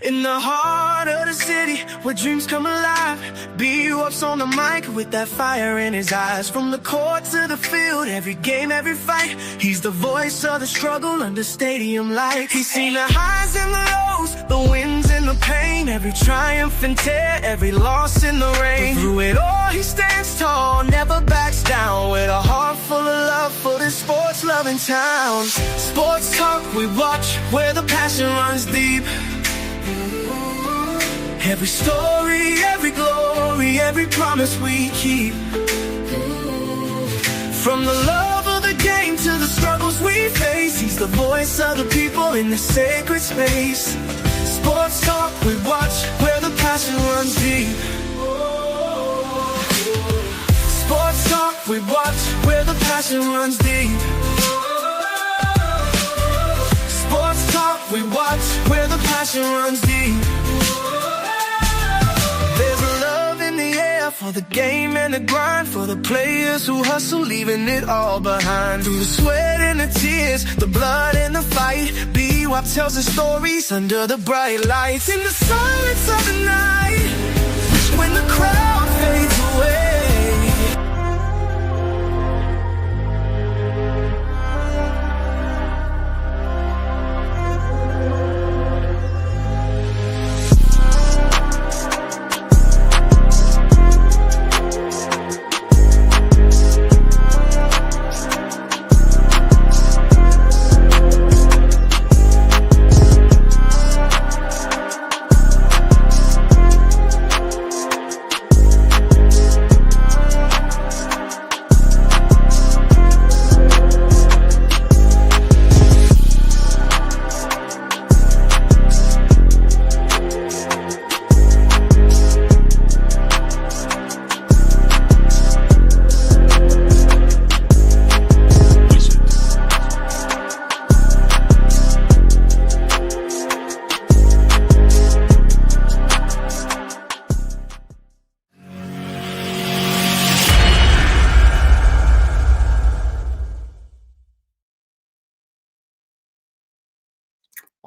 In the heart of the city, where dreams come alive, B-Up's on the mic with that fire in his eyes. From the court to the field, every game, every fight, he's the voice of the struggle under stadium lights. He's seen the highs and the lows, the wins and the pain, every triumph and tear, every loss in the rain. But through it all, he stands tall, never backs down, with a heart full of love for this sports-loving town. Sports talk we watch, where the passion runs deep. Every story, every glory, every promise we keep. From the love of the game to the struggles we face, he's the voice of the people in the sacred space. Sports talk we watch, where the passion runs deep. Sports talk we watch, where the passion runs deep. Sports talk we watch, where the passion runs deep. There's a love in the air for the game and the grind, for the players who hustle, leaving it all behind. Through the sweat and the tears, the blood and the fight, B-Wop tells the stories under the bright lights. In the silence of the night, when the crowd fades away,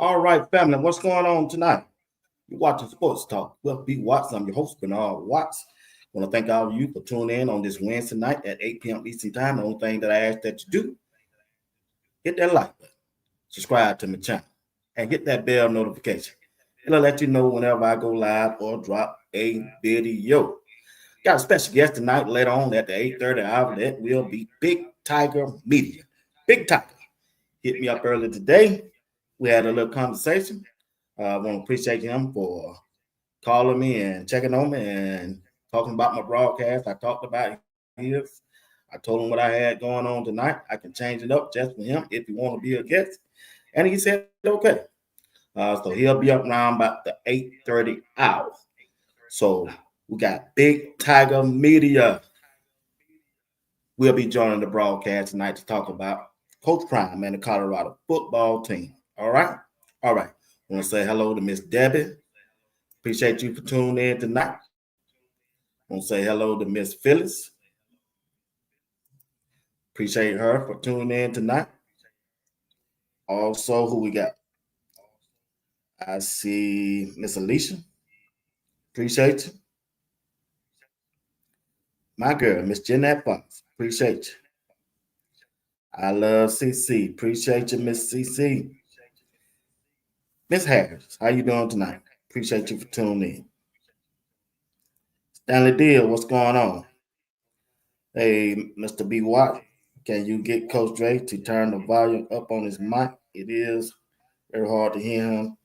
All right, family, what's going on tonight? You're watching Sports Talk. Well, B. Watts, I'm your host, Bernard Watts. I want to thank all of you for tuning in on this Wednesday night at 8 p.m. Eastern Time. The only thing that I ask that you do, hit that like button, subscribe to my channel, and hit that bell notification. It'll let you know whenever I go live or drop a video. Got a special guest tonight later on at the 8:30 hour. That will be Big Tiger Media. Big Tiger hit me up earlier today. We had a little conversation. I want to appreciate him for calling me and checking on me and talking about my broadcast. I talked about his. I told him what I had going on tonight. I can change it up just for him if you want to be a guest. And he said, okay. So he'll be up around about the 8:30 hour. So we got Big Tiger Media. We'll be joining the broadcast tonight to talk about Coach Prime and the Colorado football team. All right. All right. I want to say hello to Miss Debbie. Appreciate you for tuning in tonight. I want to say hello to Miss Phyllis. Appreciate her for tuning in tonight. Also, who we got? I see Miss Alicia. Appreciate you. My girl, Miss Jeanette Fox. Appreciate you. I love CC. Appreciate you, Miss CC. Miss Harris, how you doing tonight? Appreciate you for tuning in. Stanley Deal, what's going on? Hey, Mr. B. Watt, can you get Coach Dre to turn the volume up on his mic? It is very hard to hear him.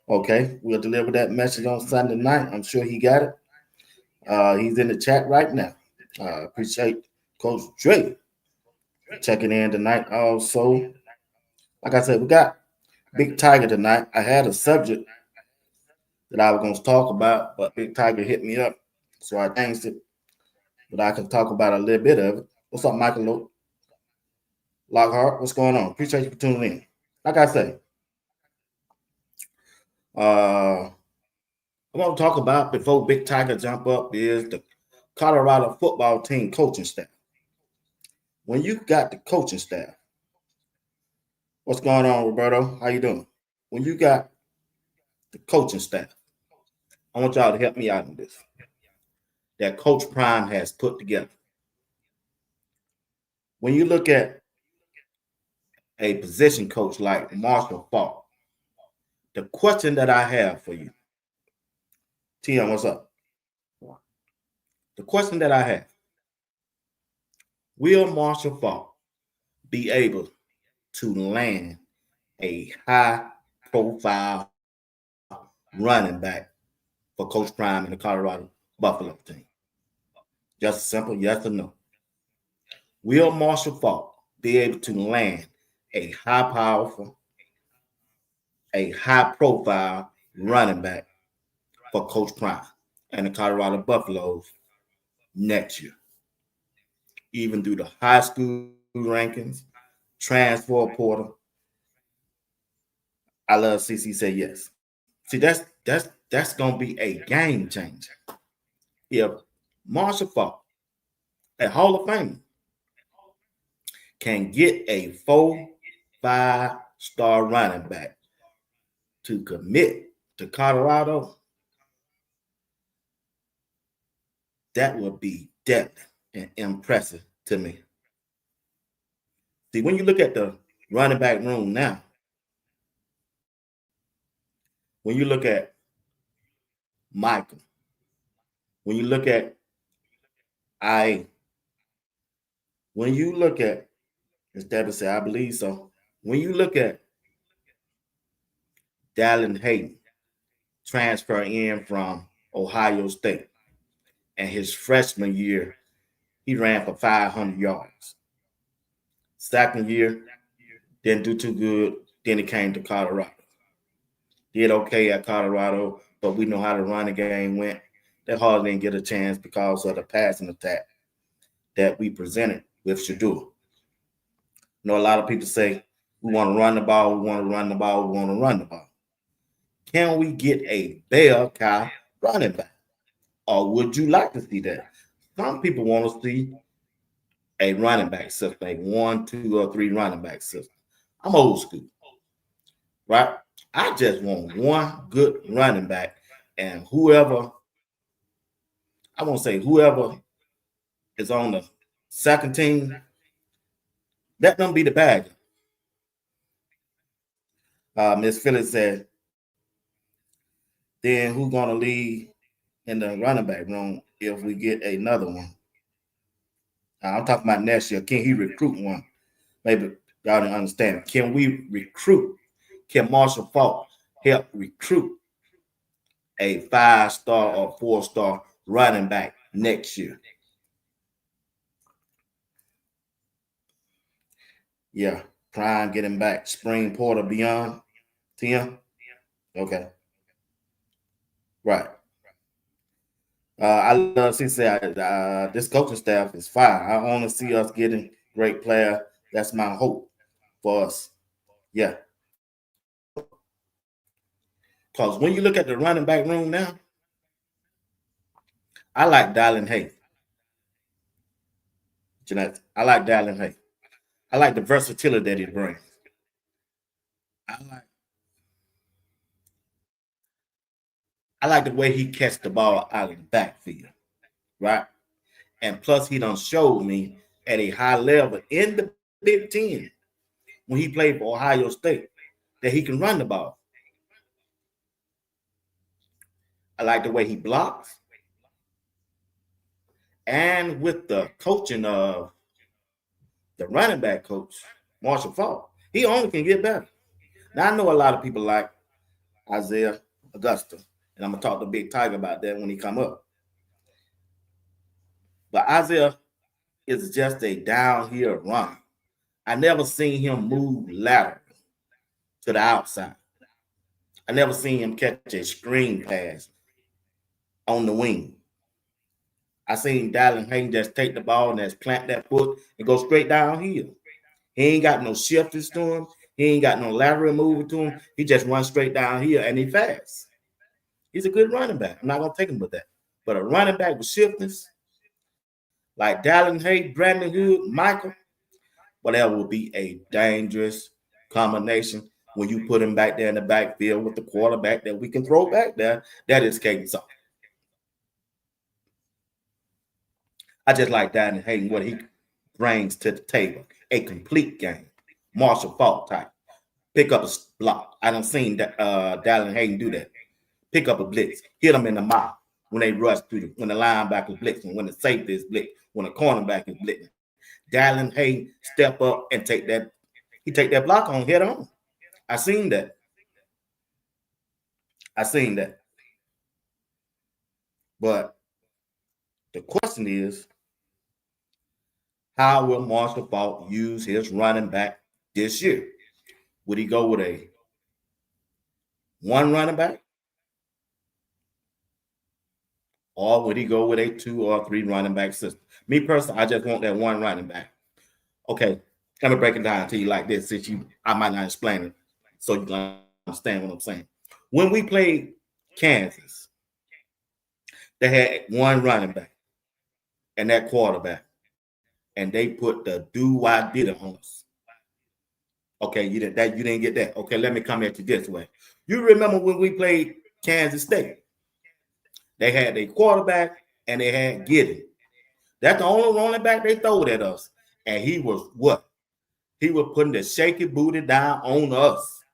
Okay, we'll deliver that message on Sunday night. I'm sure he got it. He's in the chat right now. Appreciate Coach Dre checking in tonight. Also, like I said, we got Big Tiger tonight. I had a subject that I was going to talk about, but Big Tiger hit me up, so I changed it. But I can talk about a little bit of it. What's up, Michael Lockhart? What's going on? Appreciate you for tuning in. Like I say, I want to talk about before Big Tiger jump up is the Colorado football team coaching staff. When you got the coaching staff, what's going on, Roberto? How you doing? When you got the coaching staff. I want y'all to help me out in this. That Coach Prime has put together. When you look at a position coach like Marshall Falk, the question that I have for you, Dion, what's up? The question that I have, will Marshall Falk be able to land a high profile running back for Coach Prime and the Colorado Buffalo team? Just a simple yes or no. Will Marshall Falk be able to land a high profile running back for Coach Prime and the Colorado Buffaloes next year? Even through the high school rankings, transfer portal, I love CC say yes. See, that's gonna be a game changer. If Marshall Falk, a Hall of Famer, can get a 4-5 star running back to commit to Colorado, that would be depth and impressive to me. See, when you look at the running back room now, when you look at Michael, when you look at I, when you look at, as Deborah said, I believe so. When you look at Dallin Hayden transfer in from Ohio State, and his freshman year, he ran for 500 yards. Second year, didn't do too good. Then he came to Colorado. Did okay at Colorado, but we know how the running game went. That hardly didn't get a chance because of the passing attack that we presented with Shadua. You know, a lot of people say, we want to run the ball, we want to run the ball, we want to run the ball. Can we get a bell cow running back? Or would you like to see that? Some people want to see a running back system, a 1, 2, or 3 running back system. I'm old school, right? I just want one good running back, and whoever, I won't say whoever is on the second team, let them be the bagger. Miss Phillips said, then who's going to lead in the running back room if we get another one? I'm talking about next year. Can he recruit one? Maybe y'all didn't understand. Can we recruit? Can Marshall Falk help recruit a 5-star or 4-star running back next year? Yeah, Prime getting back. Spring Porter beyond. Tim? Okay. Right. I love CC. This coaching staff is fire. I want to see us getting great player. That's my hope for us. Yeah. Because when you look at the running back room now, I like Dallin Hay. Jeanette, I like Dallin Hay. I like the versatility that he brings. I like the way he catch the ball out of the backfield, right? And plus, he done showed me at a high level in the Big Ten when he played for Ohio State that he can run the ball. I like the way he blocks. And with the coaching of the running back coach, Marshall Falk, he only can get better. Now, I know a lot of people like Isaiah Augusta, and I'm going to talk to Big Tiger about that when he come up. But Isaiah is just a downhill runner. I never seen him move lateral to the outside. I never seen him catch a screen pass on the wing. I seen Dallin Hayden just take the ball and just plant that foot and go straight downhill. He ain't got no shifters to him. He ain't got no lateral movement to him. He just runs straight downhill and he fast. He's a good running back. I'm not gonna take him with that. But a running back with shifters like Dallin Hayden, Brandon Hood, Michael, whatever, will be a dangerous combination when you put him back there in the backfield with the quarterback that we can throw back there, that is case off. I just like Deion Hayden, what he brings to the table. A complete game. Marshall Faulk type. Pick up a block. I done seen that Deion Hayden do that. Pick up a blitz. Hit them in the mouth when they rush through, when the linebacker is blitzing, when the safety is blitzing, when the cornerback is blitzing. Deion Hayden step up and take that. He take that block on, head on. I seen that. I seen that. But the question is, how will Marshall Faulk use his running back this year? Would he go with a one running back? Or would he go with a 2 or 3 running back system? Me personally, I just want that one running back. Okay, let me break it down to you like this, since I might not explain it, so you can understand what I'm saying. When we played Kansas, they had one running back and that quarterback, and they put the do-why did it on us. Okay, you didn't get that. Okay, let me come at you this way. You remember when we played Kansas State? They had their quarterback and they had Gideon. That's the only running back they throwed at us. And he was what? He was putting the shaky booty down on us.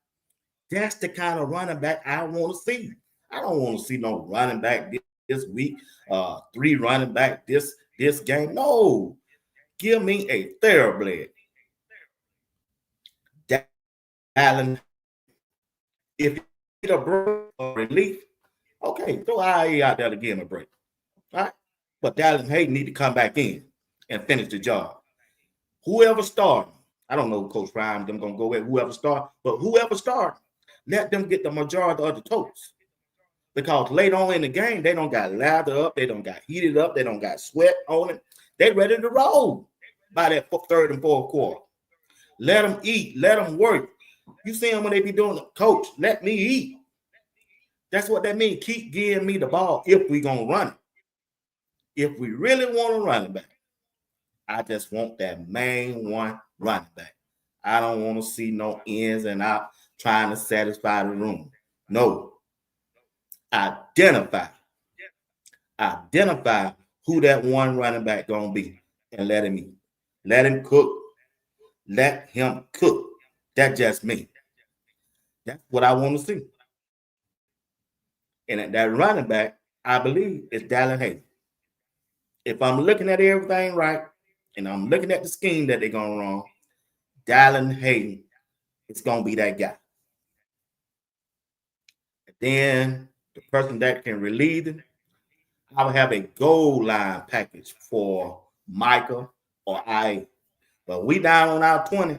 That's the kind of running back I want to see. I don't want to see no running back this week, 3 running back this game. No, give me a thoroughbred. Allen, if you need a break or relief, okay, throw IE out there to give him a break. All right, but Deion Hayden need to come back in and finish the job. Whoever started, I don't know Coach Prime, them gonna go with whoever started, but whoever started, let them get the majority of the totes. Because later on in the game, they don't got lathered up, they don't got heated up, they don't got sweat on it. They ready to roll by that third and fourth quarter. Let them eat, let them work. You see them when they be doing it, coach, let me eat. That's what that means. Keep giving me the ball if we gonna run it. If we really want to run it back, I just want that main one running back. I don't want to see no ins and out trying to satisfy the room. No. Identify who that one running back gonna be and let him eat. Let him cook. Let him cook. That's just me. That's what I want to see. And that running back, I believe, is Deion Hayden. If I'm looking at everything right, and I'm looking at the scheme that they're going wrong, Deion Hayden is going to be that guy. And then the person that can relieve him, I will have a goal line package for Micah or I. But we down on our 20,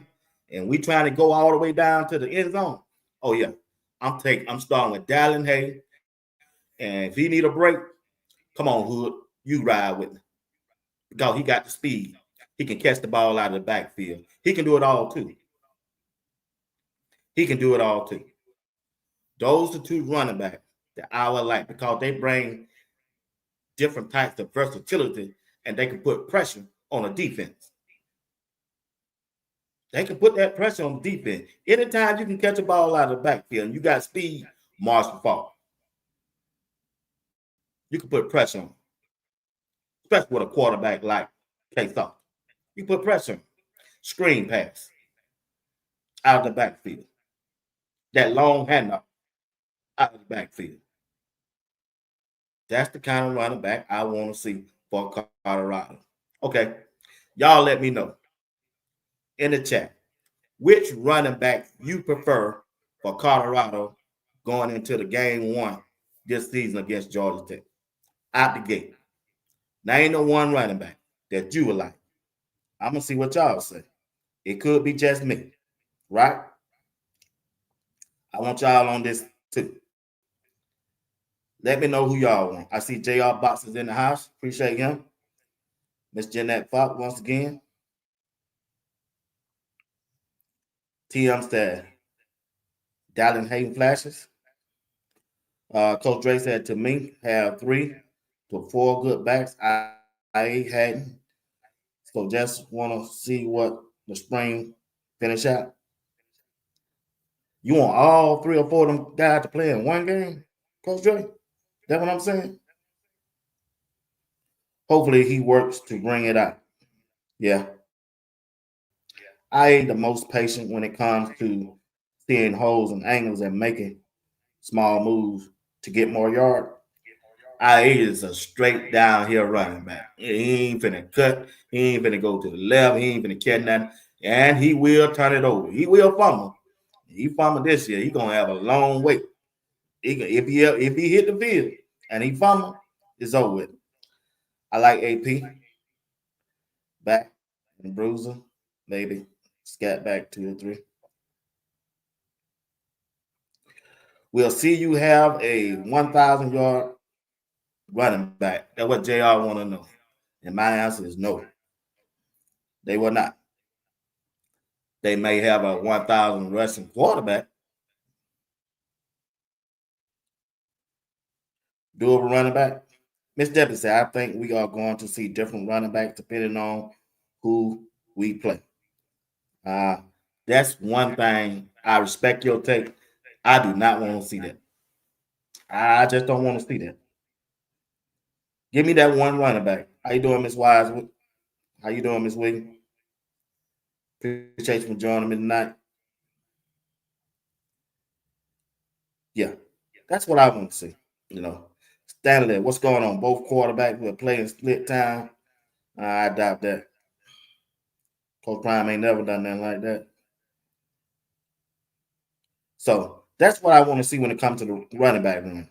and we trying to go all the way down to the end zone. Oh yeah, I'm starting with Deion Hayden, and if he need a break, come on, Hood, you ride with me because he got the speed. He can catch the ball out of the backfield. He can do it all too. Those are 2 running backs that I would like because they bring different types of versatility and they can put pressure on a defense. They can put that pressure on defense. Anytime you can catch a ball out of the backfield and you got speed, Marshall Faulk. You can put pressure on, especially with a quarterback like K-Thought. You put pressure on. Screen pass out of the backfield. That long handoff out of the backfield. That's the kind of running back I want to see for Colorado. Okay, y'all let me know in the chat which running back you prefer for Colorado going into the game 1 this season against Georgia Tech. Out the gate. Now ain't no one running back that you would like. I'm going to see what y'all say. It could be just me, right? I want y'all on this too. Let me know who y'all want. I see JR Boxes in the house. Appreciate him. Miss Jeanette Fox once again. TM said, Deion Hayden flashes. Coach Dre said to me, have 3 to 4 good backs. I hadn't. So just want to see what the spring finish out. You want all three or four of them guys to play in one game, Coach Dre? That's what I'm saying. Hopefully he works to bring it out. Yeah. I ain't the most patient when it comes to seeing holes and angles and making small moves to get more yard. I is a straight downhill running back. He ain't finna cut. He ain't finna go to the left. He ain't finna catch nothing. And he will turn it over. He will fumble. He fumbled this year. He gonna have a long wait. If he hit the field and he fumble, it's over with. I like AP back and Bruiser, maybe scat back 2 or 3. We'll see you have a 1,000 yard running back. That's what JR want to know. And my answer is no. They will not. They may have a 1,000 rushing quarterback, doable running back. Miss Debbie said, I think we are going to see different running backs depending on who we play. Uh, that's one thing. I respect your take. I do not want to see that. I just don't want to see that. Give me that one running back. How you doing, Miss Wise? How you doing, Miss Williams? Appreciate you for joining me tonight. Yeah, that's what I want to see. You know, Stanley, what's going on? Both quarterbacks were playing split time. I doubt that. Coach Prime ain't never done nothing like that. So that's what I want to see when it comes to the running back room.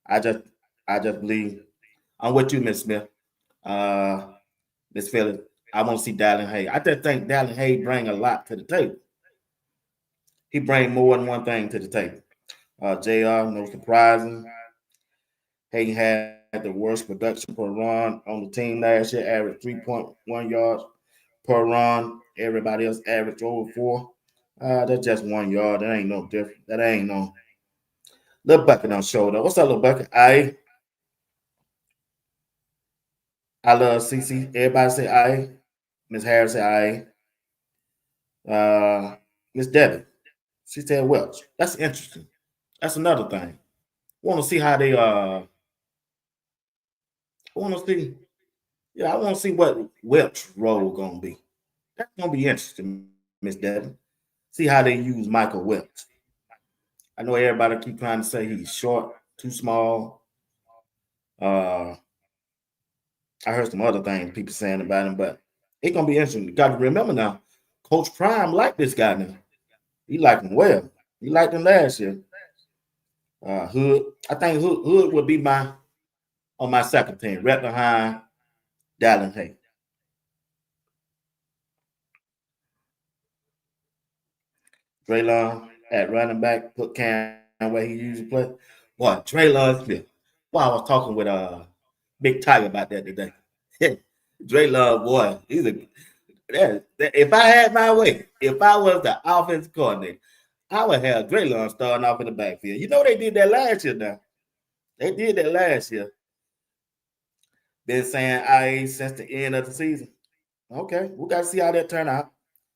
I just, I just believe I'm with you, Miss Smith. Uh, Miss Phillips. I want to see Dallin Hay. I just think Dallin Hay bring a lot to the table. He bring more than one thing to the table. JR, no surprising. Hay had the worst production per run on the team last year, averaged 3.1 yards per run. Everybody else averaged over 4. That's just 1 yard. That ain't no different. That ain't no. Little Bucket on shoulder. What's up, little Bucket? I love CC. Everybody say I. Miss Harris say I. Miss Debbie. She said Welch. That's interesting. That's another thing. Want to see how they want to see. Yeah, I want to see what Welch role gonna be. That's gonna be interesting, Miss Debbie. See how they use Michael Welch. I know everybody keep trying to say he's short, too small. Uh, I heard some other things people saying about him, but it's gonna be interesting. You got to remember now, Coach Prime liked this guy now. He liked him well. He liked him last year. Hood, I think Hood would be my on my second team, right behind Dallin Hay. Traylon at running back, put Cam where he usually play. Boy, Traylon Smith. Boy, I was talking with Big Tiger about that today. Traylon, boy, he's a if I had my way, if I was the offensive coordinator, I would have Traylon starting off in the backfield. You know they did that last year now. They did that last year. Been saying I since the end of the season. Okay, we got to see how that turn out.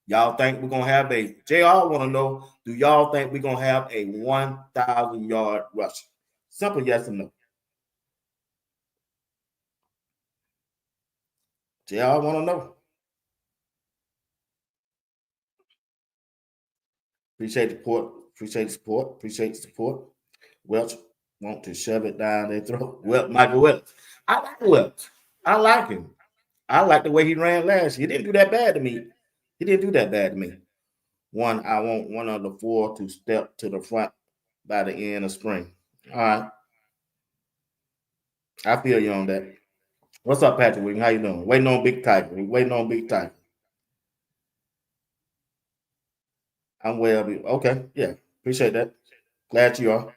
Y'all think we're gonna have a JR want to know, do y'all think we're gonna have a 1,000 yard rush? Simple yes or no. JR want to know. Appreciate the support. Appreciate the support. Appreciate the support. Welch want to shove it down their throat. Well, Michael Welch. I like Welch. I like him. I like the way he ran last year. He didn't do that bad to me. He didn't do that bad to me. I want one of the 4 to step to the front by the end of spring. All right. I feel you on that. What's up, Patrick Williams? How you doing? Waiting on Big Tiger. We waiting on Big Tiger. I'm well. Okay. Yeah. Appreciate that. Glad you are.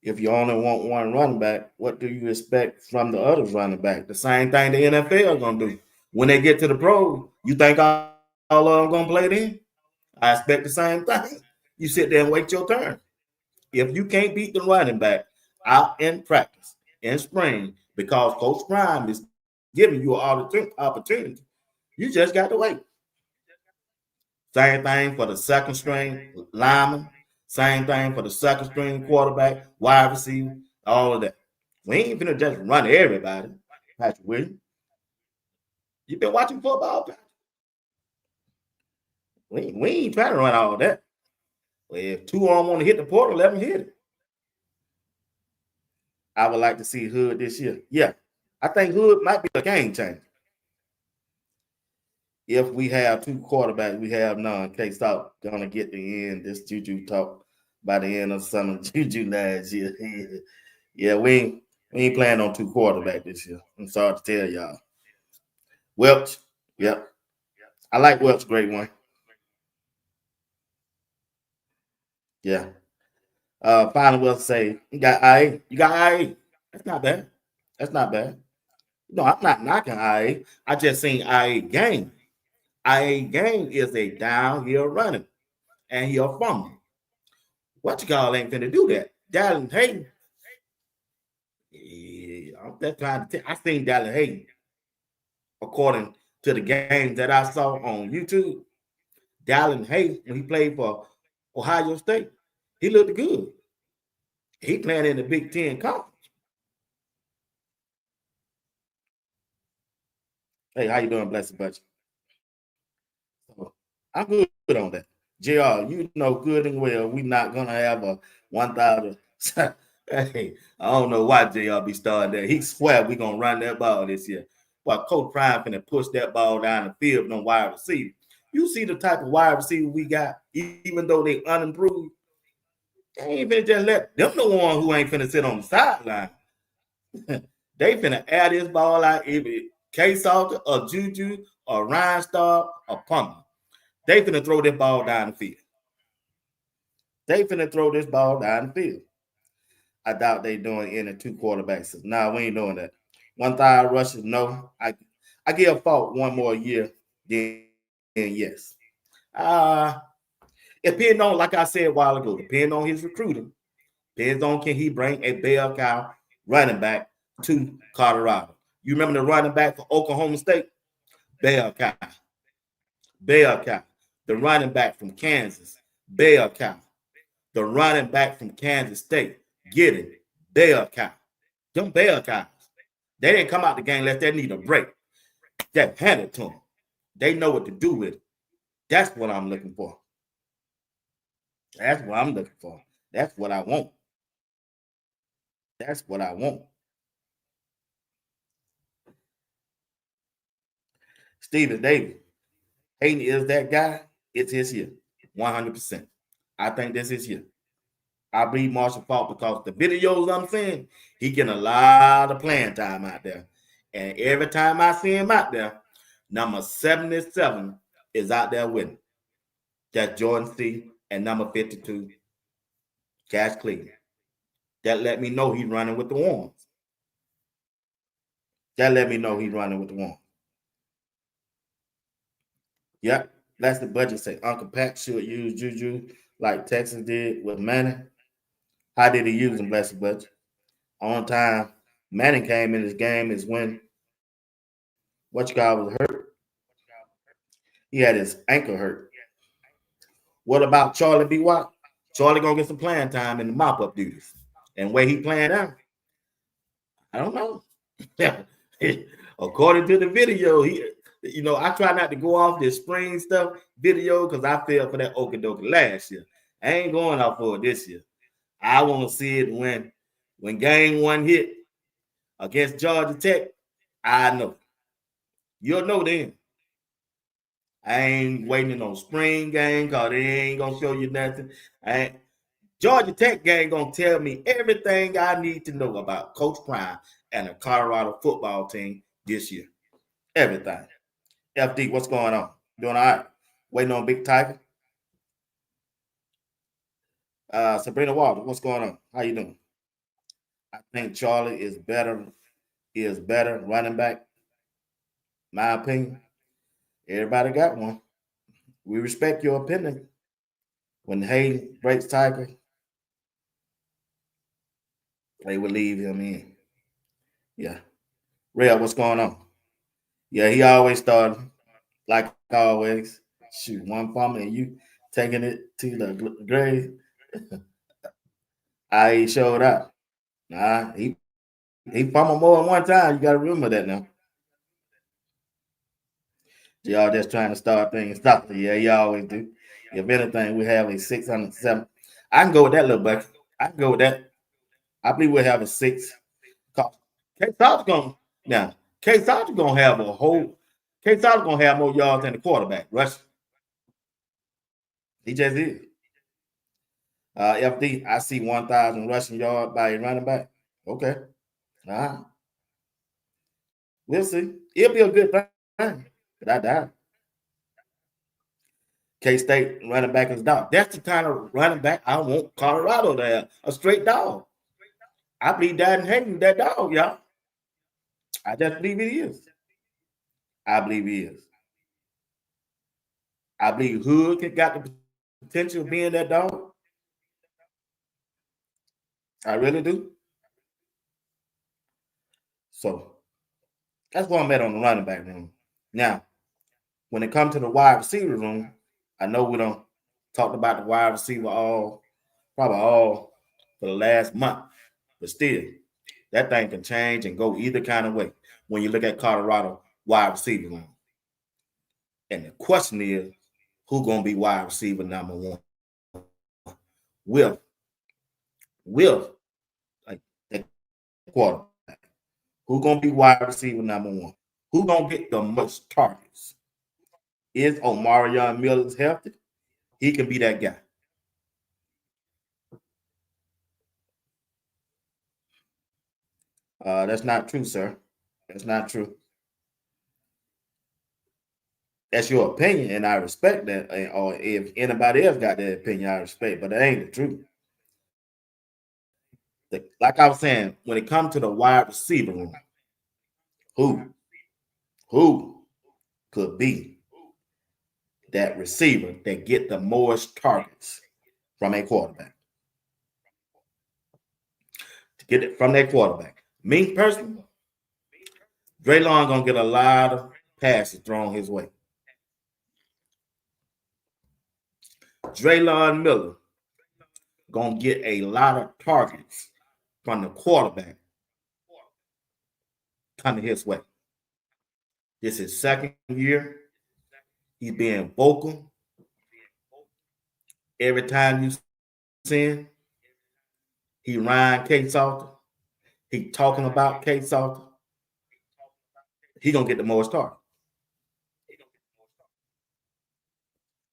If you only want one running back, what do you expect from the other running back? The same thing the NFL gonna do. When they get to the pro, you think all of them gonna play then? I expect the same thing. You sit there and wait your turn. If you can't beat the running back out in practice in spring because Coach Prime is giving you an opportunity, you just got to wait. Same thing for the second string lineman. Same thing for the second string quarterback, wide receiver, all of that. We ain't finna just run everybody. Patrick Williams, you been watching football, Patrick? We ain't trying to run all that. Well, if two of them want to hit the portal, let them hit it. I would like to see Hood this year. Yeah, I think Hood might be a game changer. If we have two quarterbacks, we have none. K-Stop gonna get the end. This Juju talk by the end of summer. Juju last year. Yeah, we ain't playing on two quarterbacks this year. I'm sorry to tell y'all. Welch, yep. I like Welch, great one. Yeah. Finally, we'll say you got IA. You got IA. That's not bad. That's not bad. No, I'm not knocking IA. I just seen IA game. IA game is a downhill running, and he a fumble. What you call ain't finna do that. Dallin Hayden. Yeah, I'm just trying to I seen Dallin Hayden according to the games that I saw on YouTube. Dallin Hayden, when he played for Ohio State, he looked good. He playing in the Big Ten conference. Hey, how you doing, Blessed Bunch? So, I'm good on that. JR, you know good and well we not gonna have a 1,000. Hey, I don't know why JR be starting there. He swear we gonna run that ball this year. But Coach Prime finna push that ball down the field with no wide receiver. You see the type of wide receiver we got, even though they unimproved. They ain't finna just let them the one who ain't finna sit on the sideline. They finna add this ball out if it K Salter or Juju or Ryan Starr or Punter. They finna throw this ball down the field. They finna throw this ball down the field. I doubt they doing any two quarterbacks. Nah, we ain't doing that. 1,000 rushes, no. I give Fault one more year, then yes. Depending on, like I said a while ago, depending on his recruiting, depends on can he bring a bell cow running back to Colorado. You remember the running back for Oklahoma State? Bell cow. Bell cow. The running back from Kansas. Bell cow. The running back from Kansas State. Get it. Bell cow. Them bell cows. They didn't come out the game unless they need a break. Just hand it to them. They know what to do with it. That's what I'm looking for. That's what I'm looking for. That's what I want. That's what I want. Steven Davis. Hayden is that guy. It's his year. 100%. I think this is here. I believe Marshall Faulk because the videos I'm seeing, he getting a lot of playing time out there. And every time I see him out there, number 77 is out there with him. That's Jordan C. and number 52, Cash Cleveland. That let me know he's running with the ones. That let me know he's running with the ones. Yep, that's the budget say. Uncle Pat should use Juju like Texas did with Manning. How did he use him, bless the budget? On time, Manning came in this game is when what you call was hurt. He had his ankle hurt. What about Charlie B. Watt? Charlie gonna get some playing time in the mop-up duties. And where he playing now, I don't know. According to the video, I try not to go off this spring stuff video because I fell for that okie last year. I ain't going off for it this year. I want to see it when game one hit against Georgia Tech. I know. You'll know then. I ain't waiting on spring game because they ain't gonna show you nothing. Georgia Tech game gonna tell me everything I need to know about Coach Prime and the Colorado football team this year. Everything. FD, what's going on? Doing all right? Waiting on Big Tiger. Sabrina Walter, what's going on? How you doing? I think Charlie is better running back. My opinion. Everybody got one. We respect your opinion. When Hayden breaks Tiger, they will leave him in. Yeah. Real, what's going on? Yeah, he always started, like always. Shoot, one fumble and you taking it to the grave. I showed up. Nah, he fumbled more than one time. You got to remember that now. Y'all just trying to start things stuff. Yeah, you always do. If anything, we have a 607. I can go with that little bucket. I can go with that. I believe we'll have a 6. K South's gonna now. K South's gonna have a whole. K South's gonna have more yards than the quarterback. Rush. He just is. FD, I see 1,000 rushing yards by a running back. Okay. All right. We'll see. It'll be a good thing. But I doubt it. K-State running back is dog. That's the kind of running back I want Colorado to have. A straight dog. I believe Deion Hayden that dog, y'all. I just believe he is. I believe he is. I believe Hood got the potential of being that dog. I really do. So that's where I'm at on the running back room. Now, when it comes to the wide receiver room, I know we don't talk about the wide receiver probably all for the last month, but still, that thing can change and go either kind of way when you look at Colorado wide receiver room. And the question is, who gonna be wide receiver number one? Will like that quarterback. Who gonna be wide receiver number one? Who gonna get the most targets? Is Omarion Mills healthy? He can be that guy. That's not true, sir. That's not true. That's your opinion, and I respect that. Or if anybody else got that opinion, I respect, but that ain't the truth. Like I was saying, when it comes to the wide receiver room, who could be that receiver that get the most targets from a quarterback? To get it from that quarterback. Me personally, Draylon gonna get a lot of passes thrown his way. Draylon Miller gonna get a lot of targets from the quarterback coming his way. This is second year. He's being vocal every time you see him. He Ryan K. Salter. He talking about K. Salter. He gonna get the most targets.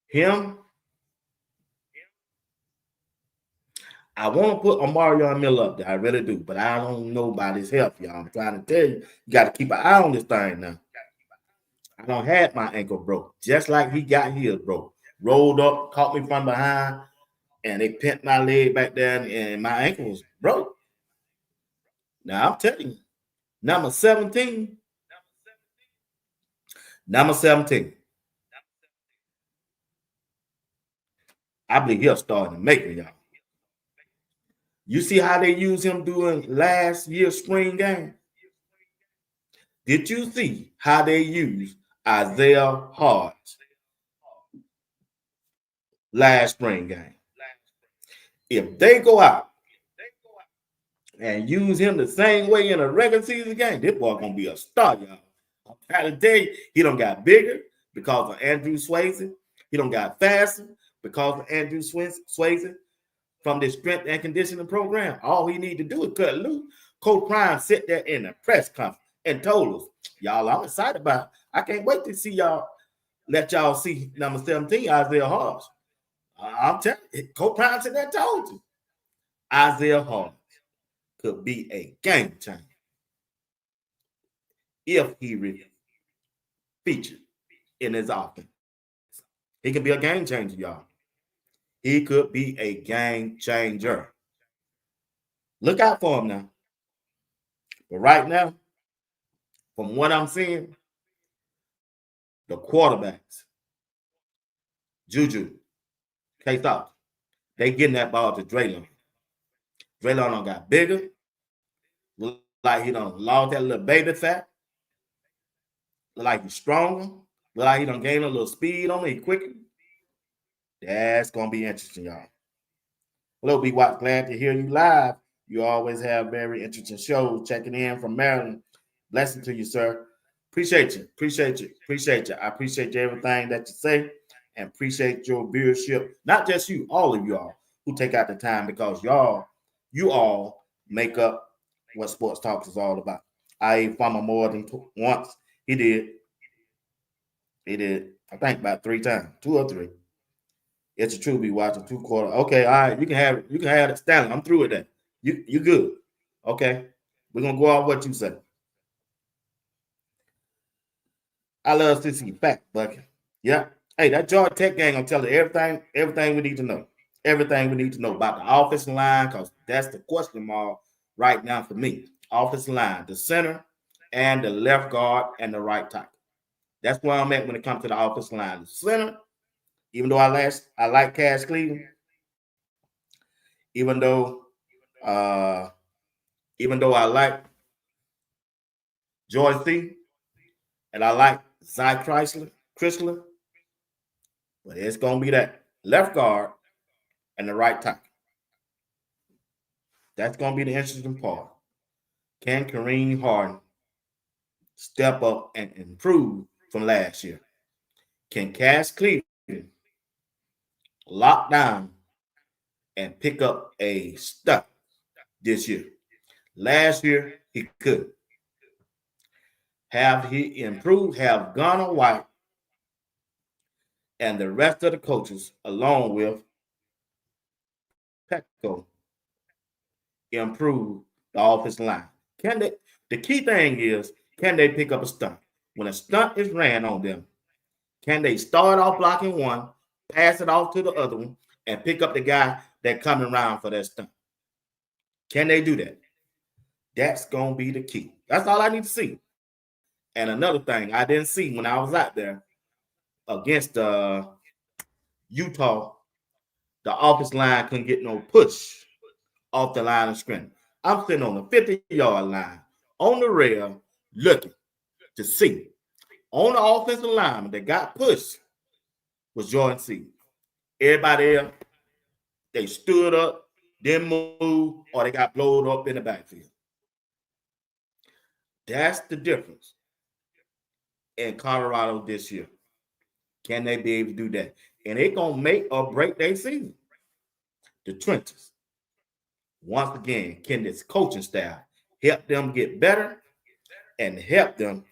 Him, I want to put Omarion Miller up there. I really do, but I don't know about his health, y'all. I'm trying to tell you, you got to keep an eye on this thing now. I don't have my ankle broke, just like he got his broke. Rolled up, caught me from behind, and they pinned my leg back there, and my ankle was broke. Now I'm telling you, number 17, number 17. I believe he'll start to make it, y'all. You see how they use him doing last year's spring game? Did you see how they used Isaiah Hart last spring game? If they go out and use him the same way in a regular season game, this boy gonna be a star, y'all. I'm trying to tell you, he don't got bigger because of Andrew Swayze. He don't got faster because of Andrew Swayze from the strength and conditioning program. All he need to do is cut loose. Coach Prime sit there in the press conference and told us, y'all, I'm excited about it. I can't wait to see y'all, let y'all see number 17, Isaiah Hart. I'm telling you, Coach Prime said that told you. Isaiah Hart could be a game changer if he featured in his offense. He could be a game changer, y'all. He could be a game changer. Look out for him now. But right now, from what I'm seeing, the quarterbacks, Juju, K-Thought, they getting that ball to Draylon. Draylon done got bigger. Look like he done lost that little baby fat. Look like he's stronger. Look like he done gained a little speed on me, quicker. That's gonna be interesting, y'all. Hello, B Watts. Glad to hear you live. You always have very interesting shows. Checking in from Maryland. Blessing to you, sir. Appreciate you. Appreciate you. Appreciate you. I appreciate everything that you say and appreciate your viewership. Not just you, all of y'all who take out the time because you all make up what Sports Talks is all about. I ate farmer more than once. He did. He did. I think about 3 times, 2 or 3. It's a true be watching 2 quarter. Okay, all right. You can have it. You can have it, Stanley. I'm through with that. You good. Okay. We're gonna go off what you say. I love to see fact, Bucky. Yeah. Hey, that Georgia Tech gang gonna tell you everything we need to know. Everything we need to know about the offensive line, because that's the question mark right now for me. Offensive line, the center, and the left guard and the right tackle. That's where I'm at when it comes to the offensive line. The center, even though I like Cash Cleveland, even though uh even though I like Joy C and I like Zy Chrysler, but it's gonna be that left guard and the right tackle. That's gonna be the interesting part. Can Kareem Harden step up and improve from last year? Can Cash Cleveland lock down and pick up a step this year? Last year he could. Have he improved? Have Gunnar White and the rest of the coaches, along with Petco, improve the offensive line? Can they? The key thing is, can they pick up a stunt? When a stunt is ran on them, can they start off blocking one, pass it off to the other one, and pick up the guy that coming around for that stunt? Can they do that? That's gonna be the key. That's all I need to see. And another thing I didn't see when I was out there against Utah, the offensive line couldn't get no push off the line of scrimmage. I'm sitting on the 50-yard line on the rail looking to see. On the offensive line that got pushed was Jordan C. Everybody else, they stood up, didn't move, or they got blowed up in the backfield. That's the difference in Colorado this year. Can they be able to do that? And it's going to make or break their season. The trenches. Once again, can this coaching staff help them get better and help them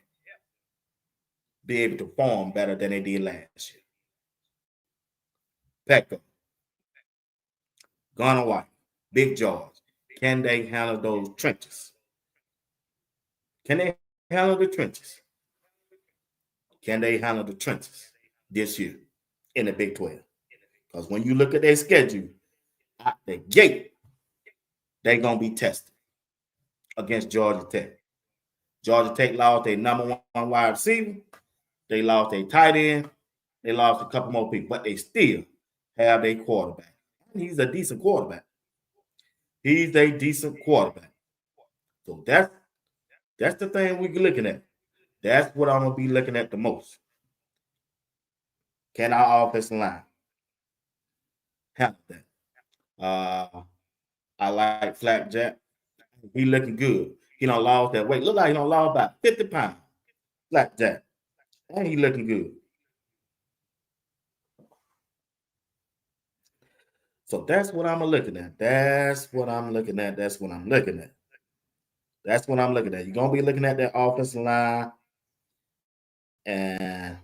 be able to perform better than they did last year? Pecco, Gunnar White, Big George, can they handle those trenches? Can they handle the trenches? Can they handle the trenches this year in the Big 12? Because when you look at their schedule, at the gate, they're going to be tested against Georgia Tech. Georgia Tech lost their number one wide receiver. They lost their tight end. They lost a couple more people, but they still have their quarterback. He's a decent quarterback. He's a decent quarterback. So that's the thing we're looking at. That's what I'm going to be looking at the most. Can our offensive line handle that? I like Flapjack. He looking good. He done lost that weight. Look like he done lost about 50 pounds. Flapjack. And he looking good. So that's what I'm looking at. That's what I'm looking at. That's what I'm looking at. That's what I'm looking at. You're going to be looking at that offensive line. And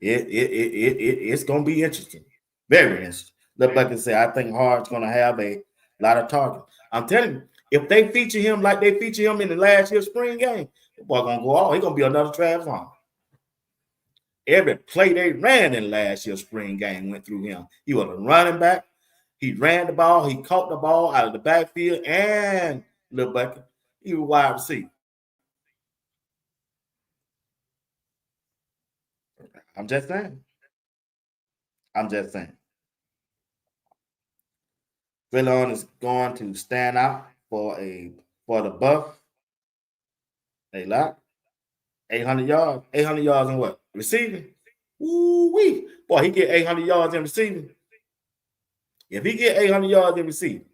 it's going to be interesting. Very interesting. Look, like I said, I think Hard's going to have a lot of targets. I'm telling you, if they feature him like they feature him in the last year's spring game, the boy going to go off. He's going to be another Travis Hunter. Every play they ran in last year's spring game went through him. He was a running back. He ran the ball. He caught the ball out of the backfield and little bucket. He was wide receiver. I'm just saying. Philon is going to stand out for the Buff a lot. 800 yards. 800 yards in what? Receiving? Ooh wee. Boy, he get 800 yards in receiving. If he get 800 yards in receiving,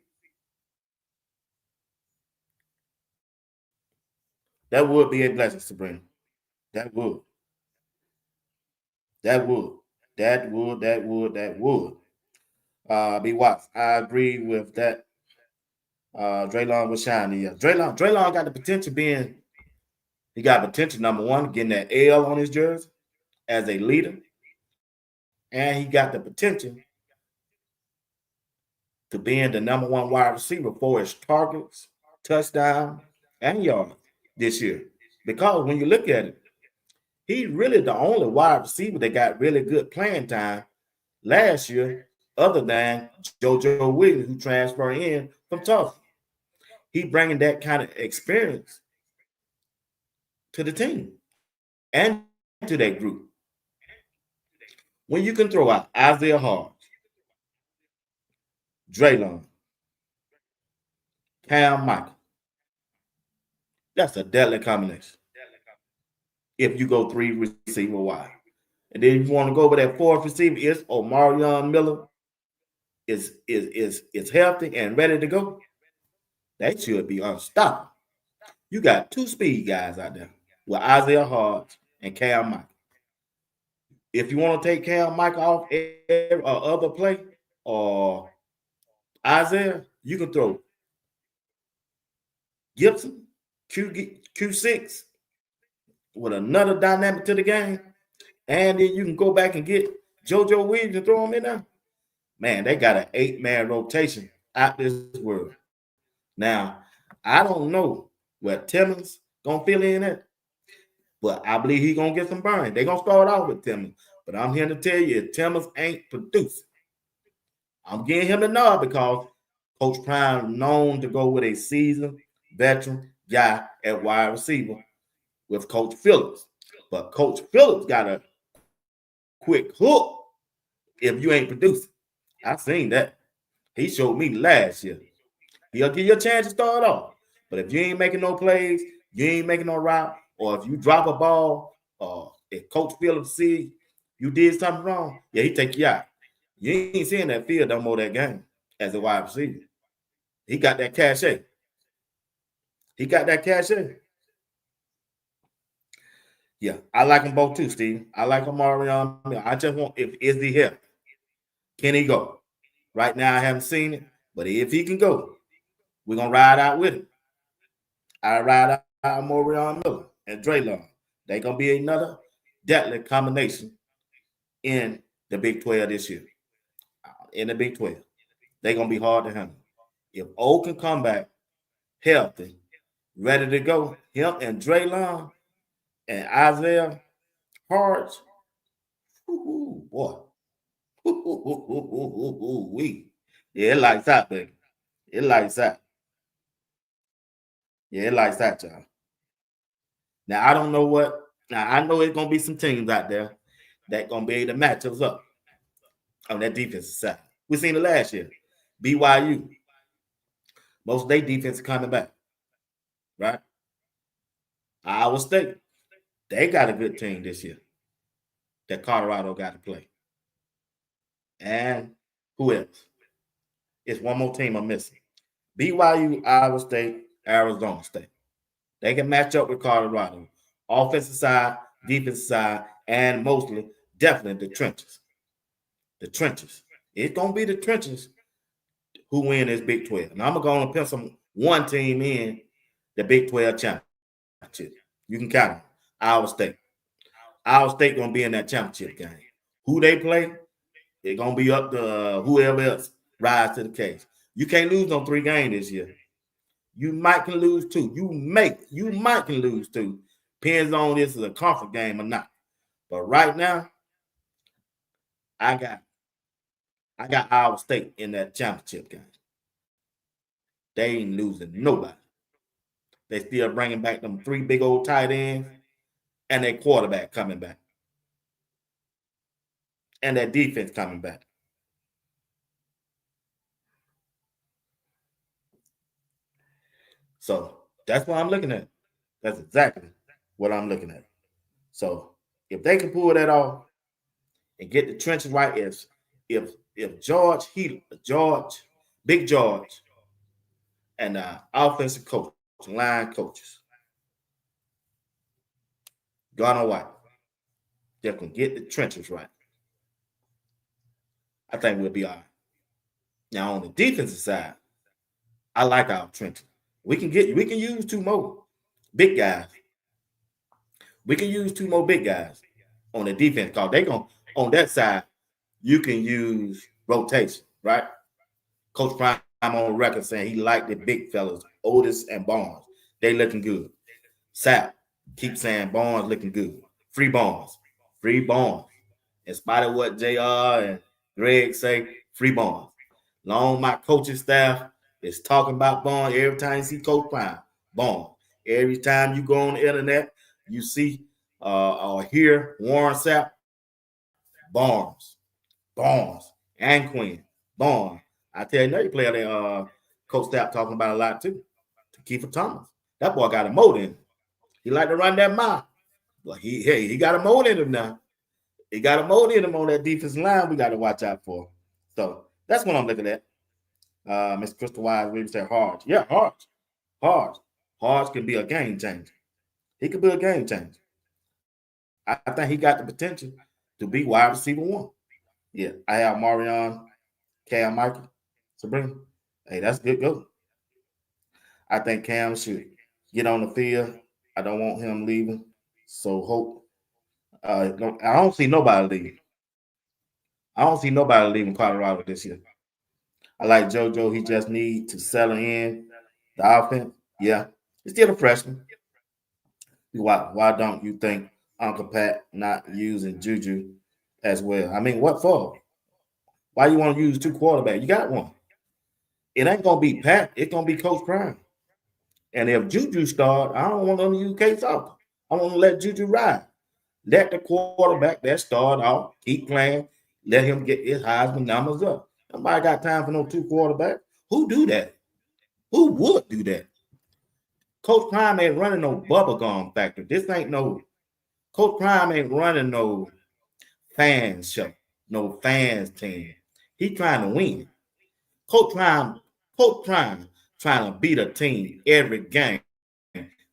that would be a blessing, Sabrina. That would. That would. That would. B Watts. I agree with that. Draylon was shining. Yeah. Draylon got the potential being, he got potential, number one, getting that L on his jersey as a leader. And he got the potential to being the number one wide receiver for his targets, touchdown, and yards this year. Because when you look at it, he's really the only wide receiver that got really good playing time last year, other than JoJo Williams, who transferred in from Tulsa. He bringing that kind of experience to the team and to that group. When you can throw out Isaiah Hart, Draylon, Cam Michael, that's a deadly combination. If you go three receiver wide. And then if you want to go with that fourth receiver, is Omarion Miller is healthy and ready to go. That should be unstoppable. You got two speed guys out there with Isaiah Hart and Cam Michael. If you want to take Cam Michael off every other play or Isaiah, you can throw Gibson, Q6 with another dynamic to the game. And then you can go back and get JoJo Williams and throw him in there. Man, they got an 8-man rotation out this world. Now, I don't know where Timmons gonna fill in at, but I believe he gonna get some burn. They gonna start off with Timmons, but I'm here to tell you, if Timmons ain't producing, I'm getting him the nod because Coach Prime known to go with a seasoned veteran guy at wide receiver with Coach Phillips. But Coach Phillips got a quick hook if you ain't producing. I seen that. He showed me last year. He'll give you a chance to start off. But if you ain't making no plays, you ain't making no route, or if you drop a ball, or if Coach Phillips see you did something wrong, yeah, he take you out. You ain't seeing that field no more that game as a wide receiver. He got that cachet. He got that cachet. Yeah, I like them both too, Steve. I like Omarion. I just want, if is he here? Can he go? Right now, I haven't seen it, but if he can go, we're gonna ride out with him. I ride out Omarion Miller and Draylon. They're gonna be another deadly combination in the Big 12 this year. In the Big 12, they're gonna be hard to handle. If O can come back healthy, ready to go, him and Draylon and Isaiah Hart, boy, we, yeah, it lights out, baby. It lights out. Yeah, it lights out, y'all. Now I don't know what. Now I know it's gonna be some teams out there that gonna be able to match us up on that defensive side. We seen it last year. BYU, most of their defense is coming back, right? Iowa State, they got a good team this year that Colorado got to play. And who else? It's one more team I'm missing. BYU, Iowa State, Arizona State. They can match up with Colorado. Offensive side, defensive side, and mostly, definitely the trenches. The trenches. It's going to be the trenches who win this Big 12. Now, I'm going to pencil one team in the Big 12 championship. You can count them. Iowa State. Iowa State going to be in that championship game. Who they play, it's going to be up to whoever else rise to the case. You can't lose on 3 games this year. You might can lose 2. You might can lose 2. Depends on this is a conference game or not. But right now, I got Iowa State in that championship game. They ain't losing nobody. They still bringing back them 3 big old tight ends and their quarterback coming back. And that defense coming back. So that's what I'm looking at. That's exactly what I'm looking at. So if they can pull that off and get the trenches right, if George, Big George, and offensive coach, line coaches, Garner White, they can get the trenches right, I think we'll be all right. Now on the defensive side, I like our trenches. We can use two more big guys. We can use two more big guys on the defense because they going on that side. You can use rotation, right? Coach Prime on record saying he liked the big fellas, Otis and Barnes. They looking good. Sap keep saying Barnes looking good. Free Barnes, free Barnes. In spite of what JR and Greg say, free Barnes. Long my coaching staff is talking about Barnes every time you see Coach Prime. Barnes. Every time you go on the internet, you see or hear Warren Sapp, Barnes, Barnes, and Quinn, Barnes. I tell you, another player that Coach Stapp talking about a lot too. Kiefer Thomas. That boy got a mold in him. He like to run that mile. But he got a mold in him now. He got a mold in him on that defensive line. We got to watch out for. So that's what I'm looking at. Miss Crystal Wise really said Hodge. Yeah, Hodge. Hodge can be a game changer. He could be a game changer. I think he got the potential to be wide receiver one. Yeah, I have Marion, Cam Michael, Sabrina. Hey, that's good go. I think Cam should get on the field. I don't want him leaving. So hope. I don't see nobody leaving. I don't see nobody leaving Colorado this year. I like JoJo. He just need to settle in the offense. Yeah, he's still a freshman. Why don't you think Uncle Pat not using Juju as well? I mean, what for? Why you want to use two quarterbacks? You got one. It ain't gonna be Pat. It's gonna be Coach Prime. And if Juju start, I don't want to use Case Alter. I want to let Juju ride. Let the quarterback that start out keep playing. Let him get his Heisman numbers up. Nobody got time for no two quarterbacks. Who do that? Who would do that? Coach Prime ain't running no bubblegum factory. This ain't no Coach Prime ain't running no fans show, no fans team. He trying to win. Coach Prime, Coach Prime trying to beat a team every game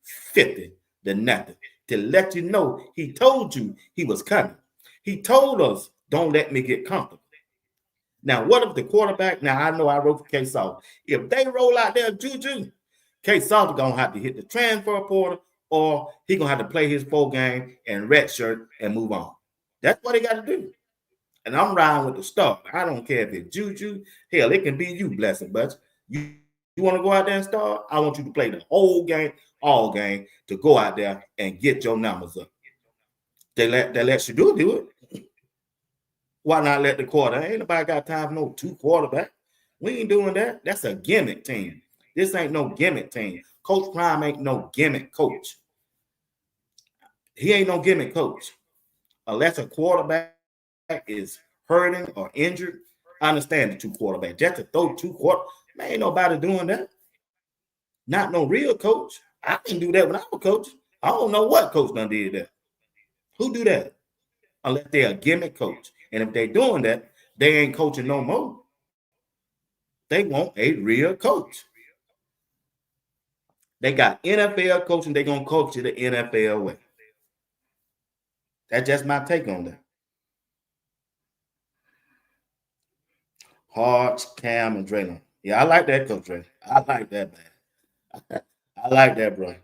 50 to nothing. To let you know, he told you he was coming. He told us, don't let me get comfortable. Now, what if the quarterback? Now, I know I wrote for K Salt. If they roll out there Juju, K Salt gonna have to hit the transfer portal, or he gonna have to play his full game and redshirt and move on. That's what he got to do. And I'm riding with the star. I don't care if it's Juju. Hell, it can be you, blessing, but you want to go out there and start? I want you to play the whole game, all game, to go out there and get your numbers up. They let you do it. Why not let the quarter? Ain't nobody got time for no two quarterback. We ain't doing that. That's a gimmick team. This ain't no gimmick team. Coach Prime ain't no gimmick coach. He ain't no gimmick coach. Unless a quarterback is hurting or injured, I understand the two quarterbacks. Just to throw two quarter, man, ain't nobody doing that. Not no real coach. I didn't do that when I was coaching. I don't know what coach done did that. Who do that? Unless they're a gimmick coach. And if they're doing that, they ain't coaching no more. They want a real coach. They got NFL coaching. They're going to coach you the NFL way. That's just my take on that. Hodge, Cam, and Draylon. Yeah, I like that, Coach Dre. I like that, man. I like that, bro.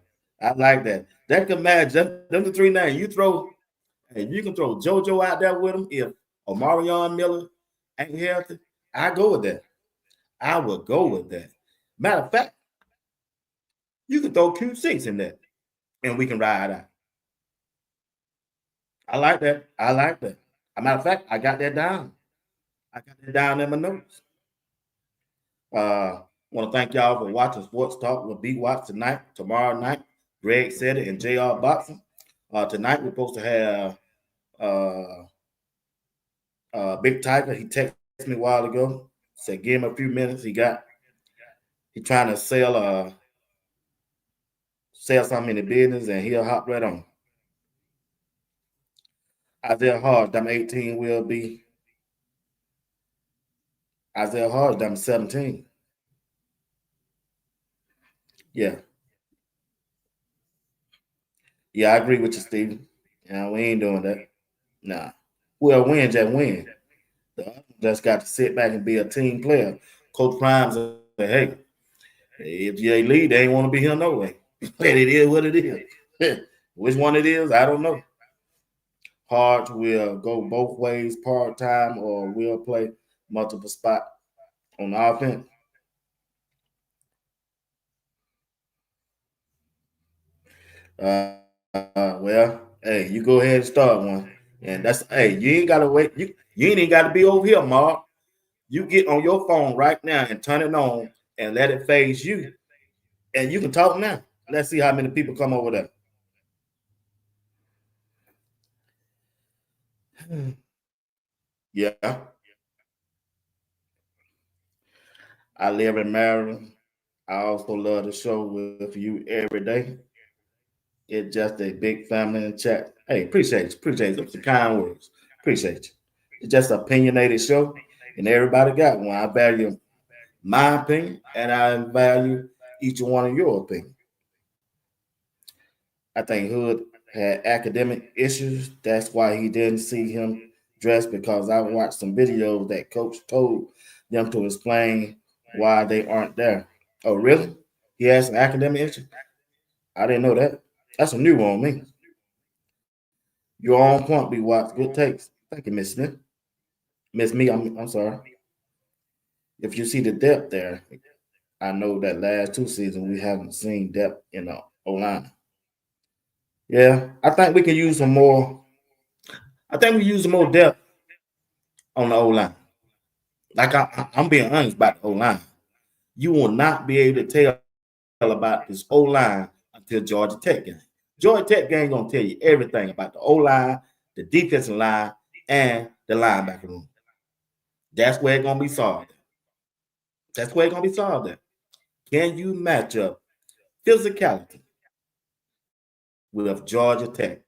I like that. That can match them the three names. You throw, and you can throw JoJo out there with him if Omarion Miller ain't healthy. I go with that. I would go with that. Matter of fact, you can throw Q6 in that, and we can ride out. I like that. I like that. As a matter of fact, I got that down. I got that down in my notes. Want to thank y'all for watching Sports Talk with B Watts tonight, tomorrow night. Greg said it and JR Boxing. Tonight we're supposed to have Big Tiger. He texted me a while ago. Said give him a few minutes. He trying to sell something in the business and he'll hop right on. Isaiah Hard, them 18 will be Isaiah Hard, them 17. Yeah. Yeah, I agree with you, Steven. Yeah, we ain't doing that. Nah. Well, win, just win. The other just got to sit back and be a team player. Coach Prime said, hey, if you ain't lead, they ain't want to be here no way. But it is what it is. Which one it is, I don't know. Hart will go both ways, part time, or will play multiple spot on the offense. Well, hey, you go ahead and start one, and that's hey, you ain't gotta wait. You ain't even got to be over here, Mark. You get on your phone right now and turn it on and let it phase you, and you can talk now. Let's see how many people come over there. Yeah, I live in Maryland. I also love the show with you every day. It's just a big family in chat. Hey, appreciate you. Some kind words. Appreciate you. It's just an opinionated show, and everybody got one. I value my opinion, and I value each one of your opinion. I think Hood had academic issues. That's why he didn't see him dressed because I watched some videos that coach told them to explain why they aren't there. Oh, really? He has some academic issues? I didn't know that. That's a new one on me. You're on point, be watch. Good takes. Thank you, Miss Smith. Miss Me, I'm sorry. If you see the depth there, I know that last two seasons we haven't seen depth in the O line. Yeah, I think we can use some more. I think we use some more depth on the O line. Like I'm being honest about the O line. You will not be able to tell about this O line until Georgia Tech game. Georgia Tech game gonna tell you everything about the O line, the defensive line, and the linebacker room. That's where it's gonna be solved. That's where it's gonna be solved at. Can you match up physicality with Georgia Tech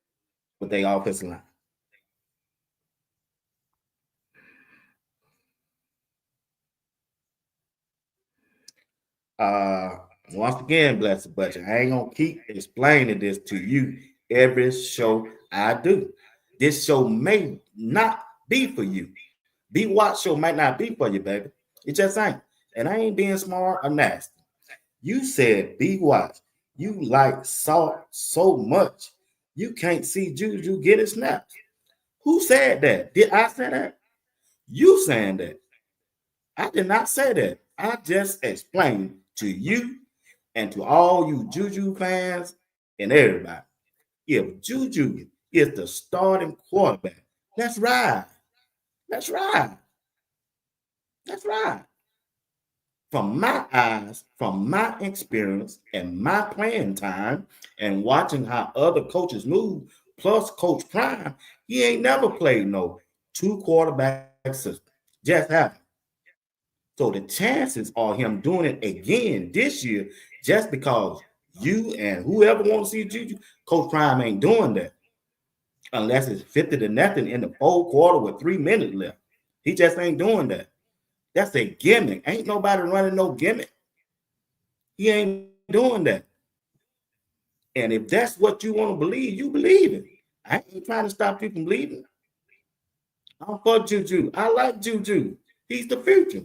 with their offensive line? Uh, Once again, blessed budget. I ain't gonna keep explaining this to you every show I do. This show may not be for you. Be Watch show might not be for you, baby. It just ain't. And I ain't being smart or nasty. You said Be Watch. You like salt so much you can't see Juju get his snaps. Who said that? Did I say that? You saying that? I did not say that. I just explained to you and to all you Juju fans and everybody. If Juju is the starting quarterback, let's ride. Let's ride. Let's ride. From my eyes, from my experience and my playing time and watching how other coaches move, plus Coach Prime, he ain't never played no two quarterback system. Just haven't. So the chances are him doing it again this year just because you and whoever wants to see Juju, Coach Prime ain't doing that unless it's 50 to nothing in the fourth quarter with 3 minutes left. He just ain't doing that. That's a gimmick. Ain't nobody running no gimmick. He ain't doing that. And if that's what you want to believe, you believe it. I ain't trying to stop you from believing. I'm for Juju. I like Juju. He's the future.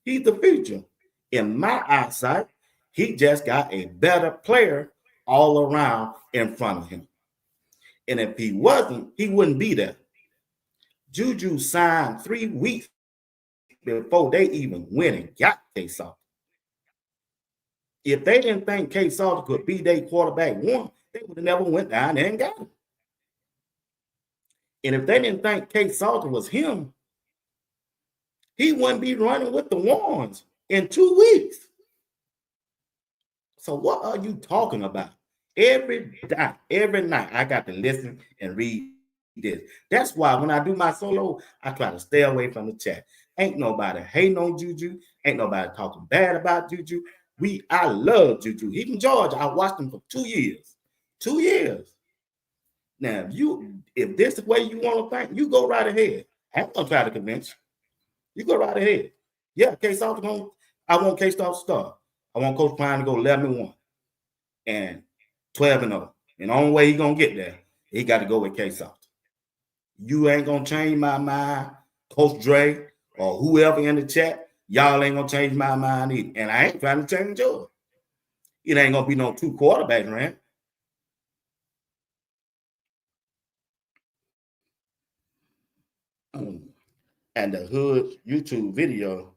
He's the future. In my eyesight, he just got a better player all around in front of him. And if he wasn't, he wouldn't be there. Juju signed 3 weeks before they even went and got K-Salter. If they didn't think K-Salter could be their quarterback one, they would have never went down there and got him. And if they didn't think K-Salter was him, he wouldn't be running with the ones in 2 weeks. So what are you talking about? Every night, I got to listen and read this. That's why when I do my solo, I try to stay away from the chat. Ain't nobody hating on Juju. Ain't nobody talking bad about Juju. I love Juju. He from Georgia. I watched him for 2 years. 2 years. Now, if this is the way you want to think, you go right ahead. I ain't gonna try to convince you. You go right ahead. Yeah, K-Soft going. I want K-Soft to start. I want Coach Prime to go 11-1 and 12-0. And the only way he gonna get there, he got to go with K-Soft. You ain't gonna change my mind, Coach Dre or whoever in the chat. Y'all ain't gonna change my mind either. And I ain't trying to change yours. It ain't gonna be no 2 quarterbacks, man. And the Hood YouTube video,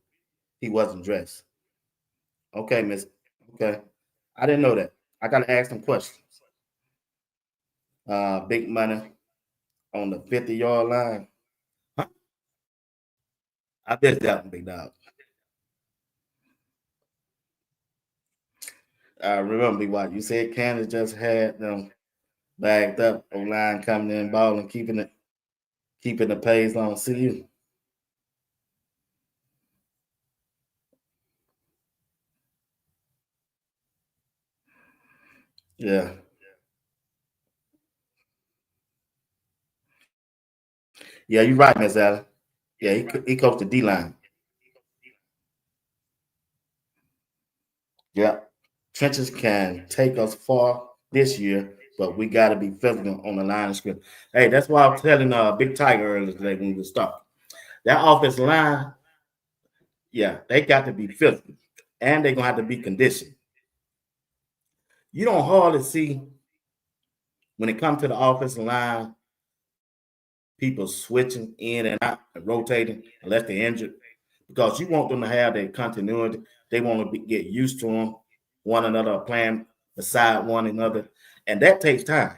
he wasn't dressed. Okay, Miss. Okay, I didn't know that. I gotta ask some questions. Big money on the 50-yard line. Huh? I bet that one, big dog. I remember what you said. Kansas just had them bagged up. O-line coming in, balling, keeping the pace on CU. Yeah, yeah, you're right, Miss Allen. Yeah, he coached the D line. Yeah, trenches can take us far this year, but we got to be physical on the line of scrimmage. Hey, that's why I was telling Big Tiger earlier today when we were talking. That offensive line, yeah, they got to be physical, and they're gonna have to be conditioned. You don't hardly see when it comes to the offensive line people switching in and out, and rotating unless they're injured, because you want them to have their continuity. They want to get used to them, one another playing beside one another, and that takes time.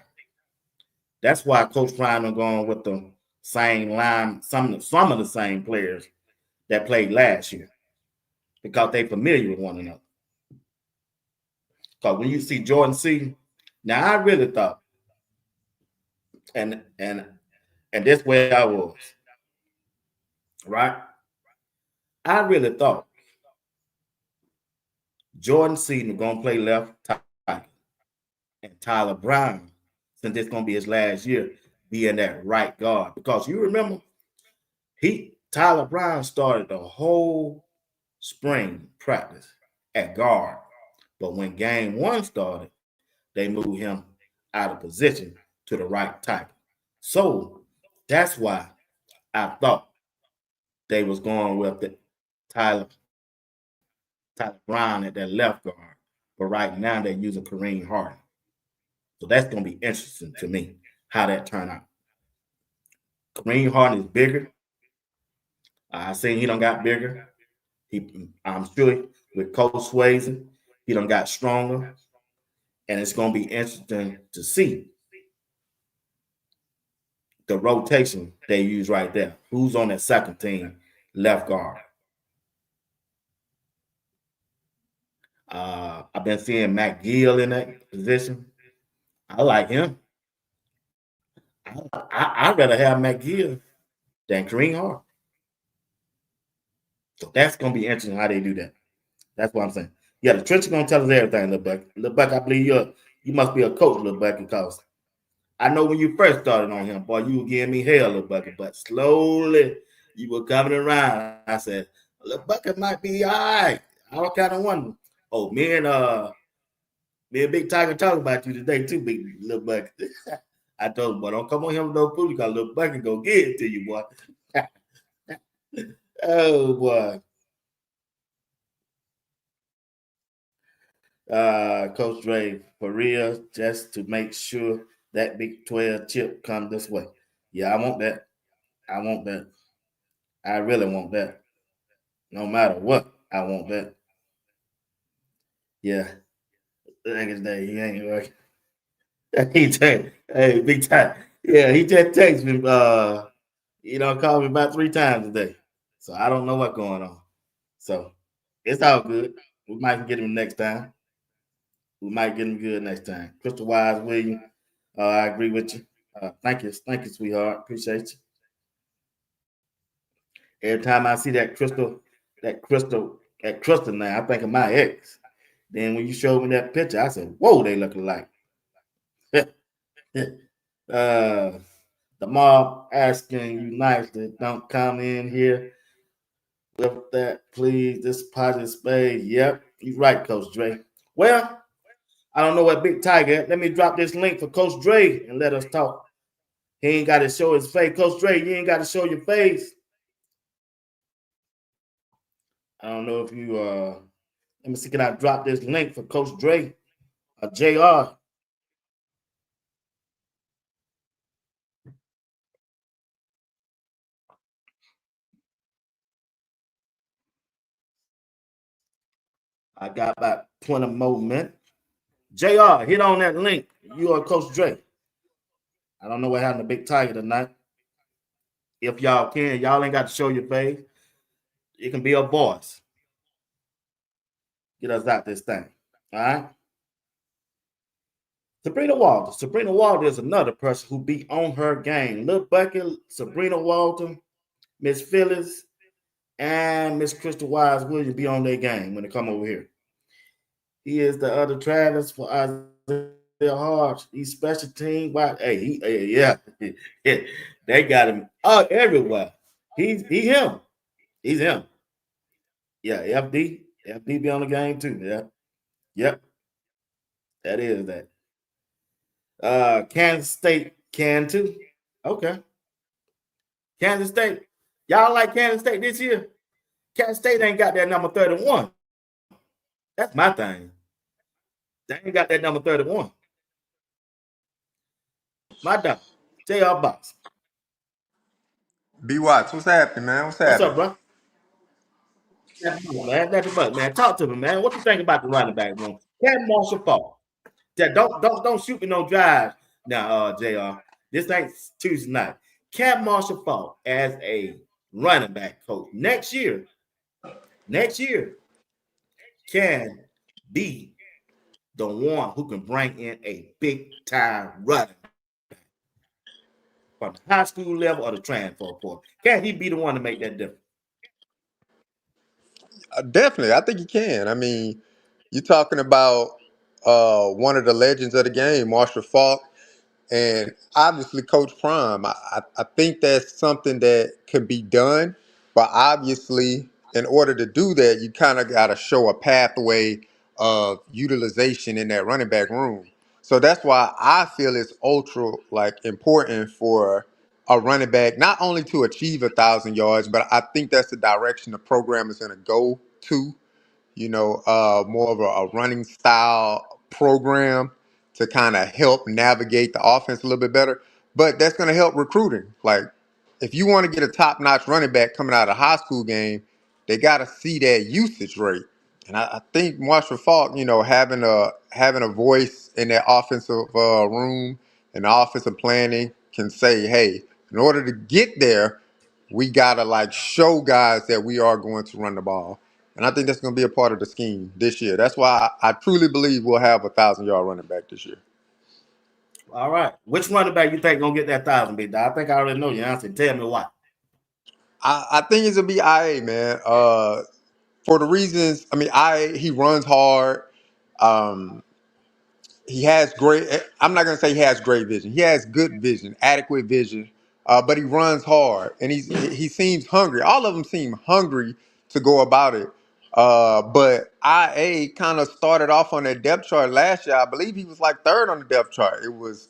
That's why Coach Prime are going with the same line, some of the same players that played last year, because they familiar with one another. Because when you see Jordan C, now I really thought, and and and this way I was, right? I really thought Jordan Seaton was gonna play left tackle, and Tyler Brown, since it's gonna be his last year, be in that right guard. Because you remember, Tyler Brown started the whole spring practice at guard, but when game one started, they moved him out of position to the right tackle. So that's why I thought they was going with Tyler Tyler Brown at that left guard. But right now they're using Kareem Harden. So that's going to be interesting to me how that turned out. Kareem Harden is bigger. I seen he done got bigger. I'm sure with Coach Swayze, he done got stronger. And it's going to be interesting to see the rotation they use right there. Who's on that second team left guard? I've been seeing Matt Gill in that position. I like him. I'd rather have Matt Gill than Kareem Harden. So that's going to be interesting how they do that. That's what I'm saying. Yeah, the trench is going to tell us everything, Lil Buck. Lil Buck, I believe you must be a coach, Lil Buck, because I know when you first started on him, boy, you were giving me hell, Lil Buck, but slowly you were coming around. I said, Lil Buck might be all right. I was kind of wondering. Oh, me and Big Tiger talking about you today too, Big Lil Buck. I told him, boy, don't come on here with no food because Lil Buck go get it to you, boy. Oh boy. Coach Dre, for real, just to make sure that Big 12 chip come this way. Yeah, I want that. I want that. I really want that. No matter what, I want that. Yeah. Niggas day, he ain't working. Hey, big time. Yeah, he just texted me, called me about 3 times a day. So I don't know what's going on. So it's all good. We might get him next time. We might get him good next time. Crystal Wise William, I agree with you. Thank you, sweetheart. Appreciate you. Every time I see that crystal now, I think of my ex. Then when you showed me that picture, I said, "Whoa, they look alike." Uh, the mob asking you nicely, don't come in here with that, please. This pot is spade. Yep, you're right, Coach Dre. Well, I don't know what Big Tiger. Let me drop this link for Coach Dre and let us talk. He ain't got to show his face. Coach Dre, you ain't got to show your face. I don't know if you let me see, can I drop this link for Coach Dre or JR? I got about 20 more minutes. JR, hit on that link. You are Coach Dre. I don't know what happened to Big Tiger tonight. If y'all can, y'all ain't got to show your face. It can be a voice. Get us out this thing. All right. Sabrina Walter. Sabrina Walter is another person who be on her game. Lil Bucket, Sabrina Walter, Miss Phyllis, and Miss Crystal Wise Williams be on their game when they come over here. He is the other Travis for Isaiah Hodge. He's special team. Wow. Yeah. They got him everywhere. He him. He's him. Yeah, FD be on the game too. Yeah. Yep. That is that. Kansas State can too. Okay. Kansas State. Y'all like Kansas State this year? Kansas State ain't got that number 31. That's my thing. They ain't got that number 31. My dog. JR Box. B Watts, what's happening, man? What's What's happening? up, bro? That's the man. Talk to me, man. What you think about the running back room? Cam Marshall Fall. Yeah, don't shoot me no drive now, JR. This ain't Tuesday night. Cam Marshall Fall as a running back coach next year can be the one who can bring in a big time running from the high school level or the transfer portal. Can he be the one to make that difference? Definitely, I think you can. I mean, you're talking about one of the legends of the game, Marshall Falk, and obviously Coach Prime. I think that's something that can be done, but obviously, in order to do that, you kind of got to show a pathway of utilization in that running back room. So that's why I feel it's ultra like important for a running back not only to achieve 1,000 yards, but I think that's the direction the program is going to go to, more of a running style program to kind of help navigate the offense a little bit better. But that's going to help recruiting. Like, if you want to get a top notch running back coming out of a high school game, they got to see that usage rate. And I think Marshall Falk, having a voice in that offensive room and the offensive planning can say, hey, in order to get there, we gotta like show guys that we are going to run the ball. And I think that's going to be a part of the scheme this year. That's why I truly believe we'll have 1,000-yard running back this year. All right. Which running back you think gonna get that 1,000, big dog? I think I already know your answer. Tell me why. I think it's gonna be IA, man. For the reasons, I mean, he runs hard. Um, he has great. I'm not gonna say he has great vision. He has good vision, adequate vision. But he runs hard, and he seems hungry. All of them seem hungry to go about it. But IA kind of started off on that depth chart last year. I believe he was like third on the depth chart. It was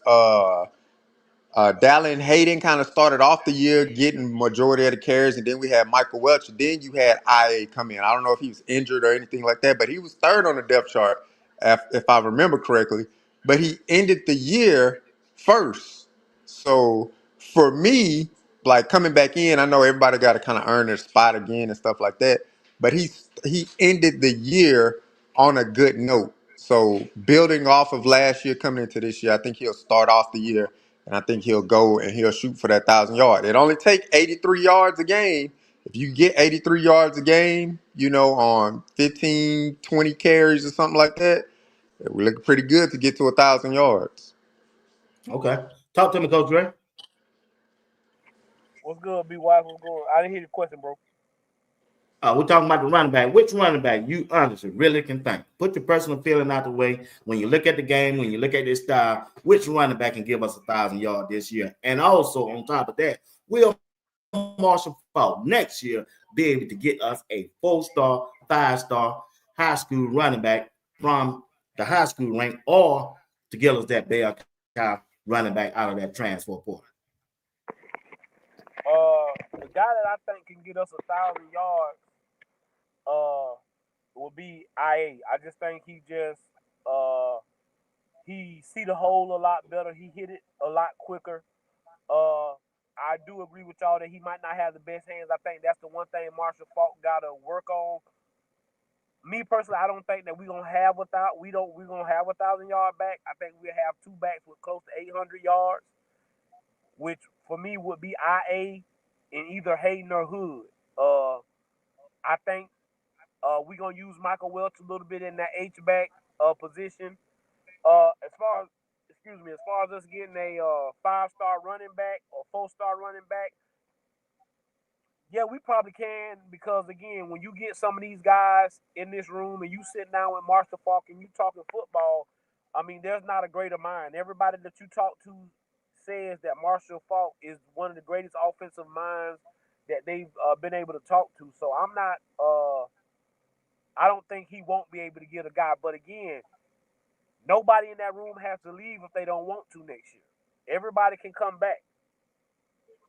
Dallin Hayden kind of started off the year getting majority of the carries, and then we had Michael Welch. Then you had IA come in. I don't know if he was injured or anything like that, but he was third on the depth chart, if I remember correctly. But he ended the year first. So for me, like coming back in, I know everybody got to kind of earn their spot again and stuff like that. But he ended the year on a good note. So building off of last year, coming into this year, I think he'll start off the year and I think he'll go and he'll shoot for that 1,000 yard. It only take 83 yards a game. If you get 83 yards a game, on 15, 20 carries or something like that, we look pretty good to get to 1,000 yards. Okay. Talk to me, Coach Dre. What's good, B Wise? What's good? I didn't hear the question, bro. We're talking about the running back. Which running back you honestly really can think? Put your personal feeling out the way. When you look at the game, when you look at this style, which running back can give us 1,000 yards this year? And also on top of that, will Marshall Faulk next year be able to get us a 4-star, 5-star high school running back from the high school rank, or to give us that bell cow running back out of that transfer portal? The guy that I think can get us 1,000 yards uh will be IA. I just think uh he see the hole a lot better. He hit it a lot quicker. Uh I do agree with y'all that he might not have the best hands. I think that's the one thing Marshall Falk gotta work on. Me personally, I don't think that we're gonna have 1,000 yard back. I think we have two backs with close to 800 yards, which for me would be IA in either Hayden or Hood. I think we're gonna use Michael Welch a little bit in that H back position. As far as as far as us getting a 5-star running back or 4-star running back, yeah, we probably can because again, when you get some of these guys in this room and you sit down with Marshall Falk and you talking football, I mean, there's not a greater mind. Everybody that you talk to says that Marshall Falk is one of the greatest offensive minds that they've been able to talk to. So I'm not. I don't think he won't be able to get a guy. But again, nobody in that room has to leave if they don't want to next year. Everybody can come back,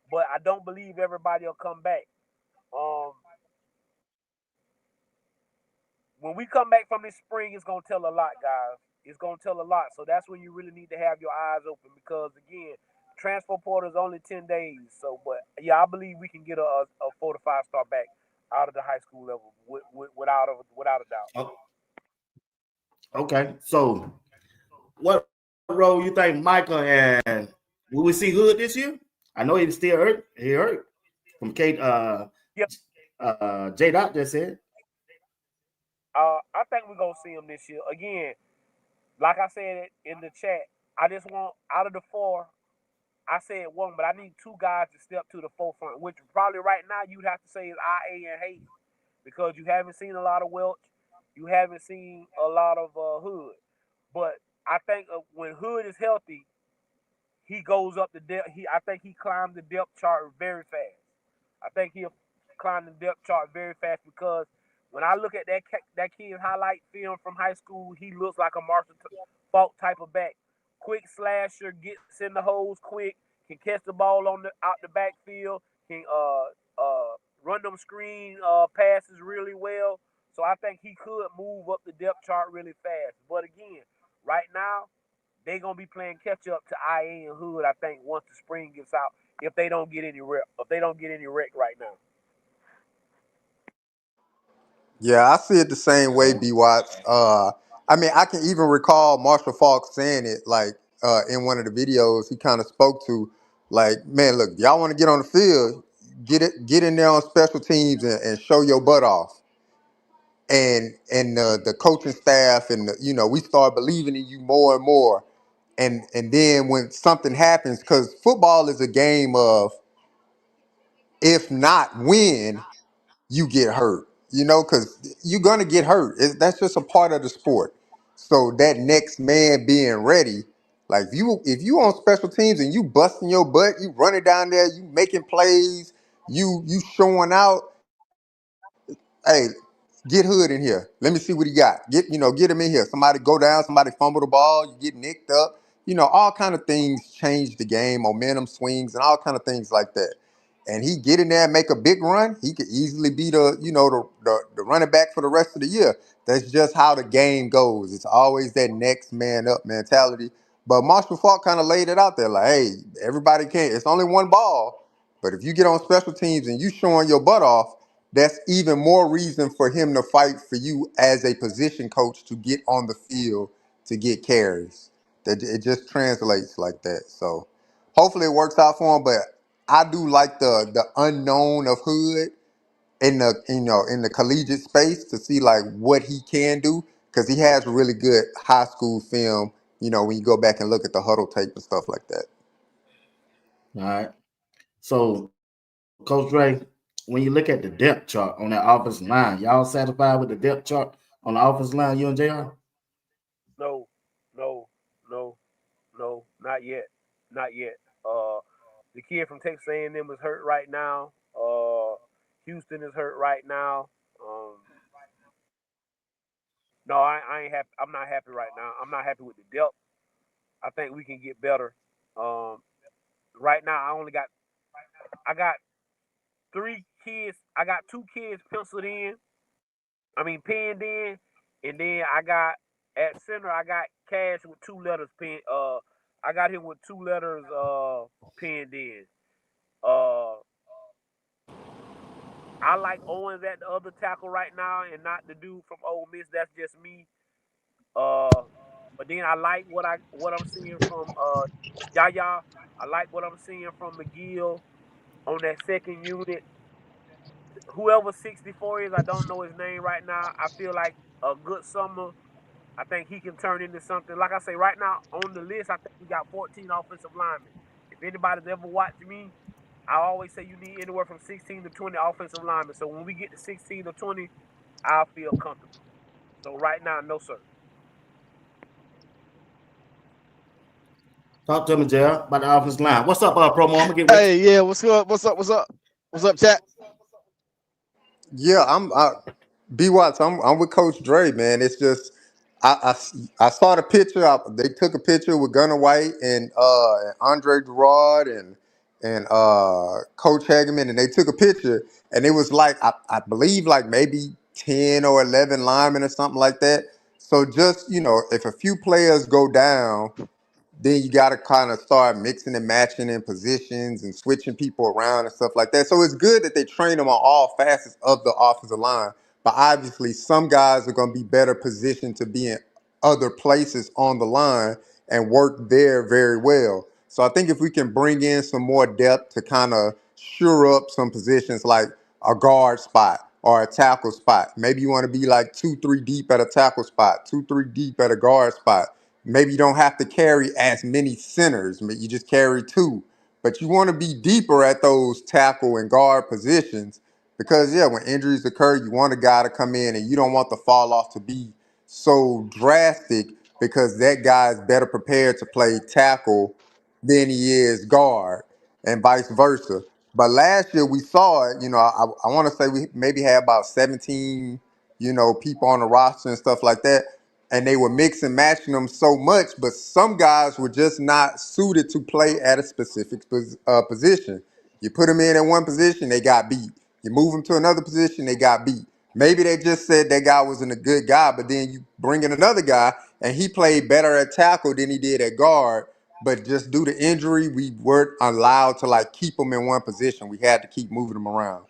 but I don't believe everybody will come back. Um, when we come back from this spring, it's gonna tell a lot, guys. It's gonna tell a lot. So that's when you really need to have your eyes open because again, transfer portal is only 10 days. So, but yeah, I believe we can get a 4 to 5 star back out of the high school level without a doubt. Oh, okay. So, what role you think Michael and will we see Hood this year? I know he's still hurt. He hurt from Kate. Yep. J. Dot just said. I think we're gonna see him this year again. Like I said in the chat, I just want out of the four. I said one, but I need two guys to step to the forefront, which probably right now you'd have to say is IA and Hayden, because you haven't seen a lot of Welch, you haven't seen a lot of Hood. But I think when Hood is healthy, he goes up the depth. I think he climbs the depth chart very fast. I think he'll climb the depth chart very fast because when I look at that kid's highlight film from high school, he looks like a Marshall Falk type of back. Quick slasher, gets in the holes quick, can catch the ball on the out the backfield, can run them screen passes really well. So I think he could move up the depth chart really fast. But again, right now they gonna be playing catch up to IA and Hood. I think once the spring gets out, if they don't get any wreck right now. Yeah, I see it the same way, Okay. B Watts. I mean, I can even recall Marshall Falk saying it like in one of the videos he kind of spoke to, like, man, look, y'all want to get on the field, get in there on special teams and show your butt off. And the coaching staff and we start believing in you more and more. And then when something happens, because football is a game of if not when you get hurt, because you're gonna get hurt. That's just a part of the sport. So that next man being ready, like if you on special teams and you busting your butt, you running down there, you making plays, you showing out. Hey, get Hood in here. Let me see what he got. Get him in here. Somebody go down, somebody fumble the ball, you get nicked up. All kind of things change the game, momentum swings, and all kind of things like that. And he get in there and make a big run, he could easily be the running back for the rest of the year. That's just how the game goes. It's always that next man up mentality. But Marshall Falk kind of laid it out there like, hey, everybody can't. It's only one ball. But if you get on special teams and you showing your butt off, that's even more reason for him to fight for you as a position coach to get on the field to get carries. That it just translates like that. So hopefully it works out for him. But I do like the unknown of Hood in the in the collegiate space to see like what he can do because he has really good high school film. When you go back and look at the huddle tape and stuff like that. All right. So, Coach Ray, when you look at the depth chart on that offensive line, y'all satisfied with the depth chart on the offensive line, you and JR? No, no, no, no, not yet, not yet. The kid from Texas A&M is hurt right now. Houston is hurt right now. No, I ain't happy. I'm not happy right now. I'm not happy with the depth. I think we can get better. Right now, I got 3 kids. I got 2 kids penciled in. Penned in, and then I got at center. I got Cash with 2 letters penned. I got him with 2 letters penned in. I like Owens at the other tackle right now, and not the dude from Ole Miss. That's just me. But then I like what I'm seeing from Yaya. I like what I'm seeing from McGill on that second unit. Whoever 64 is, I don't know his name right now. I feel like a good summer. I think he can turn into something. Like I say, right now on the list, I think we got 14 offensive linemen. If anybody's ever watched me, I always say you need anywhere from 16 to 20 offensive linemen. So when we get to 16 to 20, I'll feel comfortable. So right now, no sir. Talk to me, JR, about the offensive line. What's up, Promo? I'm gonna get with Hey, yeah, what's up? What's up? What's up? What's up, chat? Yeah, B Watts. I'm with Coach Dre, man. It's just I saw the picture. They took a picture with Gunnar White and Andre Gerard and Coach Hageman, and they took a picture, and it was like I believe like maybe 10 or 11 linemen or something like that. So just if a few players go down, then you got to kind of start mixing and matching in positions and switching people around and stuff like that. So it's good that they train them on all facets of the offensive line. But obviously, some guys are going to be better positioned to be in other places on the line and work there very well. So I think if we can bring in some more depth to kind of shore up some positions like a guard spot or a tackle spot. Maybe you want to be like 2-3 deep at a tackle spot, 2-3 deep at a guard spot. Maybe you don't have to carry as many centers. You just carry 2. But you want to be deeper at those tackle and guard positions because, yeah, when injuries occur, you want a guy to come in and you don't want the fall off to be so drastic because that guy is better prepared to play tackle than he is guard and vice versa. But last year we saw it, I want to say we maybe had about 17, people on the roster and stuff like that, and they were mix and matching them so much, but some guys were just not suited to play at a specific position. You put them in at one position, they got beat. You move them to another position, they got beat. Maybe they just said that guy wasn't a good guy, but then you bring in another guy, and he played better at tackle than he did at guard, but just due to injury, we weren't allowed to keep him in one position. We had to keep moving him around.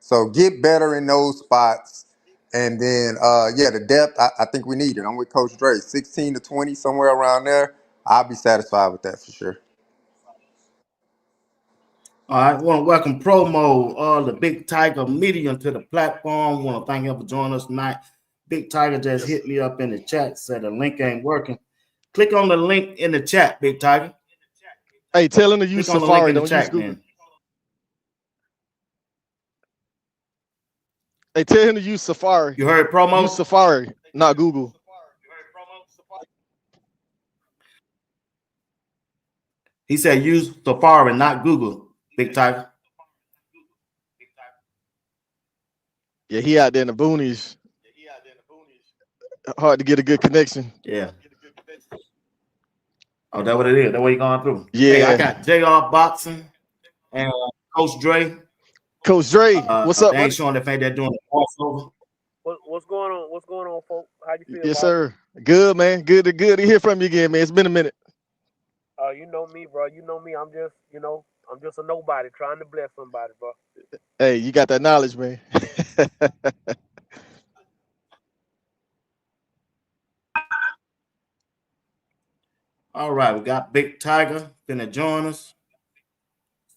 So get better in those spots. And then, the depth, I think we need it. I'm with Coach Dre. 16 to 20, somewhere around there. I'll be satisfied with that for sure. All right, want to welcome Promo, the Big Tiger Medium to the platform. Want to thank him for joining us tonight. Big Tiger just hit me up in the chat, said the link ain't working. Click on the link in the chat, Big Tiger. Hey, tell him to use Safari. Don't use Google. Man. Hey, tell him to use Safari. You heard Promo? Use Safari, not Google. He said use Safari, not Google, Big Tiger. Yeah, he out there in the boonies. Hard to get a good connection. Yeah. Oh, that's what it is. That's what you're going through. Yeah. Hey, I got JR Boxing and Coach Dre. Coach Dre, what's up? They ain't showing the fact they're doing a crossover. What's going on? What's going on, folks? How you feel? Yes, sir. Good, man. Good to hear from you again, man. It's been a minute. You know me, bro. You know me. I'm just a nobody trying to bless somebody, bro. Hey, you got that knowledge, man. All right, we got Big Tiger gonna join us.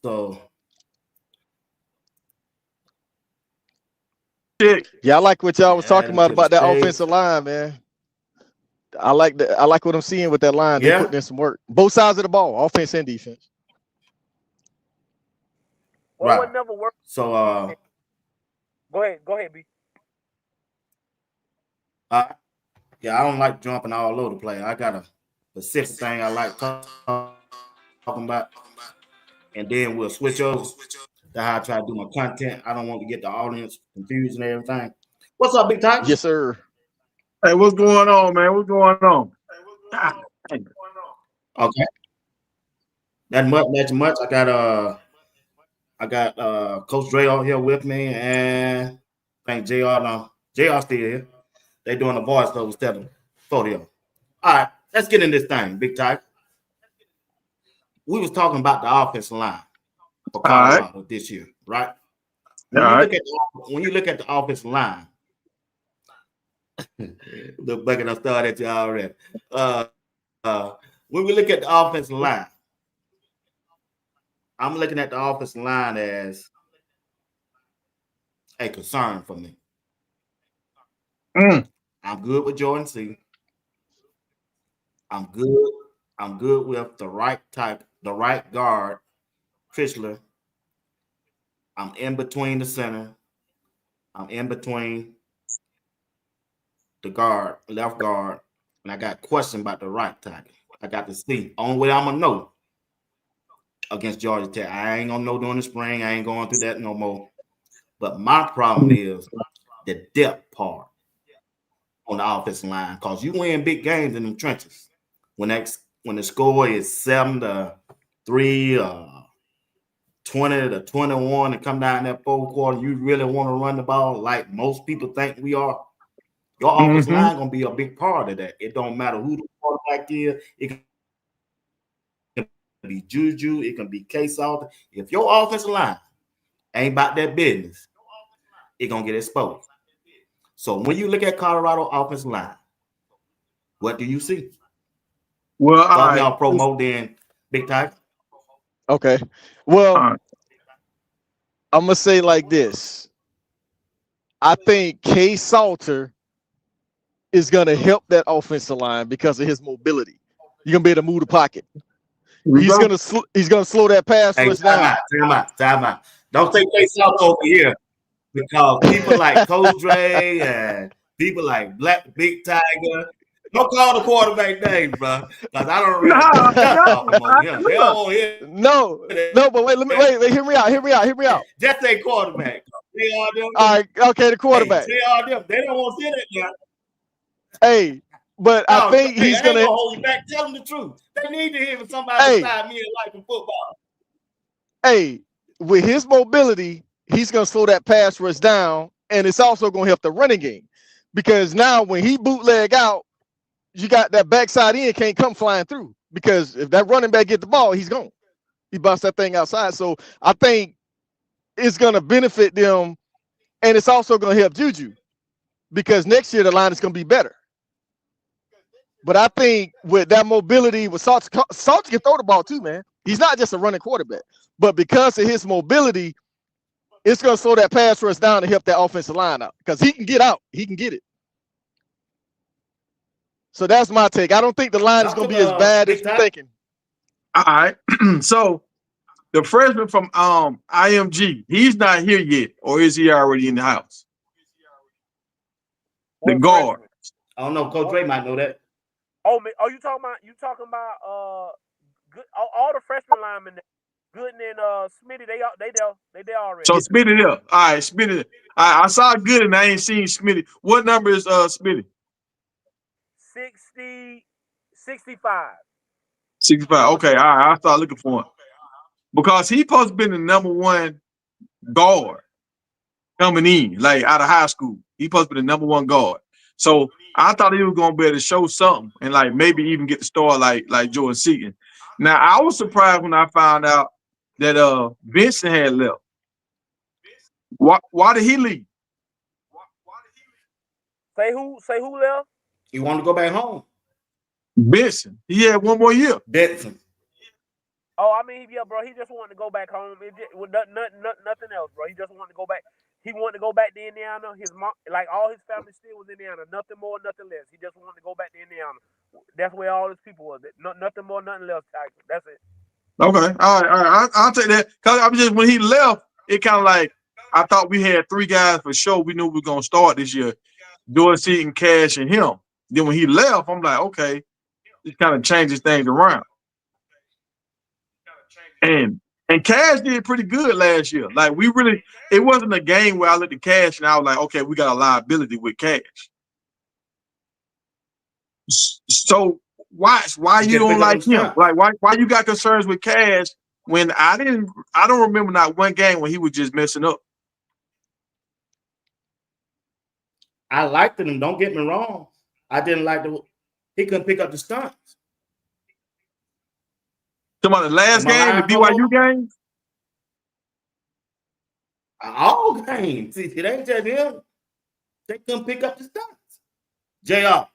So yeah, I like what y'all was talking about that offensive line, man. I like what I'm seeing with that line. They putting in some work. Both sides of the ball, offense and defense. Well, right. It never worked. So Go ahead, B. Yeah, I don't like jumping all over the place. I got a specific thing I like talking about, and then we'll switch over. That's how I try to do my content. I don't want to get the audience confused and everything. What's up, Big Tiger? Yes, sir. Hey, what's going on, man? What's going on? Okay. That much. I got Coach Dre out here with me, and I think JR still here. They doing the voice though instead of photo. All right, let's get in this thing, Big Tiger. We was talking about the offensive line for Colorado this year, right? When you look at the offensive line, the bucket I started at you already. When we look at the offensive line, I'm looking at the offensive line as a concern for me. I'm good with Jordan C. I'm good. I'm good with the right guard, Chrysler. I'm in between the center. I'm in between the guard, left guard, and I got question about the right tackle. I got to see. Only way I'm gonna know against Georgia Tech. I ain't gonna know during the spring. I ain't going through that no more. But my problem is the depth part on the offensive line, because you win big games in the trenches. When the score is 7-3, 20-21, and come down that fourth quarter, you really want to run the ball like most people think we are. Your offensive line gonna be a big part of that. It don't matter who the quarterback is. It can be Juju. It can be Case Salter. If your offensive line ain't about that business, it gonna get exposed. So when you look at Colorado offensive line, what do you see? Well, y'all promote then Big Tiger. Okay. Well, I'm gonna say like this. I think Case Salter is gonna help that offensive line because of his mobility. You're gonna be able to move the pocket. He's gonna slow that pass rush down. Time out. Don't say Case Salter over here, because people like Coach Dre and people like Big Tiger, don't call the quarterback name, bro. Because I don't really talk about him. They don't want him. No, but wait, hear me out. Just say quarterback. All right, okay, the quarterback. They don't want to say that now. Hey, but I think he's gonna hold you back. Tell them the truth. They need to hear from somebody beside me in life and football. Hey, with his mobility, he's gonna slow that pass rush down, and it's also gonna help the running game. Because now when he bootleg out, you got that backside end can't come flying through. Because if that running back get the ball, he's gone. He busts that thing outside. So I think it's gonna benefit them, and it's also gonna help Juju. Because next year the line is gonna be better. But I think with that mobility, with Salter can throw the ball too, man. He's not just a running quarterback. But because of his mobility, it's going to slow that pass rush down to help that offensive line out. Because he can get out. He can get it. So that's my take. I don't think the line is going to be as bad as you're thinking. All right. So the freshman from IMG, he's not here yet, or is he already in the house? The guard. I don't know. Coach Dre might know that. Oh, you talking about good, all the freshman linemen, Gooden and Smitty, they there already. So Smitty there. All right, Smitty. I saw Gooden, I ain't seen Smitty. What number is Smitty? 65. 65. Okay, all right. I start looking for him. Because he supposed to be the number one guard coming in, like out of high school. He supposed to be the number one guard. So I thought he was gonna be able to show something and like maybe even get the star like Jordan Seaton. Now I was surprised when I found out that Vincent had left. Why did he leave? Say who left? He wanted to go back home. Benson. He had one more year. Benson. Oh, I mean, yeah, bro. He just wanted to go back home. Nothing else, bro. He just wanted to go back. He wanted to go back to Indiana. His mom, like all his family, still was in Indiana. Nothing more, nothing less. He just wanted to go back to Indiana. That's where all his people was. Nothing more, nothing less. That's it. Okay, all right. I'll take that. Cause I'm just when he left, it kind of like I thought we had three guys for sure. We knew we were gonna start this year. Dorsey and Cash and him. Then when he left, I'm like, okay, this kind of changes things around. And Cash did pretty good last year. Like we really, it wasn't a game where I looked at Cash and I was like, okay, we got a liability with Cash. So why you don't like him? Like why you got concerns with Cash when I don't remember not one game when he was just messing up. I liked him. Don't get me wrong. I didn't like he couldn't pick up the stunts. Talking about the last game, the BYU game? All games. See, it ain't just him. They couldn't pick up the stunts. JR. Yeah.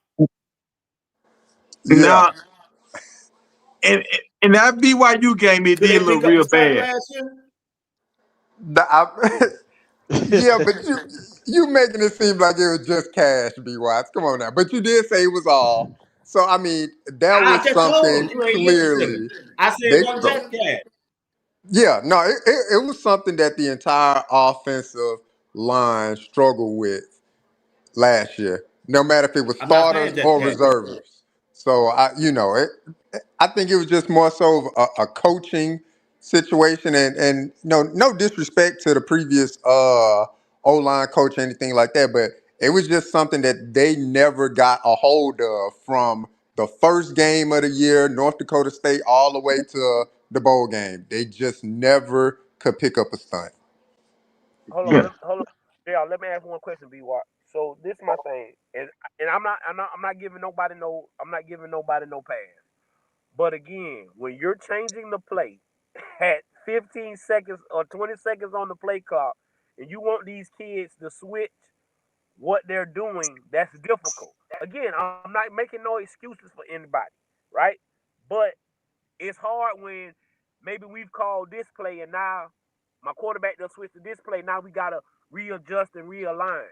Now, in that BYU game, it did look real bad. Yeah, but you making it seem like it was just Cash, B. Watts. Come on now. But you did say it was all. So I mean, that was something clearly. I said it wasn't just Cash. Yeah, no, it was something that the entire offensive line struggled with last year, no matter if it was starters or reservists. So I think it was just more so a coaching situation, and no disrespect to the previous O line coach or anything like that, but it was just something that they never got a hold of from the first game of the year, North Dakota State, all the way to the bowl game. They just never could pick up a stunt. Hold on. Yeah, let me ask one question, B. Watt. So this is my thing, and I'm not giving nobody no pass. But again, when you're changing the play at 15 seconds or 20 seconds on the play clock, and you want these kids to switch what they're doing, that's difficult. Again, I'm not making no excuses for anybody, right? But it's hard when maybe we've called this play and now my quarterback does switch to this play. Now we gotta readjust and realign.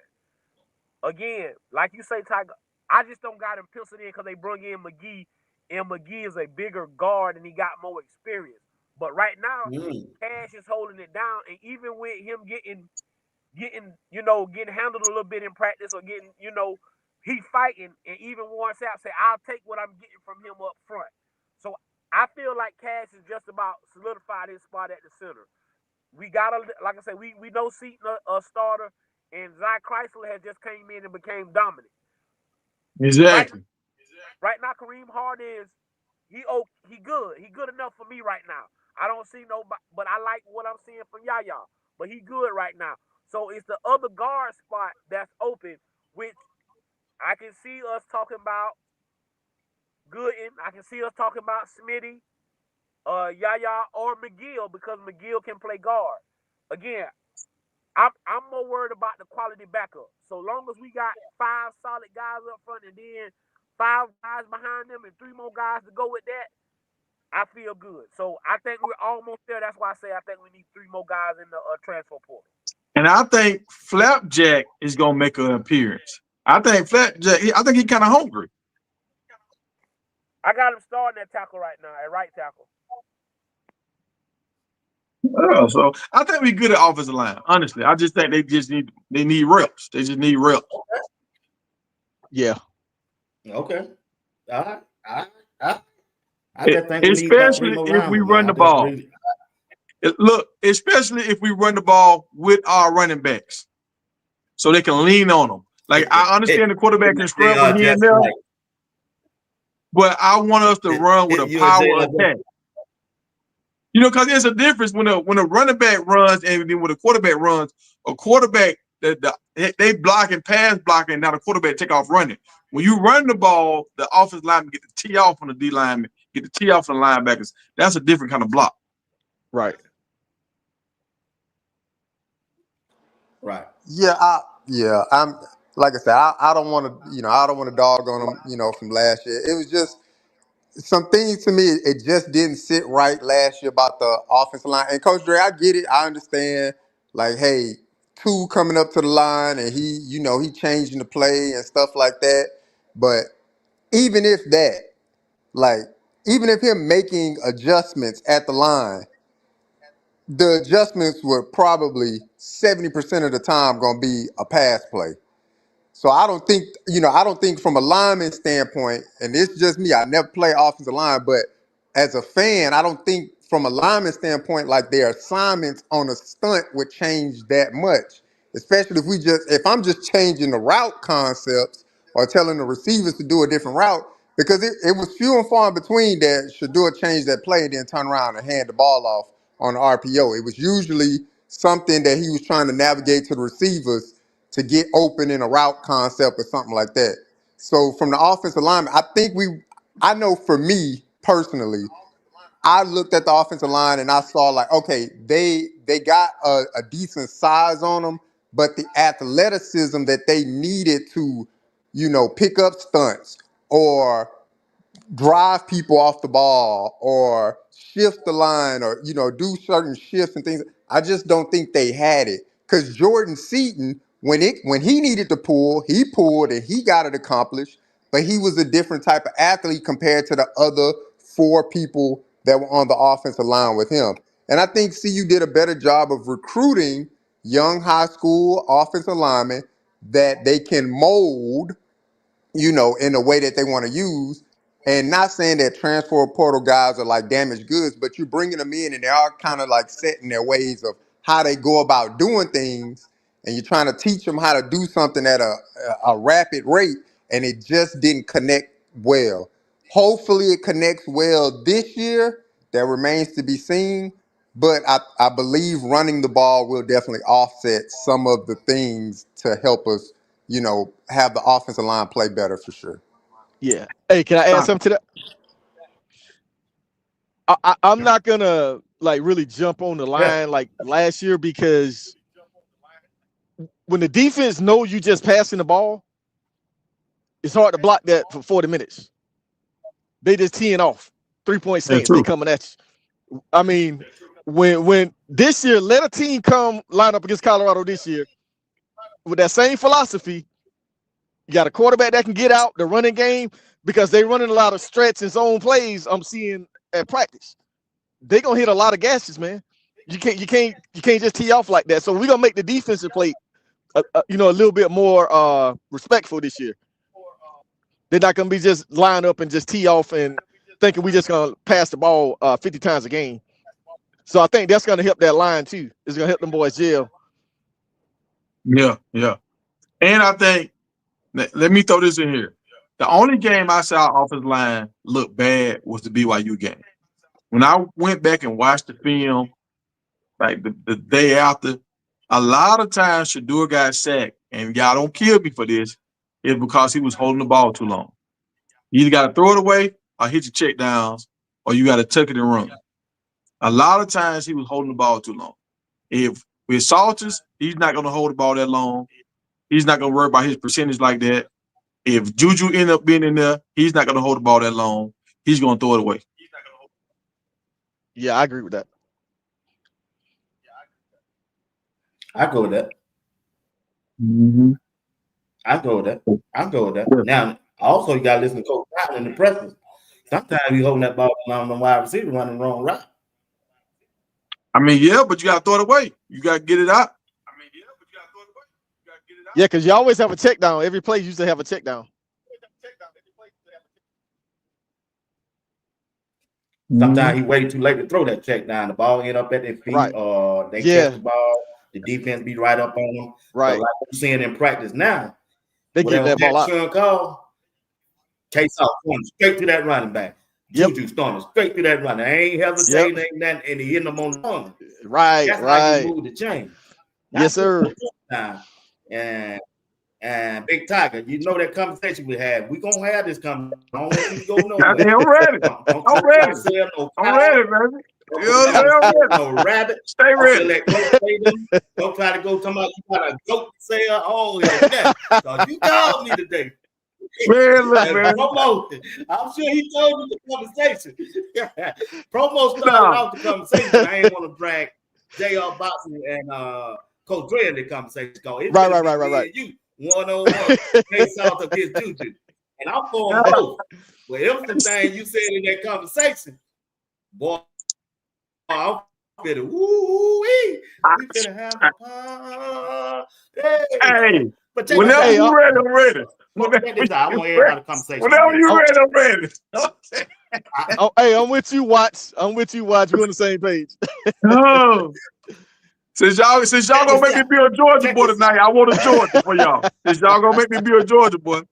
Again, like you say, Tiger, I just don't got him penciled in because they brought in McGee, and McGee is a bigger guard and he got more experience. But right now, Cash is holding it down, and even with him getting handled a little bit in practice or getting, he fighting, and even wants out say, I'll take what I'm getting from him up front. So I feel like Cash is just about solidified his spot at the center. We gotta, like I said, we know Seaton a starter, and Zach Chrysler has just came in and became dominant. Exactly. Right now, Kareem Hart is he good. He good enough for me right now. I don't see nobody, but I like what I'm seeing from Yaya. But he good right now. So it's the other guard spot that's open, which I can see us talking about Gooden. I can see us talking about Smitty, Yaya, or McGill, because McGill can play guard. Again, I'm more worried about the quality backup. So long as we got 5 solid guys up front and then 5 guys behind them and 3 more guys to go with that, I feel good. So I think we're almost there. That's why I say I think we need 3 more guys in the transfer portal. And I think Flapjack is gonna make an appearance. I think he's kind of hungry. I got him starting at tackle right now, at right tackle. So I think we're good at offensive line. Honestly, I just think they need reps. They just need reps. Yeah. Okay. All right. Especially if we run the ball. Look, especially if we run the ball with our running backs, so they can lean on them. Like I understand the quarterback can scramble here and there, but I want us to run with a power attack. Because there's a difference when a running back runs and then when a quarterback runs. A quarterback they block and pass blocking, now the quarterback take off running. When you run the ball, the offensive lineman get the tee off on the D lineman, get the tee off on the linebackers. That's a different kind of block. Right. Right. Yeah. I'm like I said, I don't want to dog on them, from last year. It was just some things to me. It just didn't sit right last year about the offensive line. And Coach Dre, I get it. I understand. Like, hey, 2 coming up to the line, and he changing the play and stuff like that. But even if that, like, even if him making adjustments at the line, the adjustments were probably 70% of the time going to be a pass play. So I don't think from a lineman standpoint, and it's just me, I never play offensive line, but as a fan, I don't think from a lineman standpoint, like their assignments on a stunt would change that much. Especially if I'm just changing the route concepts or telling the receivers to do a different route, because it was few and far in between that Shador changed that play and then turn around and hand the ball off on the RPO. It was usually something that he was trying to navigate to the receivers to get open in a route concept or something like that. So from the offensive line, I know for me personally, I looked at the offensive line and I saw like, okay, they got a decent size on them, but the athleticism that they needed to, pick up stunts or drive people off the ball or shift the line or do certain shifts and things. I just don't think they had it because Jordan Seaton, when he needed to pull, he pulled and he got it accomplished. But he was a different type of athlete compared to the other four people that were on the offensive line with him. And I think CU did a better job of recruiting young high school offensive linemen that they can mold in the way that they want to use. And not saying that transfer portal guys are like damaged goods, but you're bringing them in and they are kind of like set in their ways of how they go about doing things. And you're trying to teach them how to do something at a rapid rate. And it just didn't connect well. Hopefully it connects well this year. That remains to be seen. But I believe running the ball will definitely offset some of the things to help us have the offensive line play better for sure. Yeah. Hey, can I add something to that? I'm not gonna like really jump on the Yeah. line like last year because when the defense know you just passing the ball, it's hard to block that for 40 minutes. They just teeing off 3-point That's stance. They true. coming at you. I mean, when this year let a team come line up against Colorado this year with that same philosophy, you got a quarterback that can get out the running game because they running a lot of stretch and zone plays. I'm seeing at practice. They gonna hit a lot of gashes, man. You can't just tee off like that. So we're gonna make the defensive play, a little bit more respectful this year. They're not gonna be just line up and just tee off and thinking we just gonna pass the ball 50 times a game. So I think that's gonna help that line too. It's gonna help them boys gel. Yeah. And I think, let me throw this in here. The only game I saw our offensive line look bad was the BYU game. When I went back and watched the film, like the day after, a lot of times Shador got sacked, and y'all don't kill me for this, is because he was holding the ball too long. You either got to throw it away or hit your check downs, or you got to tuck it and run. A lot of times he was holding the ball too long. If with Salters, he's not going to hold the ball that long. He's not going to worry about his percentage like that. If Juju end up being in there, he's not going to hold the ball that long. He's going to throw it away. Yeah, I agree with that. I go with that. Mm-hmm. I go with that. Yeah. Now, also you gotta listen to Coach Brown in the presses. Sometimes he holding that ball on the wide receiver running the wrong route. I mean, yeah, but you got to throw it away. You got to get it out. Yeah, because you always have a check down. Every play used to have a check down. Sometimes he waited too late to throw that check down. The ball end up at their feet, Right. or they Yeah. catch the ball. The defense be right up on them. Right. But like I'm seeing in practice now, They get that ball out. Sean call, case off, straight to that running back. Yep. Juju Stormer, straight to that running. I ain't hesitating, ain't nothing, and he hitting them on the run. Right. That's how Right. you move the chain. Yes, sir. And Big Tiger, you know that conversation we had. We gonna have this conversation. I don't want you to go nowhere. I'm ready. I'm ready. I'm ready, baby. You know what I'm saying? No rabbit. Stay ready. Don't try to go talking about you got a goat to say oh yeah. So you called me today. Man, look, man. Promo. I'm sure he told you the conversation. Promo started off the conversation. I ain't want to brag JR Boxing and Coach Dre in the conversation. Right. You 1-on-1 face off against Juju. And I'm for them both. But it was the thing you said in that conversation. Boy, I'm finna woo-wee. We finna have a party. Hey, But check this whenever Hey, out. you ready, I'm ready. But Whenever check this out. I you want ready, everybody conversation on whenever this. you I'm, ready, I'm ready. hey, I'm with you, Watts. I'm with you, Watts. We're on the same page. Oh, since y'all Check gonna this make me out. be a Georgia Check boy this out. tonight, I want a Georgia for y'all. Since y'all gonna make me be a Georgia boy.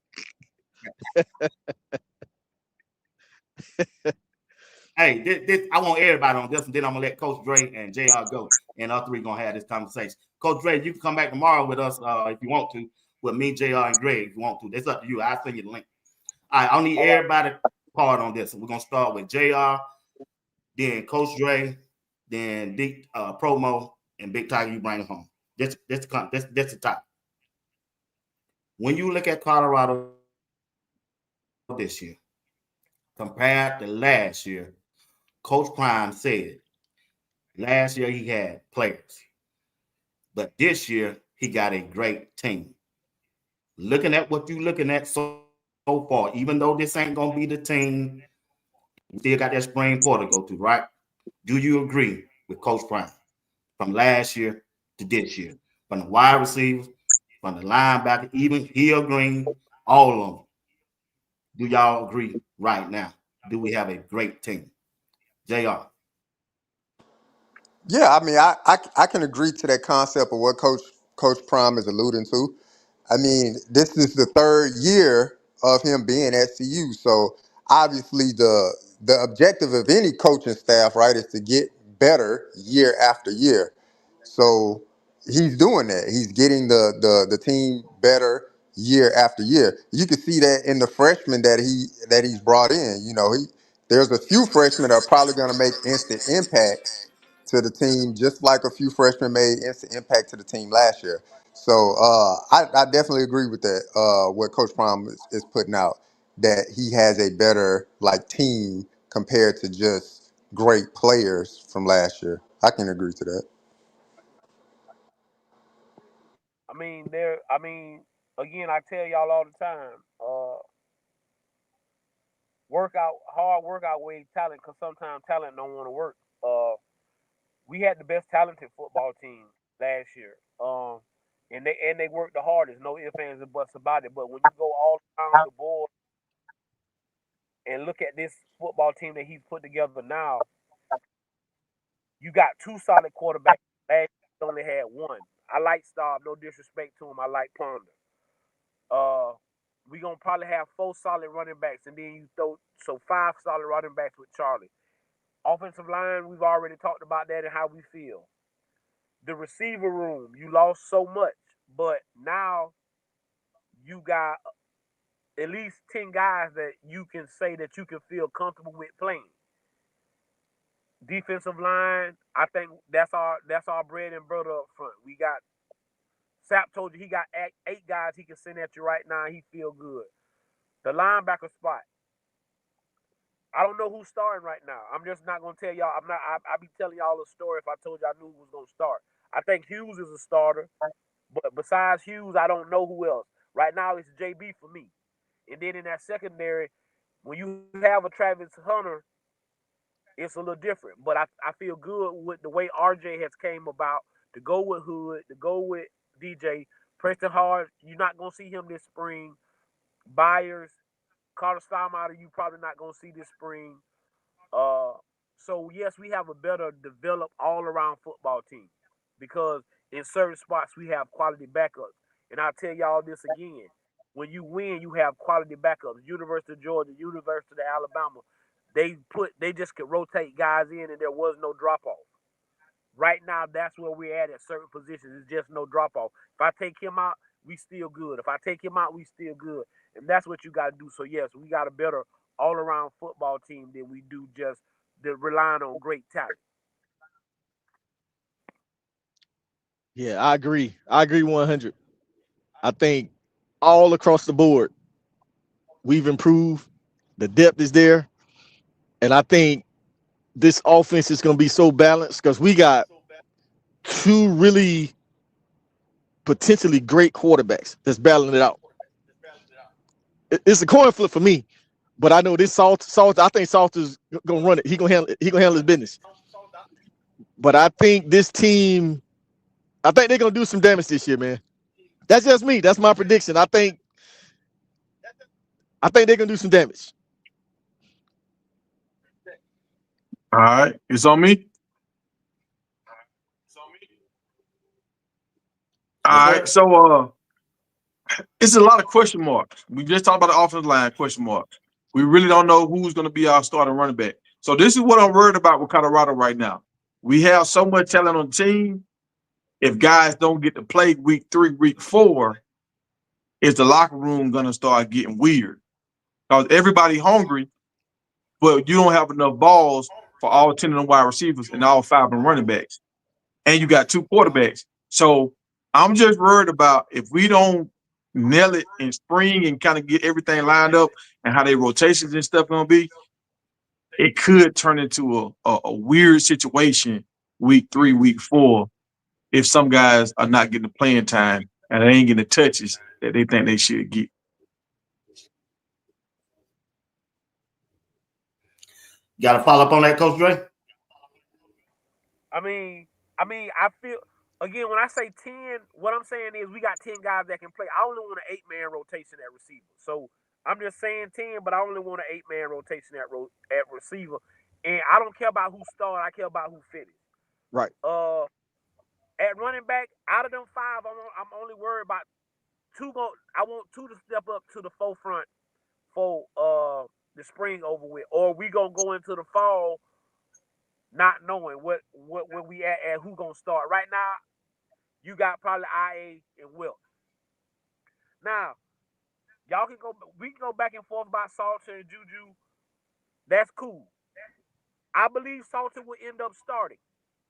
Hey, this I want everybody on this, and then I'm gonna let Coach Dre and JR go, and us three gonna have this conversation. Coach Dre, you can come back tomorrow with us if you want to, with me, JR, and Greg if you want to. It's up to you. I'll send you the link. All right, I need All right. everybody part on this. We're gonna start with JR, then Coach Dre, then Big Promo, and Big Tiger. You bring it home. That's the top. When you look at Colorado this year compared to last year, Coach Prime said last year he had players, but this year he got a great team. Looking at what you're looking at so far, even though this ain't gonna be the team, you still got that spring four to go to, right? Do you agree with Coach Prime from last year to this year? From the wide receivers, from the linebacker, even Hill Green, all of them. Do y'all agree right now? Do we have a great team? JR. Yeah, I mean, I can agree to that concept of what Coach Prime is alluding to. I mean, this is the third year of him being at CU, so obviously the objective of any coaching staff, right, is to get better year after year. So he's doing that. He's getting the team better year after year. You can see that in the freshmen that he's brought in. You know, there's a few freshmen that are probably going to make instant impacts to the team, just like a few freshmen made instant impact to the team last year. So I definitely agree with that. What Coach Prime is putting out, that he has a better like team compared to just great players from last year. I can agree to that. Again, I tell y'all all the time, hard work outweighs talent because sometimes talent don't want to work. We had the best talented football team last year. And they worked the hardest, no ifs, ands, and buts about it. But when you go all around the board and look at this football team that he's put together now, you got two solid quarterbacks. Last year he only had one. I like Staub, no disrespect to him. I like Ponder. Uh, we gonna probably have four solid running backs, and then you throw five solid running backs with Charlie. Offensive line, we've already talked about that and how we feel. The receiver room, you lost so much, but now you got at least 10 guys that you can say that you can feel comfortable with playing. Defensive line, I think that's our bread and butter up front. We got Sap told you he got eight guys he can send at you right now. He feel good. The linebacker spot, I don't know who's starting right now. I'm just not gonna tell y'all. I'm not. I be telling y'all a story if I told you I knew who was gonna start. I think Hughes is a starter, but besides Hughes, I don't know who else. Right now, it's JB for me. And then in that secondary, when you have a Travis Hunter, it's a little different. But I feel good with the way RJ has came about to go with Hood, to go with DJ. Preston Hard, you're not gonna see him this spring. Byers, Carter Steinmeier, you probably not gonna see this spring. Uh, so yes, we have a better developed all around football team because in certain spots we have quality backups. And I'll tell y'all this again: when you win, you have quality backups. University of Georgia, University of Alabama, they just could rotate guys in, and there was no drop off. Right now, that's where we're at certain positions. It's just no drop off. If I take him out, we still good. If I take him out, we still good. And that's what you got to do. So yes, we got a better all around football team than we do just relying on great talent. Yeah, I agree. I agree 100. I think all across the board, we've improved. The depth is there. And I think this offense is going to be so balanced because we got two really potentially great quarterbacks that's battling it out. It's a coin flip for me, but I know this Salt. I think Salt is gonna run it. He gonna handle his business. But I think this team, I think they're gonna do some damage this year, man. That's just me. That's my prediction. I think they're gonna do some damage. All right, it's on me. Yes, All right, sir. so it's a lot of question marks. We just talked about the offensive line question marks. We really don't know who's going to be our starting running back. So this is what I'm worried about with Colorado right now. We have so much talent on the team. If guys don't get to play week 3, week 4, is the locker room going to start getting weird? Because everybody hungry, but you don't have enough balls for all 10 of the wide receivers and all 5 of the running backs. And you got 2 quarterbacks. So I'm just worried about if we don't nail it in spring and kind of get everything lined up and how their rotations and stuff going to be, it could turn into a weird situation week 3, week 4, if some guys are not getting the playing time and they ain't getting the touches that they think they should get. Got to follow up on that, Coach Dre? I mean, I feel again when I say 10, what I'm saying is we got 10 guys that can play. I only want an 8-man rotation at receiver. So I'm just saying 10, but I only want an 8-man rotation at receiver. And I don't care about who started. I care about who finished. Right. At running back, out of them 5, I'm only worried about 2. I want 2 to step up to the forefront for the spring over with, or we gonna go into the fall not knowing what where we at who gonna start. Right now, you got probably IA and Wilt. Now, y'all can go. We can go back and forth about Salter and Juju. That's cool. I believe Salter will end up starting.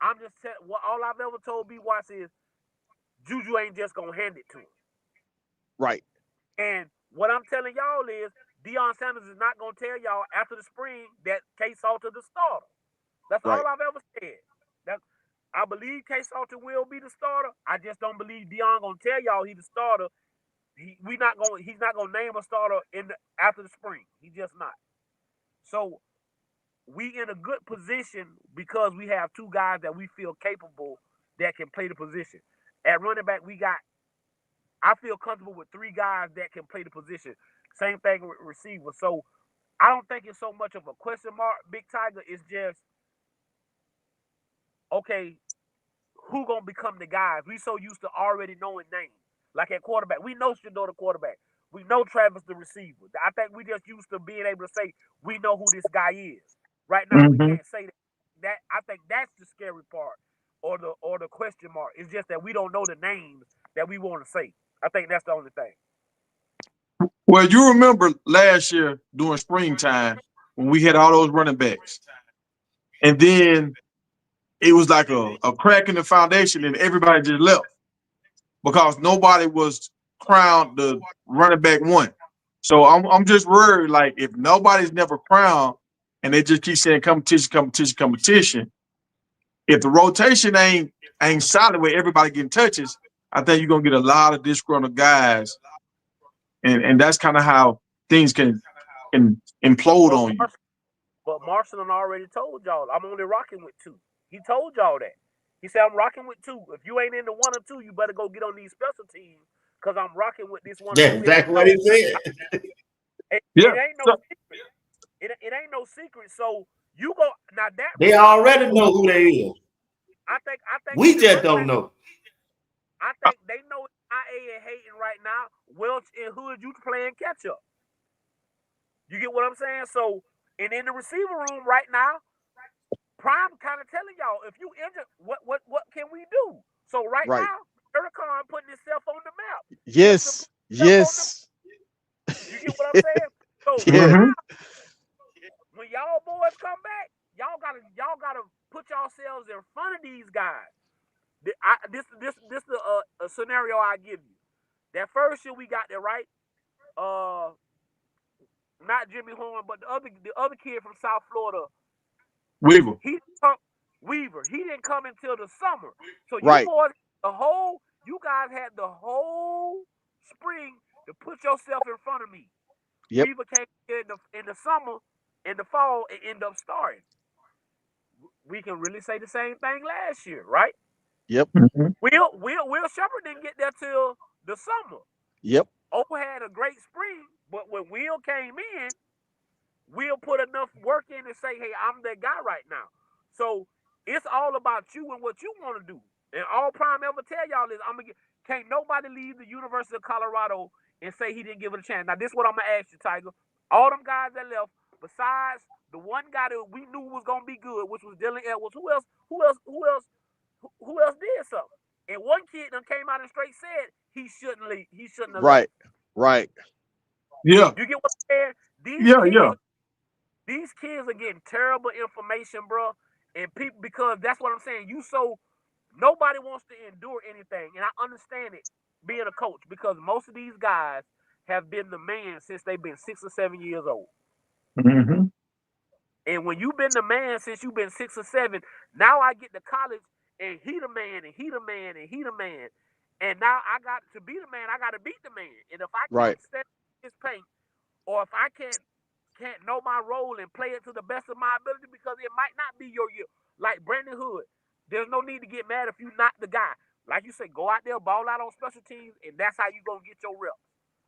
I'm just what all I've ever told B Watts is Juju ain't just gonna hand it to him. Right. And what I'm telling y'all is Deion Sanders is not gonna tell y'all after the spring that K Salter the starter. That's Right. all I've ever said. That I believe K Salter will be the starter. I just don't believe Dion gonna tell y'all he's the starter. He's not gonna name a starter after the spring. He's just not. So we in a good position because we have 2 guys that we feel capable that can play the position. At running back, I feel comfortable with 3 guys that can play the position. Same thing with receiver. So I don't think it's so much of a question mark, Big Tiger. It's just okay, who gonna become the guys? We so used to already knowing names. Like at quarterback, we know Shador the quarterback. We know Travis the receiver. I think we just used to being able to say we know who this guy is. Right now we Mm-hmm. can't say that. I think that's the scary part, or the question mark. It's just that we don't know the names that we want to say. I think that's the only thing. Well, you remember last year during springtime when we had all those running backs, and then it was like a crack in the foundation, and everybody just left because nobody was crowned the running back 1. So I'm just worried, like if nobody's never crowned and they just keep saying competition, competition, competition, if the rotation ain't solid where everybody getting touches, I think you're gonna get a lot of disgruntled guys, and that's kind of how things can implode But on you. Marshall already told y'all I'm only rocking with 2. He told y'all that. He said I'm rocking with 2. If you ain't into 1 or 2, you better go get on these special teams because I'm rocking with this 1 or That's 2. And exactly what he said. it Yeah. ain't no So, secret. It ain't no secret. So you go now that They already know who they is. I think We in the just running don't back, know. I think they know IA and Hayden right now. Welch and Hood, you playing catch up. You get what I'm saying? So and in the receiver room right now, Prime kind of telling y'all if you injured, what can we do? So right Right. now, Ericon putting himself on the map. Winston Yes. putting himself on the. Yes. You get what I'm saying? So Yeah. mhm. now, when y'all boys come back, y'all gotta put yourselves in front of these guys. This a scenario I give you. That first year we got there right. Uh, not Jimmy Horn, but the other kid from South Florida. Weaver. He come Weaver. He didn't come until the summer. So you Right. boys, you guys had the whole spring to put yourself in front of me. Yep. Weaver came in the summer, in the fall, and ended up starting. we can really say the same thing last year, right? Yep. Will Shepherd didn't get there till the summer. Yep. O had a great spring, but when Will came in, Will put enough work in to say, hey, I'm that guy right now. So it's all about you and what you want to do. And all Prime ever tell y'all is, can't nobody leave the University of Colorado and say he didn't give it a chance. Now, this is what I'm going to ask you, Tiger. All them guys that left, besides the one guy that we knew was going to be good, which was Dylan Edwards, who else did something? And one kid done came out and straight said he shouldn't leave. He shouldn't have left. Right. Yeah. You get what I'm saying? These kids are getting terrible information, bro. And people, because that's what I'm saying. Nobody wants to endure anything. And I understand it being a coach, because most of these guys have been the man since they've been 6 or 7 years old. Mm-hmm. And when you've been the man since you've been 6 or 7, now I get to college and he the man, and he the man, and he the man. And now I got to be the man, I got to beat the man. And if I can't step his paint, or if I can't know my role and play it to the best of my ability, because it might not be your year. Like Brandon Hood, there's no need to get mad if you're not the guy. Like you say, go out there, ball out on special teams, and that's how you're going to get your reps.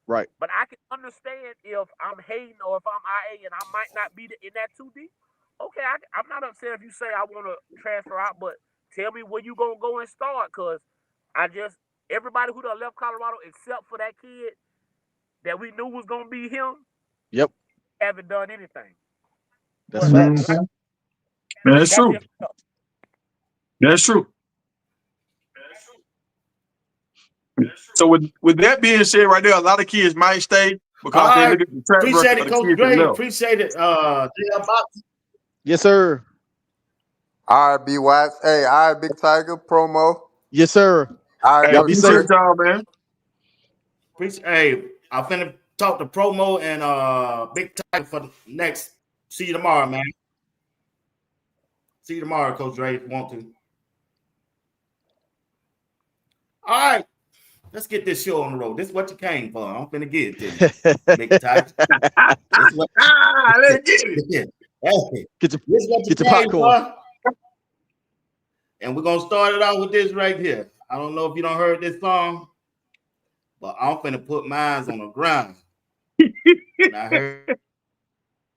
Right. But I can understand if I'm hating or if I'm IA and I might not be in that 2D. Okay, I'm not upset if you say I want to transfer out, but tell me where you going to go and start, because everybody who done left Colorado except for that kid that we knew was going to be him, yep, haven't done anything. That's facts. That's true. That's true. So with that being said, right there, a lot of kids might stay because they look at the track appreciate record it, Coach Gray. Appreciate it. Yes, sir. All right, B Watts. Hey, all right, Big Tiger promo. Yes, sir. All right, Hey, appreciate y'all, man. Hey, I'm finna talk to promo and Big Tiger for the next. See you tomorrow, man. See you tomorrow, Coach Dre, if you want to. All right. Let's get this show on the road. This is what you came for. I'm finna get it to you. Big Tiger. Let's get it. Hey, get your popcorn. And we're gonna start it out with this right here. I don't know if you don't heard this song, but I'm finna put mine on the ground. And I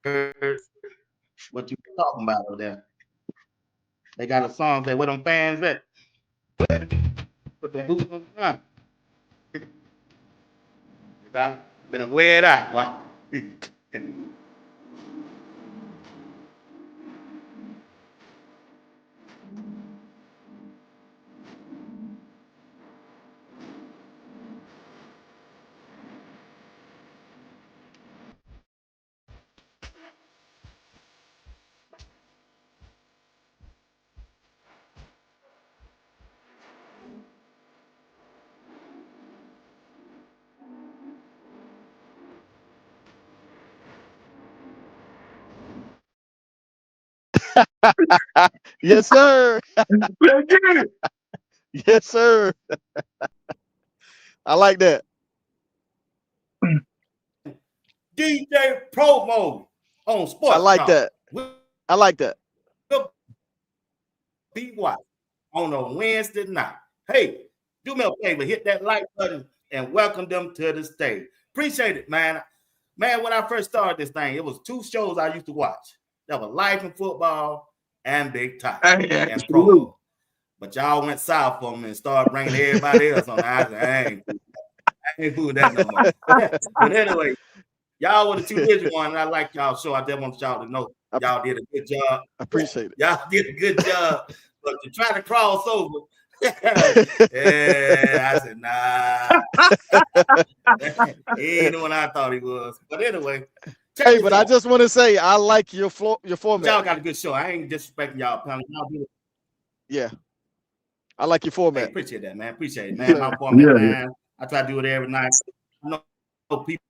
heard what you were talking about over there. They got a song that where them fans at. Put the boots on the ground. I've been wear it out. What? Yes, sir. Let's get it. Yes, sir. I like that. DJ promo on Sports. I like that. I like that. Be watch on a Wednesday night. Hey, do me a favor, hit that like button and welcome them to the stage. Appreciate it, man. Man, when I first started this thing, it was 2 shows I used to watch. That was Life and Football and Big Tiger and promo. But y'all went south for me and started bringing everybody else on. I ain't doing that no more. But anyway, y'all were the 2 busy ones, and I like y'all show. I just want y'all to know y'all did a good job. I appreciate it. Y'all did a good job. But to try to cross over, I said, nah. He ain't the one I thought he was. But anyway. Hey, but I just want to say I like your format. Y'all got a good show. I ain't disrespecting y'all. Y'all do it. Yeah. I like your format. Hey, appreciate that, man. Appreciate it, man. My format, man. I try to do it every night. I know people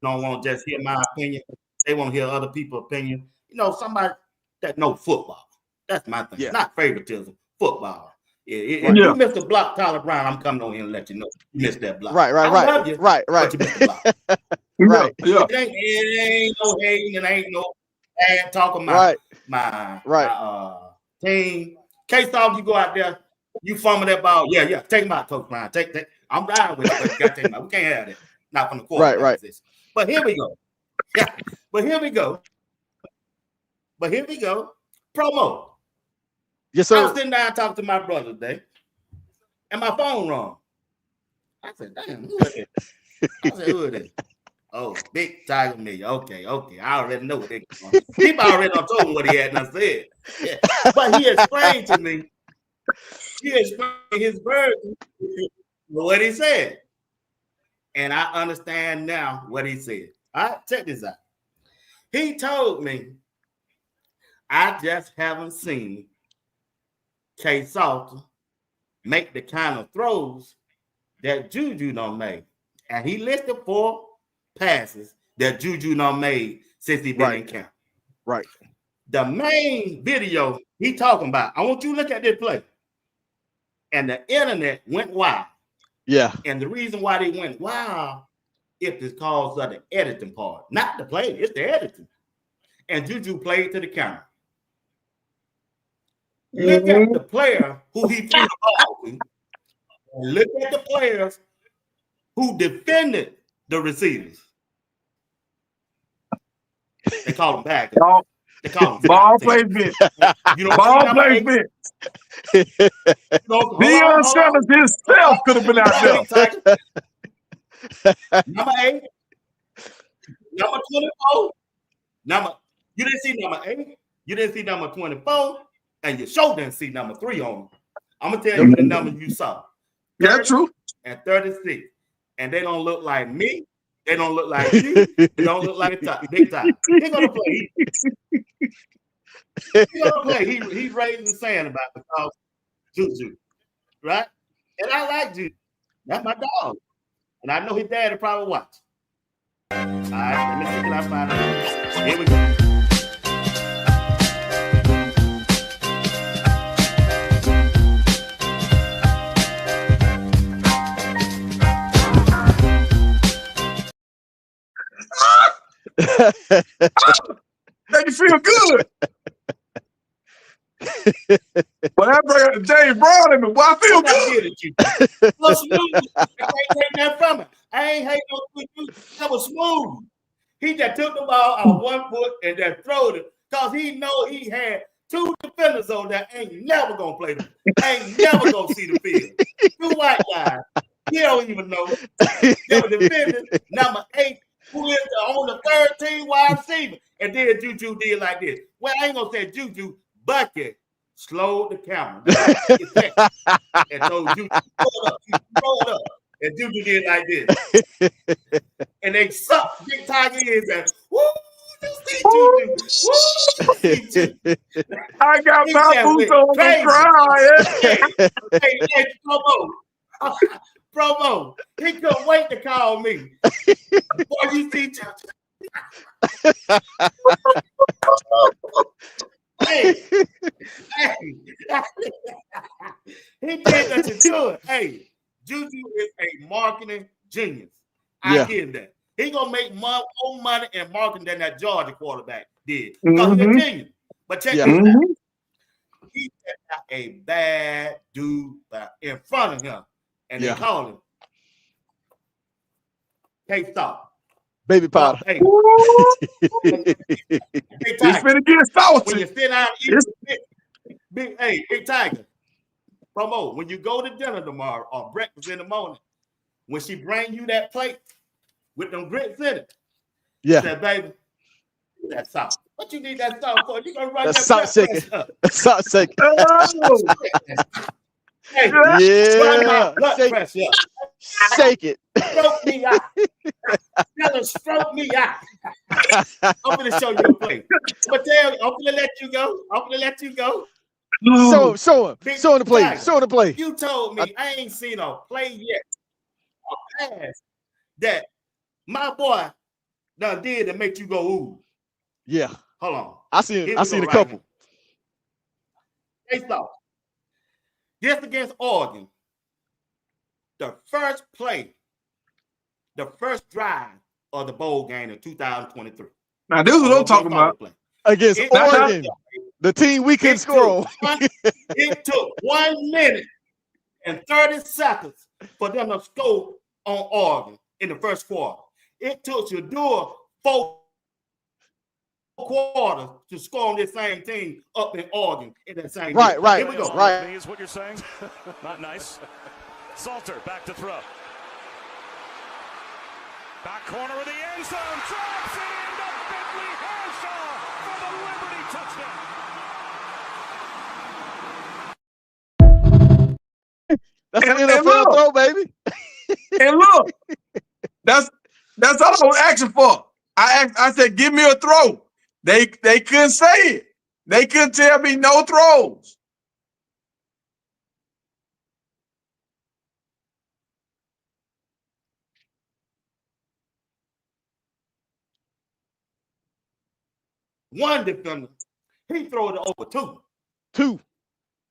don't want to just hear my opinion. They want to hear other people's opinion. You know, somebody that know football. That's my thing. Yeah. Not favoritism. Football. If you missed a block, Tyler Brown, I'm coming on here and let you know you missed that block. Right. Love you, right. But you missed the block. Right. Yeah. It ain't no hating. It ain't no. bad talking my team. K-Star, you go out there, you fumble that ball. Yeah. Take him out, Coach Brown. Take. I'm riding with you, but you got to take him out. We can't have that. Not from the quarterback position. But here we go. Yeah. But here we go. Promo. Yes, sir. I was sitting down talking to my brother today, and my phone rang. I said, damn, who is it? I said, who is it? Oh, Big Tiger Million. Okay. I already know what they going. People already told me what he had not said. Yeah. But he explained to me, his version of what he said. And I understand now what he said. All right, check this out. He told me, I just haven't seen K Salter make the kind of throws that Juju done made. And he listed 4 passes that Juju done made since he been in camp. Right. The main video he talking about, I want you to look at this play. And the internet went wild. Yeah. And the reason why they went wild is because of the editing part. Not the play, it's the editing. And Juju played to the camera. Look at the player who he threw the ball to. And look at the players who defended the receivers. They call them back. They call them ball placement. You know, ball placement. Deion Sanders himself could have been out there. Number 8, number 24. You didn't see number 8. You didn't see number 24, and you sure didn't see number 3 on them. I'm gonna tell you the number you saw. Yeah, true. And 36, and they don't look like me. They don't look like you. They don't look like Big Time. He's gonna play. He's gonna play. He's raising the sand about because Juju, right? And I like Juju. That's my dog. And I know his dad will probably watch. All right, let me see if I find it. Here we go. Make you feel good. But I bring up James Brown in me. Boy, I feel good. Look smooth. I can't take that from it. I ain't hating no quick. That was smooth. He just took the ball on one foot and just throwed it because he know he had 2 defenders on that ain't never gonna play them. Ain't never gonna see the field. 2 white guys. He don't even know. They were defenders. Number 8. Who is on the 3rd team wide receiver. And then Juju did like this. Well, I ain't gonna say Juju, Bucket slowed the camera and told Juju, throw it up. And Juju did like this. And they sucked Big Tiger in and woo, you see Juju. Woo, I got my boots on the ground. Hey, Promo. He couldn't wait to call me. Boy, you see hey. He did that to it. Hey, Juju is a marketing genius. I get that. He gonna make more money in marketing than that Georgia quarterback did. Because he's a genius. But check this out. He got a bad dude in front of him. And they call him K-Stop. Baby powder. Hey, He's finna get salty. When you sit down Big Tiger. Promo, when you go to dinner tomorrow or breakfast in the morning, when she bring you that plate with them grits in it, say, baby, that's salt. What you need that salt for? You gonna run that salt shaker. Salt shaker. Hey, shake it. Stroke me out. Tell her, stroke me out. I'm gonna show you a play. But I'm gonna let you go. Show him the play. Show the play. You told me I ain't seen a play yet. A pass that my boy done did to make you go ooh. Yeah. Hold on. I seen a couple. Hey, stop. This against Oregon, the first play, the first drive of the bowl game in 2023. Now, this is what I'm talking about. against Oregon, the team we couldn't score on. It took 1 minute and 30 seconds for them to score on Oregon in the first quarter. It took Shador 4 quarters to score on this same team up in Oregon in that same Right, game. right, Here we go. right. Is what you're saying? Not nice. Salter back to throw. Back corner of the end zone. Drops it into Bentley Harshaw for the Liberty touchdown. That's an NFL throw, baby. And look, that's all I was asking for. I said, give me a throw. They couldn't say it. They couldn't tell me no throws. One defender, he threw it over 2. 2.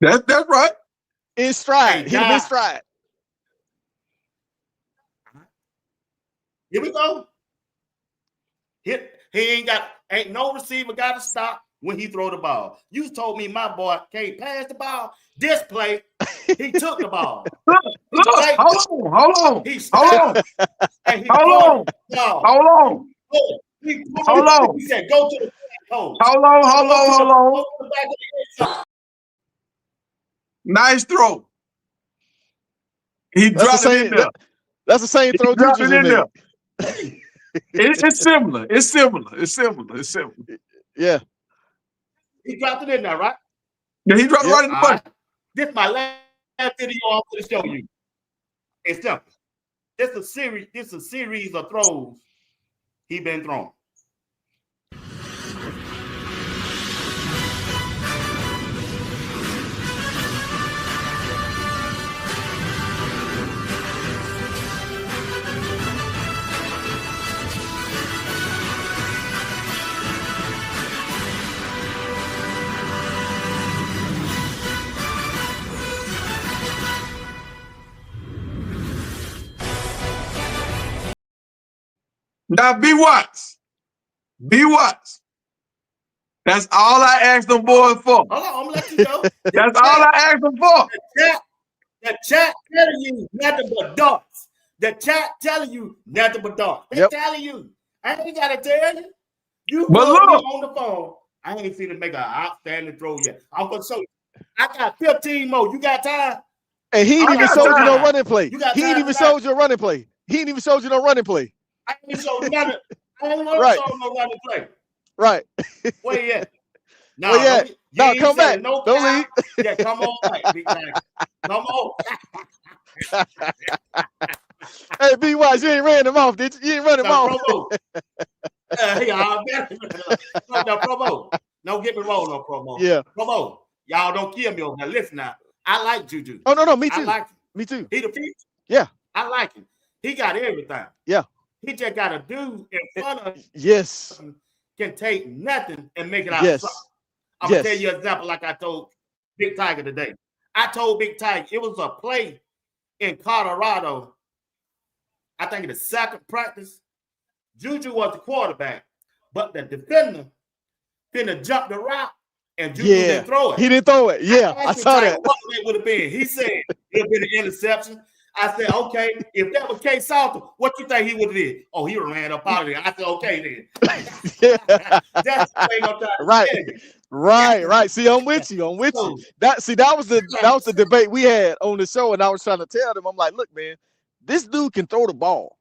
That's right. In stride. Hey, Hit him in stride. Here we go. Ain't no receiver got to stop when he throw the ball. You told me my boy can't pass the ball. This play, he took the ball. Look, hold on. He stopped. And he Hold on. He said, go to the back hole. Hold on. Go to the back of the end zone. Nice throw. He dropped it in there. That's the same throw dropped it in there. Hey, It's similar. Yeah. he dropped it in there, right? Yeah, he dropped it right in the bucket. This is my last video I'm going to show you. It's simple. This is a series of throws he been throwing. Now, be Watts. That's all I asked them boys for. Hold on, I'm going to let you know. That's all I asked them for. The chat telling you nothing but darts. The chat telling you nothing but darts. They telling you. I ain't got to tell you. You But called look. me on the phone. I ain't seen him make an outstanding throw yet. I'm going to show you. I got 15 more. You got time? And he ain't even showed you no running play. He ain't even showed you a running play. He ain't even showed you no running play. I ain't showed nothing. I ain't want to show no running play. Right. Where you at? No, no, come back. No, don't leave. Yeah, come on back. Big time. Come on. Hey, B. Wise, you ain't ran him off, did you? You ain't run him off. Promo. No, promo. Don't get me wrong, no promo. Yeah. Promo. Y'all don't kill me over there. Listen now. I like Juju. Oh, no, me too. I like him. Me too. He the future. Yeah. I like him. He got everything. Yeah. He just got a dude in front of him. Yes. Can take nothing and make it out of something. I'm going to tell you an example like I told Big Tiger today. I told Big Tiger it was a play in Colorado. I think in the second practice, Juju was the quarterback, but the defender finna jump the route and Juju didn't throw it. He didn't throw it. Yeah, I saw that. What it would have been. He said it would have been an interception. I said, okay, if that was K Salter, what you think he would have did? Oh, he would have ran up out of there. I said, okay then. That's the way I'm trying to say. Right. See, I'm with you. That was the debate we had on the show, and I was trying to tell them, I'm like, look, man, this dude can throw the ball.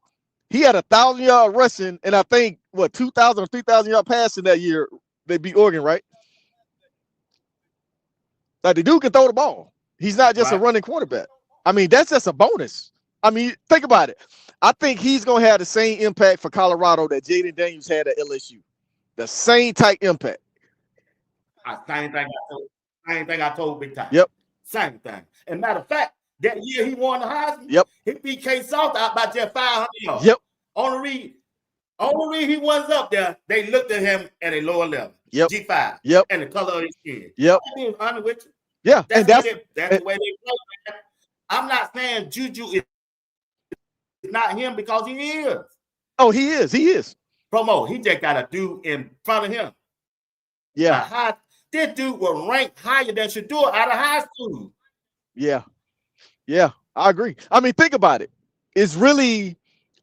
He had 1,000-yard rushing, and I think 2,000 or 3,000-yard passing that year. They beat Oregon, right? Like the dude can throw the ball. He's not just a running quarterback. I mean, that's just a bonus. I mean, think about it. I think he's gonna have the same impact for Colorado that Jaden Daniels had at LSU. The same type impact. Same thing I told Big Time. Yep. Same thing. And matter of fact, that year he won the Heisman. Yep. He beat K Salter out by just 500 yards. Yep. Only reason he wasn't up there, they looked at him at a lower level. Yep. G5. Yep. And the color of his skin. Yep. I'm being honest with you. Yeah. That's the way they play. Man. I'm not saying Juju is not him because he is. Oh, he is. He is. Promo, he just got a dude in front of him Yeah. This dude was ranked higher than Shador out of high school. Yeah. Yeah. I agree. I mean, think about it. It's really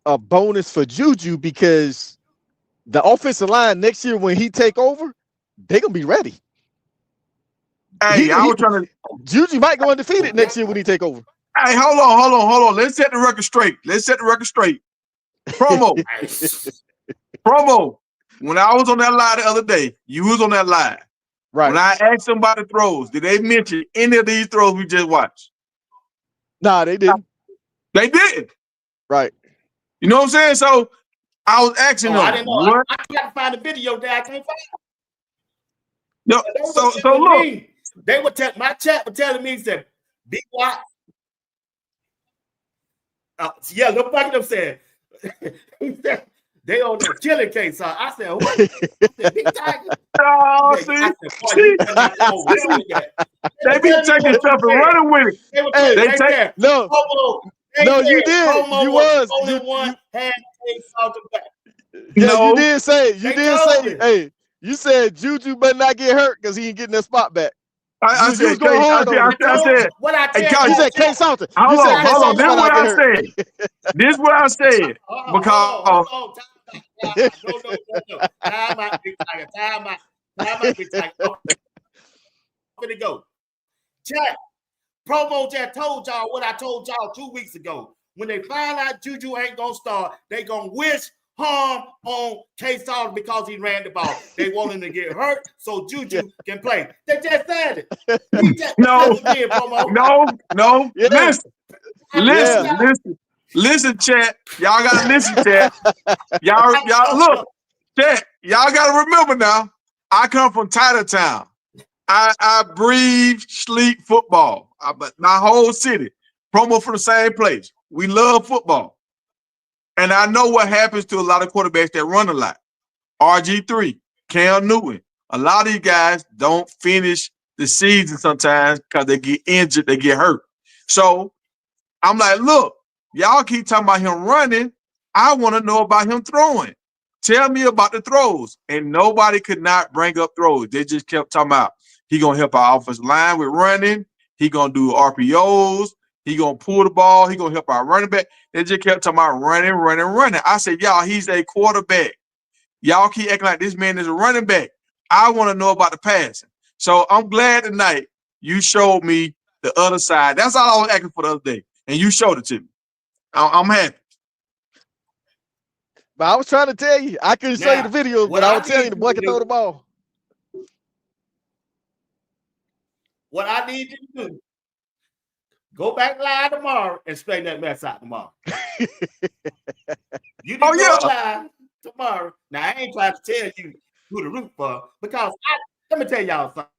a bonus for Juju because the offensive line next year when he take over, they're gonna be ready. Hey, I was trying to. Juju might go undefeated next year when he take over. Hey, hold on. Let's set the record straight. Promo. Promo. When I was on that live the other day, you was on that live. Right. When I asked them about the throws, did they mention any of these throws we just watched? Nah, they didn't. They did. Right. You know what I'm saying? So I was asking them. I didn't know. What? I got to find a video that I can't find. No, so look. They were my chat was telling me, said, "Be what?" Yeah, look back at them saying, he said, they on the killing case. So I said, what? I said, Big Tiger. Oh, I said, boy, they be taking stuff and running with it. They take no, you did. You was only one hand back. Yeah, no. you did say. Hey, you said Juju better not get hurt because he ain't getting that spot back. I said, what I hey, tell you said K Salter. Hold on. This is what I said. This is what I said. Because no. Time out, Big Tiger. Time out, Big Tiger. I'm gonna go. Chat. Promo Chat told y'all what I told y'all 2 weeks ago. When they find out Juju ain't gonna start, they gonna wish harm on K Salter because he ran the ball. They want him to get hurt so Juju can play. They just said it. No. Yeah. Listen, chat. Y'all gotta listen, chat. Y'all look, chat. Y'all gotta remember now. I come from Titletown. I breathe, sleep football. But my whole city, promo from the same place. We love football. And I know what happens to a lot of quarterbacks that run a lot. RG3, Cam Newton. A lot of these guys don't finish the season sometimes because they get injured, they get hurt. So I'm like, look, y'all keep talking about him running. I want to know about him throwing. Tell me about the throws. And nobody could not bring up throws. They just kept talking about he going to help our offensive line with running. He going to do RPOs. He going to pull the ball. He going to help our running back. They just kept talking about running. I said, y'all, he's a quarterback. Y'all keep acting like this man is a running back. I want to know about the passing. So I'm glad tonight you showed me the other side. That's all I was asking for the other day. And you showed it to me. I'm happy. But I was trying to tell you. I couldn't show you the video, but I was telling you the boy can throw the ball. What I need you to do, go back live tomorrow and straighten that mess out tomorrow. You can go live tomorrow. Now, I ain't trying to tell you who to root for because let me tell y'all something.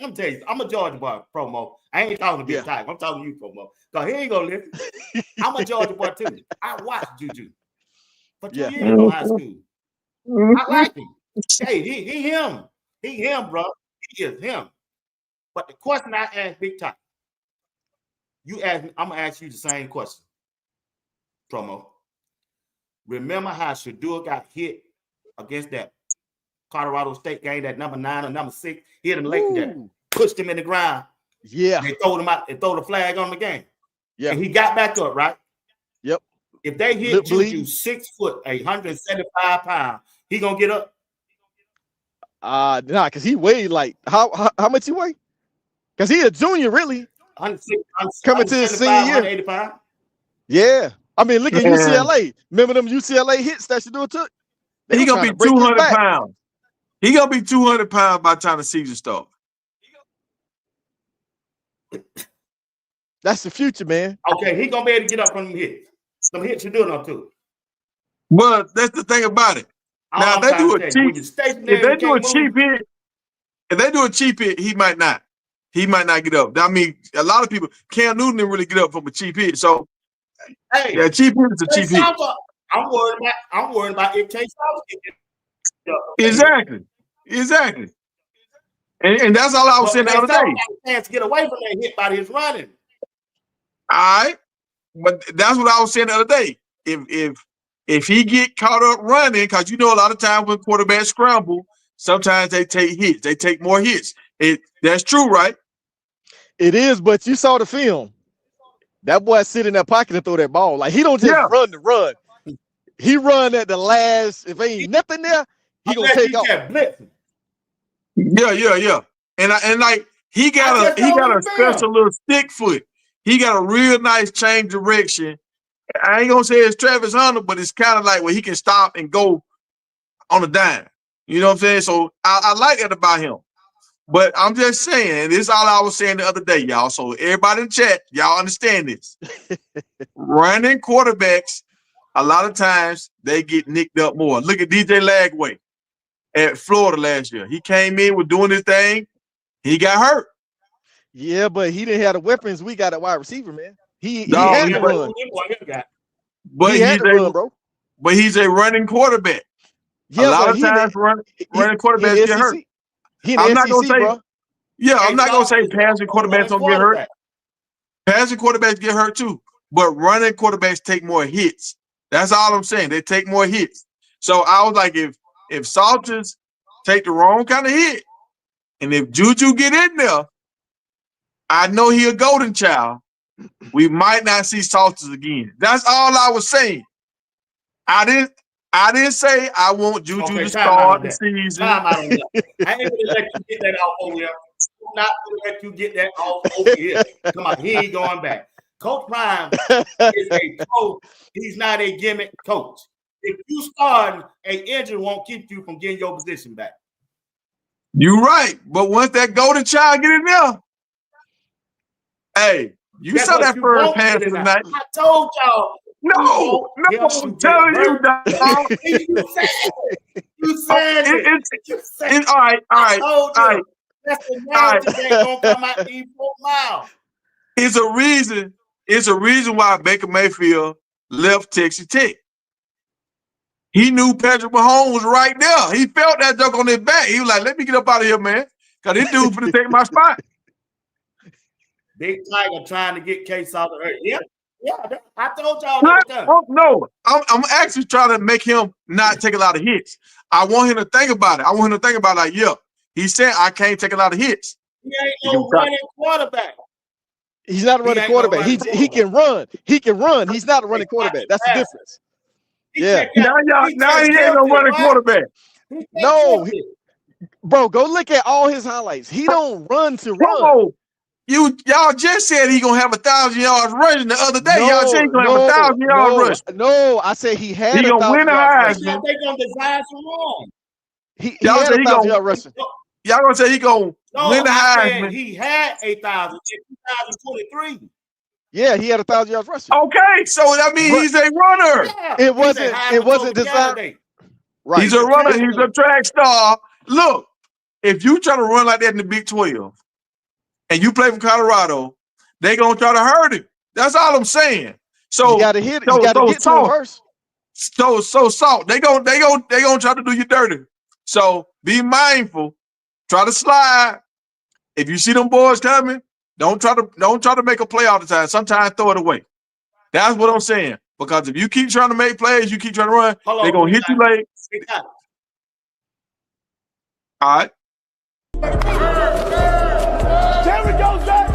Let me tell you, I'm a Georgia boy, Promo. I ain't talking to Big Tiger. I'm talking to you, Promo. Because he ain't going to listen. I'm a Georgia boy, too. I watched Juju for 2 years in high school. I like him. Hey, he him. He him, bro. He is him. But the question I asked Big Tiger, you asked me, I'm going to ask you the same question, Promo. Remember how Shador got hit against that Colorado State game, that number 9 or number 6, hit him late there, pushed him in the ground. Yeah. They throwed him out and throw the flag on the game. Yeah. And he got back up, right? Yep. If they hit Juju 6 foot, 175 pounds, he gonna get up? Nah, because he weighed like how much he weigh? Because he a junior, really. Coming to his senior year. 185. Yeah. I mean, look at UCLA. Remember them UCLA hits that Shador took? He gonna be 200 pounds. He gonna be 200 pounds by the time the season starts. That's the future, man. Okay, he gonna be able to get up from them hits. Some hits you doing up too. Well, that's the thing about it. Now, if they do a cheap hit, he might not. He might not get up. I mean, a lot of people, Cam Newton didn't really get up from a cheap hit. So, hey, yeah, cheap hit is a cheap hit. I'm worried about if K Salter get up. Exactly. And that's all I was saying the other day. Got a chance to get away from that hit by his running. All right, but that's what I was saying the other day. If he get caught up running, because you know a lot of times when quarterbacks scramble, sometimes they take hits. They take more hits. That's true, right? It is, but you saw the film. That boy sit in that pocket and throw that ball. Like he don't just Yeah. run to run. He run at the last. If ain't nothing there, he gonna take off. Yeah. And like he got a special little stick foot. He got a real nice change direction. I ain't gonna say it's Travis Hunter, but it's kind of like where he can stop and go on a dime. You know what I'm saying? So I like that about him. But I'm just saying, this is all I was saying the other day, y'all. So everybody in the chat, y'all understand this. Running quarterbacks, a lot of times they get nicked up more. Look at DJ Lagway at Florida last year. He came in with doing his thing. He got hurt. Yeah, but he didn't have the weapons we got at wide receiver, man. He No, had he- to run. But He had to run, bro. But he's a running quarterback. Yeah, a lot but of he times running quarterbacks get hurt. He in the I'm not gonna SEC, say, bro. yeah, I'm not gonna say passing quarterbacks don't get hurt. Passing quarterbacks get hurt too, but running quarterbacks take more hits. That's all I'm saying. They take more hits. So I was like, if Salters take the wrong kind of hit, and if Juju get in there, I know he a golden child. We might not see Salters again. That's all I was saying. I didn't say I want Juju to start the season. Time out on that. I ain't gonna let you get that off over here. I'm not gonna let you get that off over here. Come on, he ain't going back. Coach Prime is a coach. He's not a gimmick coach. If you start, an injury won't keep you from getting your position back. You're right, but once that golden child get in there, hey, you saw that first pass tonight. I told y'all. No, I'm telling you, dog. You said it. All right. That's the narrative that gonna come out these 4 miles. It's a reason why Baker Mayfield left Texas Tech. He knew Patrick Mahomes was right there. He felt that joke on his back. He was like, let me get up out of here, man. Because this dude's going to take my spot. Big Tiger trying to get Case out of her. Yeah, I told y'all that. No, I'm actually trying to make him not take a lot of hits. I want him to think about it. I want him to think about it like, yeah, he said I can't take a lot of hits. He ain't no running quarterback. He's not a running quarterback. He can run. He can run. He's not a running quarterback. That's the difference. Yeah. Now he ain't no running quarterback. No, bro, go look at all his highlights. He don't run to run. Y'all just said he gonna have 1,000 yards rushing the other day. Y'all said he gonna have 1,000 yards rushing. No, I said he had. He gonna win the Heisman. They gonna design some wrong. He had 1,000 yards rushing. Y'all gonna say he gonna win the Heisman? He had 8,000 in 2023. Yeah, he had 1,000 yards rushing. Okay, so that means he's a runner. Yeah, it wasn't designed. Right. He's a runner. He's a track star. Look, if you try to run like that in the Big 12, and you play for Colorado, they gonna try to hurt him. That's all I'm saying. So you gotta hit it. You gotta get to him first. So Salt, they gonna try to do you dirty. So be mindful. Try to slide. If you see them boys coming, don't try to make a play all the time. Sometimes throw it away. That's what I'm saying. Because if you keep trying to make plays, you keep trying to run, they're gonna hit you late. All right. There we go, Zach.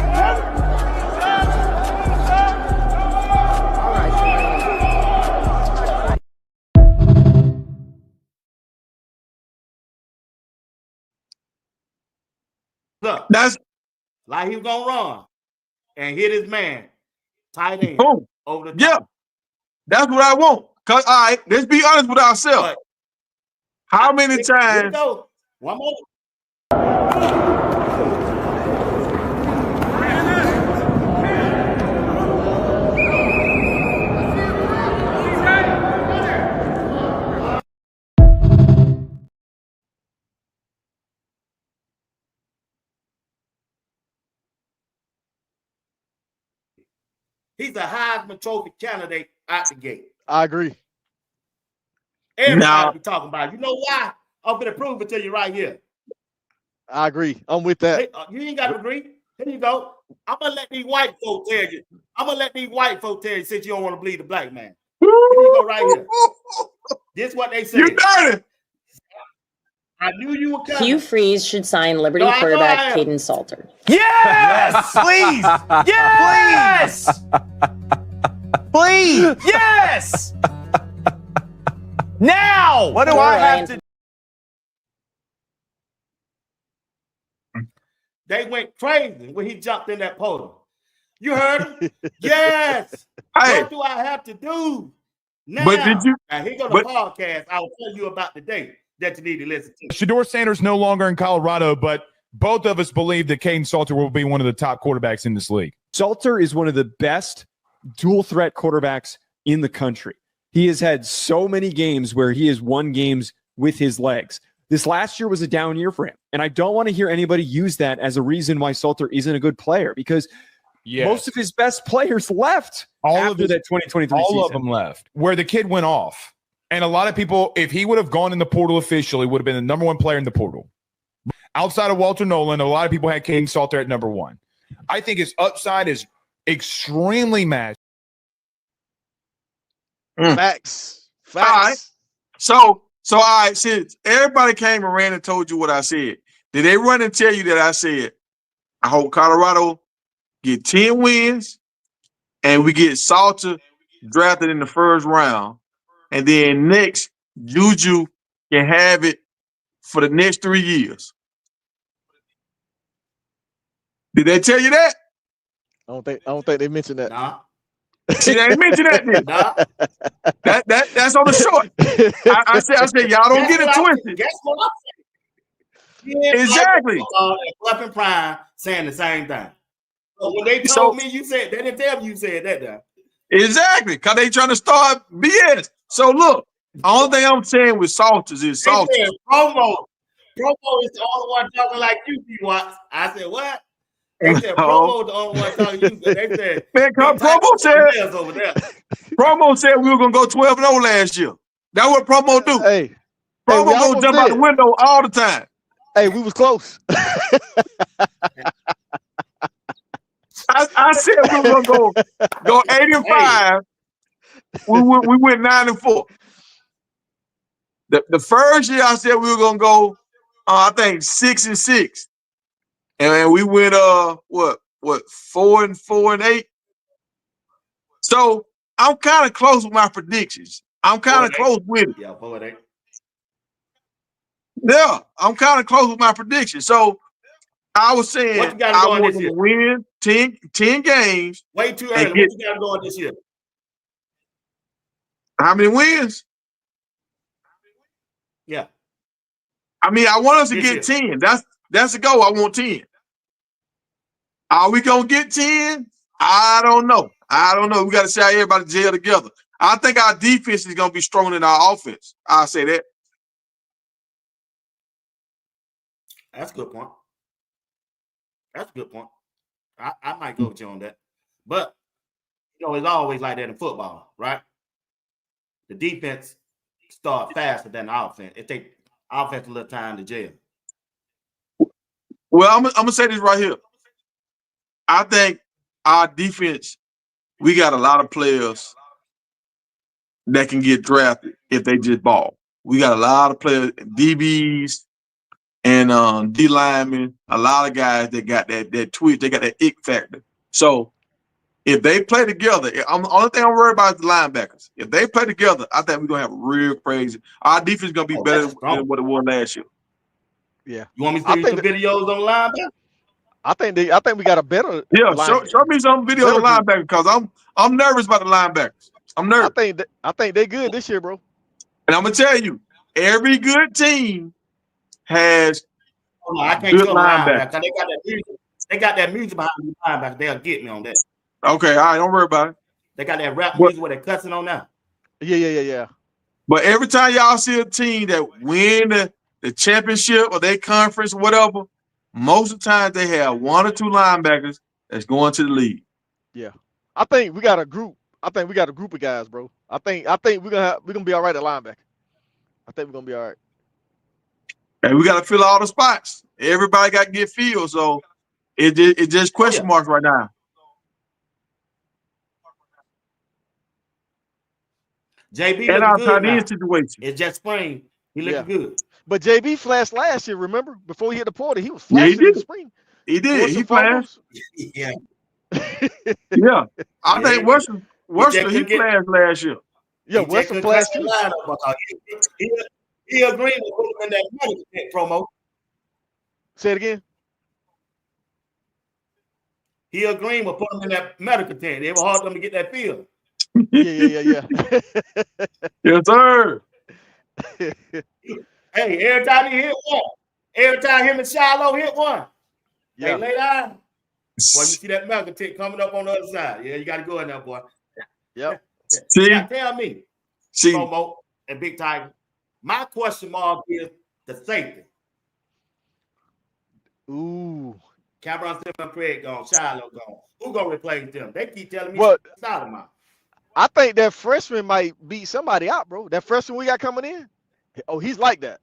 Look, that's like he was gonna run and hit his man tight end over the top. Yeah, that's what I want. Cause all right, let's be honest with ourselves. How many times? One more. He's a Heisman Trophy candidate out the gate. I agree. Everybody be talking about it. You know why? I'm going to prove it to you right here. I agree. I'm with that. Hey, you ain't got to agree. Here you go. I'm going to let these white folk tell you. I'm going to let these white folk tell you since you don't want to believe the black man. Here you go right here. This is what they say. You dirty. I knew you were coming. Hugh Freeze should sign Liberty No, I know I quarterback am. Caden Salter. Yes! Please! Yes! Please! Yes! Now! What do I have to? They went crazy when he jumped in that podium. You heard him? Yes. Hey, What do I have to do now? but did you? Now here go the podcast. I'll tell you about the day that you need to listen to. Shedeur Sanders no longer in Colorado, but both of us believe that Caden Salter will be one of the top quarterbacks in this league. Salter is one of the best dual threat quarterbacks in the country. He has had so many games where he has won games with his legs. This last year was a down year for him. And I don't want to hear anybody use that as a reason why Salter isn't a good player, because most of his best players left after that 2023 season. All of them left. Where the kid went off. And a lot of people, if he would have gone in the portal officially, would have been the number one player in the portal. Outside of Walter Nolan, a lot of people had Caden Salter at number one. I think his upside is extremely matched. Facts. All right. So all right, since everybody came and ran and told you what I said, did they run and tell you that I said, I hope Colorado get 10 wins and we get Salter drafted in the first round, and then next Juju can have it for the next 3 years? Did they tell you that? I don't think they mentioned that. Nah. See, they didn't mention that. Then. Nah. That's on the short. I said, y'all don't get it twisted. Guess what I'm saying? Yeah, Exactly. Fluff and Prime saying the same thing. So when they told me you said, they didn't tell me you said that though. Exactly, because they trying to start BS. So look, the only thing I'm saying with Salters is Salters. Promo is the only one talking like you, Watts. I said, what? They said Promo is the only one talking you. They said, man, Promo said we were gonna go 12-0 last year. That's what Promo do. Hey, Promo gonna jump out the window all the time. Hey, we was close. I said we were gonna go 8-5. We went 9-4. The first year I said we were gonna go, I think 6-6, and we went 4-4-8. So I'm kind of close with my predictions. I'm kind of close with it. Yeah, 4-8. Yeah, I'm kind of close with my predictions. So I was saying I want to win 10 games. Way too early. What you got going this year? How many wins? Yeah. I mean, I want us to get 10. That's the goal. I want 10. Are we gonna get 10? I don't know. We got to see how everybody gel together. I think our defense is gonna be stronger than our offense. I'll say that. That's a good point. I might go with you on that. But, it's always like that in football, right? The defense start faster than the offense. It takes offense a little time to gel. Well, I'm going to say this right here. I think our defense, we got a lot of players that can get drafted if they just ball. We got a lot of players, DBs, and D linemen, a lot of guys that got that twitch, they got that ick factor. So if they play together, the only thing I'm worried about is the linebackers. If they play together, I think we're gonna have real crazy. Our defense is gonna be better than what it was last year. Yeah. You want me to see some videos on linebackers? I think we got a better. Yeah, show me some videos on linebackers because I'm nervous about the linebackers. I'm nervous. I think they're good this year, bro. And I'm gonna tell you, every good team has I can't good linebackers. They got that music behind the linebackers. They'll get me on that. Okay, all right, don't worry about it. They got that rap music where they're cussing on now. Yeah. But every time y'all see a team that win the championship or their conference or whatever, most of the time they have one or two linebackers that's going to the league. Yeah. I think we got a group. I think we got a group of guys, bro. I think we're gonna be all right at linebacker. I think we're gonna be all right. And we got to fill all the spots. Everybody got to get filled, so it just question marks right now. JB and our tight end situation. It's just spring. He looking good. But JB flashed last year, remember? Before he hit the portal, he was Yeah, he flashing in the did. spring. He did. Forcing He flashed. fumbles. Yeah, Yeah. I yeah. think Western He just he couldn't get. flashed last year. Yeah, He just Western couldn't clutch flashed that too. lineup because he agreed to put him in that medical tent promo. Say it again. He agreed with put him in that medical tent. It was hard for him to get that field. Yeah. Yes, sir. Hey, every time he hit one, every time him and Shiloh hit one, hey, Yeah. lay down. Boy, you see that medical tent coming up on the other side. Yeah, you got to go in there, boy. Yep. See, Now, tell me, see, Promo and Big Tiger, my question mark is the safety. Ooh. Cameron Simmons, Craig gone, Shiloh gone. Who gonna replace them? They keep telling me Well, Stoudemire. I think that freshman might beat somebody out, bro. That freshman we got coming in. Oh, he's like that.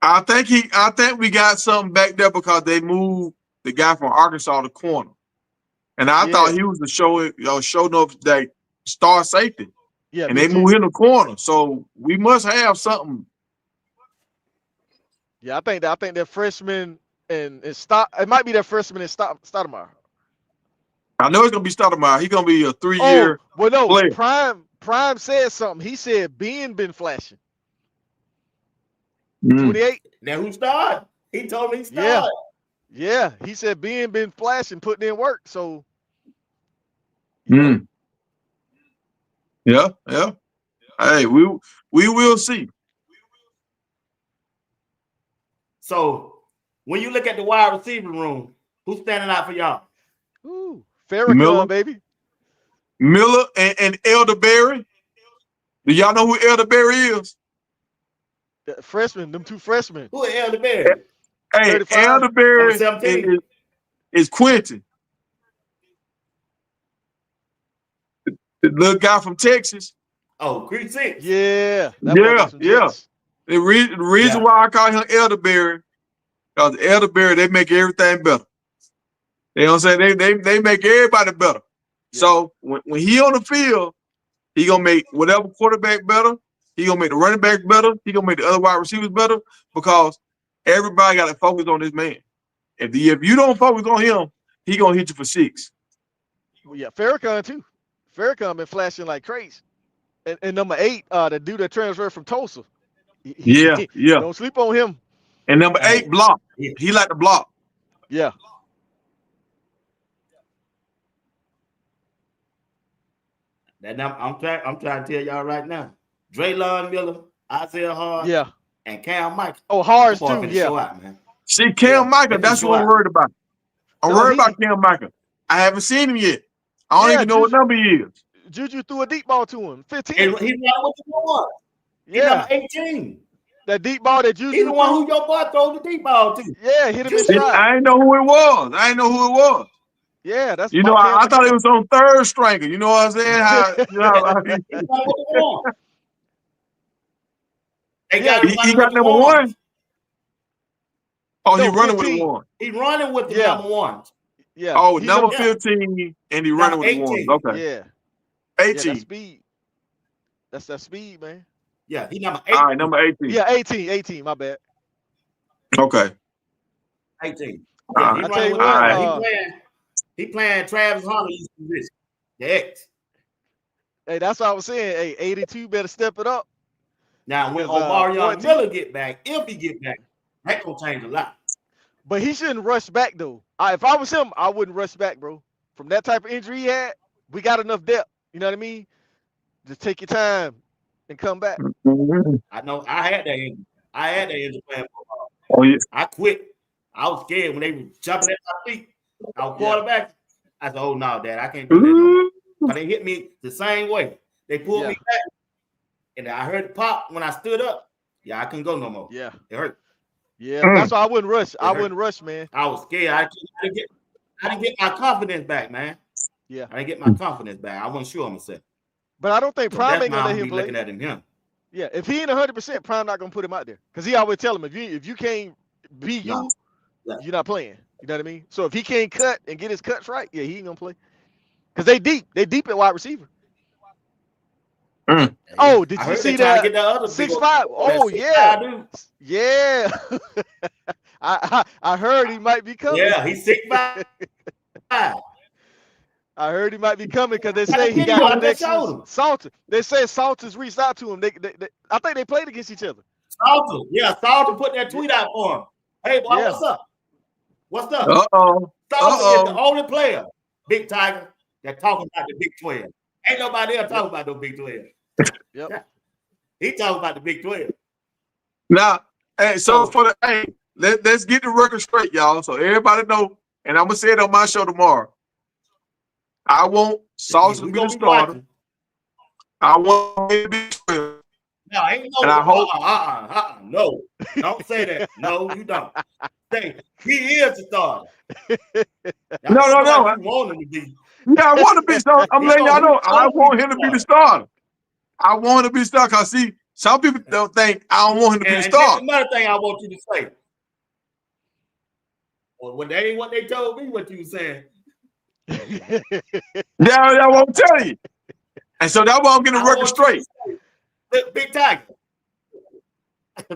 I think we got something back there because they moved the guy from Arkansas to corner. And I thought he was the show enough that star safety. Yeah, And me they too. moved him to corner. So we must have something. Yeah, I think that freshman and stop. It might be that freshman and Stoudemire. I know it's gonna be Stoudemire. He's gonna be a 3-year Oh, well, no. player. Prime said something. He said Ben been flashing. Mm. 28. Now who started? He told me he Yeah. started. Yeah. He said Ben been flashing, putting in work. So. You know. Yeah. Hey, we will see. So when you look at the wide receiver room, who's standing out for y'all? Ooh, Miller. Farrakhan, baby. Miller and Elderberry. Do y'all know who Elderberry is? The freshman, them two freshmen. Who is Elderberry? Hey, 35. Elderberry Number 17. is Quentin. The little guy from Texas. Oh, Creek 6. Yeah. That boy got some jets. The reason why I call him Elderberry, because Elderberry, they make everything better. You know what I'm saying? They make everybody better. Yeah. So when he on the field, he gonna make whatever quarterback better. He gonna make the running back better. He gonna make the other wide receivers better because everybody got to focus on this man. If you don't focus on him, he gonna hit you for 6. Well, yeah, Farrakhan too. Farrakhan been flashing like crazy. And number 8, the dude that transferred from Tulsa. Yeah. Don't sleep on him. And number 8, block. He like to block. Yeah. That I'm trying to tell y'all right now. Draylon Miller, Isaiah Hard, Yeah. and Cam Michael. Oh, Hards Boy, too. finna Yeah. show out, man. See, Cam Michael, that's what I'm worried about. I'm worried about Cam Michael. I haven't seen him yet. I don't even know what number he is. Juju threw a deep ball to him. 15. And he ran with the one. He number 18. That deep ball that Juju He the one who your boy throw the deep ball to. Yeah, hit him in stride. I didn't know who it was. Yeah, that's you know. I thought it was on third stringer. You know what I'm saying? He got number 1. Oh, he running 15. With the 1. He running with the number 1. Yeah. Oh, number 15, and he running with 18. The 1. Okay. Yeah. 18. Yeah, that's speed. That's that speed, man. Yeah, he number 18. All right, number 18. Yeah, 18. My bad. Okay. 18. Yeah, he running with he playing Travis Hunter's position. The X. Hey, that's what I was saying. Hey, 82 better step it up. Now, when Omarion Miller get back, if he get back, that gonna change a lot. But he shouldn't rush back though. If I was him, I wouldn't rush back, bro. From that type of injury he had, we got enough depth. You know what I mean? Just take your time and come back. I know. I had that injury. Playing football. Oh yeah. I quit. I was scared when they were jumping at my feet. I was quarterback. I said, "Oh no, Dad, I can't do that no more." But they hit me the same way. They pulled me back, and I heard it pop when I stood up. Yeah, I couldn't go no more. Yeah, it hurt. Yeah, that's why I wouldn't rush. I wouldn't rush, man. I was scared. I didn't get my confidence back, man. Yeah, I didn't get my confidence back. I wasn't sure of myself. But I don't think Prime ain't gonna let him play. Looking at him. Yeah, if he ain't 100%, Prime not gonna put him out there because he always tell him if you can't be you, you're not playing. You know what I mean? So if he can't cut and get his cuts right, yeah, he ain't gonna play. Because they deep at wide receiver. Mm. Oh, did I you heard they see trying to that get that other big 6'5"? Oh yeah, 6'5" dude. yeah. I heard he might be coming. Yeah, he's 6'5". I heard he might be coming because they Got a say he got video on that connections. showed him. Salter. They said Salter's reached out to him. I think they played against each other. Salter put that tweet out for him. Hey, boy, Yeah. what's up? What's up? Uh-oh. Salter is the only player, Big Tiger, that talking about the Big 12. Ain't nobody else talking about no Big 12. Yep. He talking about the Big 12. Now, hey, so for the hey, let's get the record straight, y'all. So everybody know, and I'm gonna say it on my show tomorrow. I want Sauce to We be the gonna be starter. watching. I want him to be 12. No, ain't no. And I hope no. Don't say that. No, you don't. Say he is the starter. No. Like you want him to be. Yeah, I want to be starter. I'm letting y'all know. I want him to be the starter. I want him to be the starter. Cause see, some people don't think I don't want him to be the starter. Another thing I want you to say. Well, when that ain't what they told me, what you was saying. Yeah, I won't tell you. And so that's why I'm getting the record straight. Big Tiger.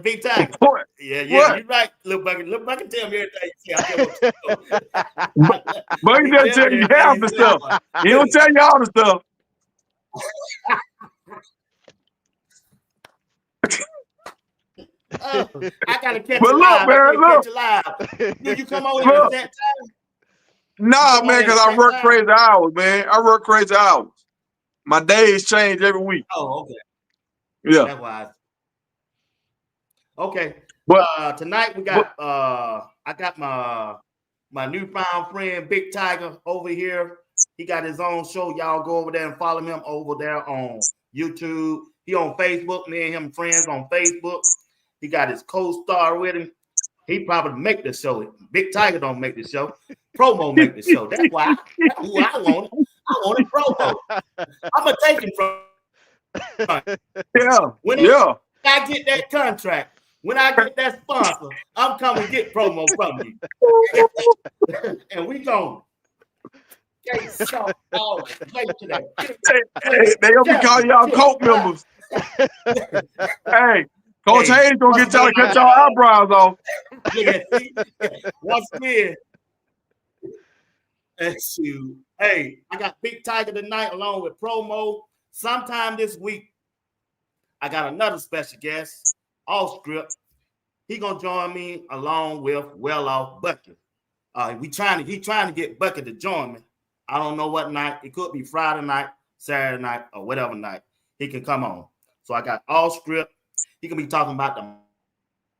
Big Tiger. Yeah, you're right. Look back and tell me everything you say. But he doesn't tell you half the stuff. He don't tell you all the stuff. I gotta catch But you look, live. man, look. Do you come on here at that time? Nah, man, because I work crazy hours, man. I work crazy hours. My days change every week. Oh, okay. Yeah. That's why. Okay. But tonight we got I got my newfound friend Big Tiger over here. He got his own show. Y'all go over there and follow him over there on YouTube. He on Facebook. Me and him friends on Facebook. He got his co-star with him. He probably make the show. Big Tiger don't make the show. Promo make the show. That's why that's who I want. I want a promo. I'm gonna take him from. When I get that contract, when I get that sponsor, I'm coming to get promo from you. And we going. They gonna be calling y'all Coke members. Hey, Coach Hayes gonna get y'all to cut y'all eyebrows off. Once again, hey, I got Big Tiger tonight along with promo. Sometime this week, I got another special guest, off script. He gonna join me along with Well Off Bucket. He trying to get Bucket to join me. I don't know what night. It could be Friday night, Saturday night, or whatever night he can come on. So I got all script. He can be talking about the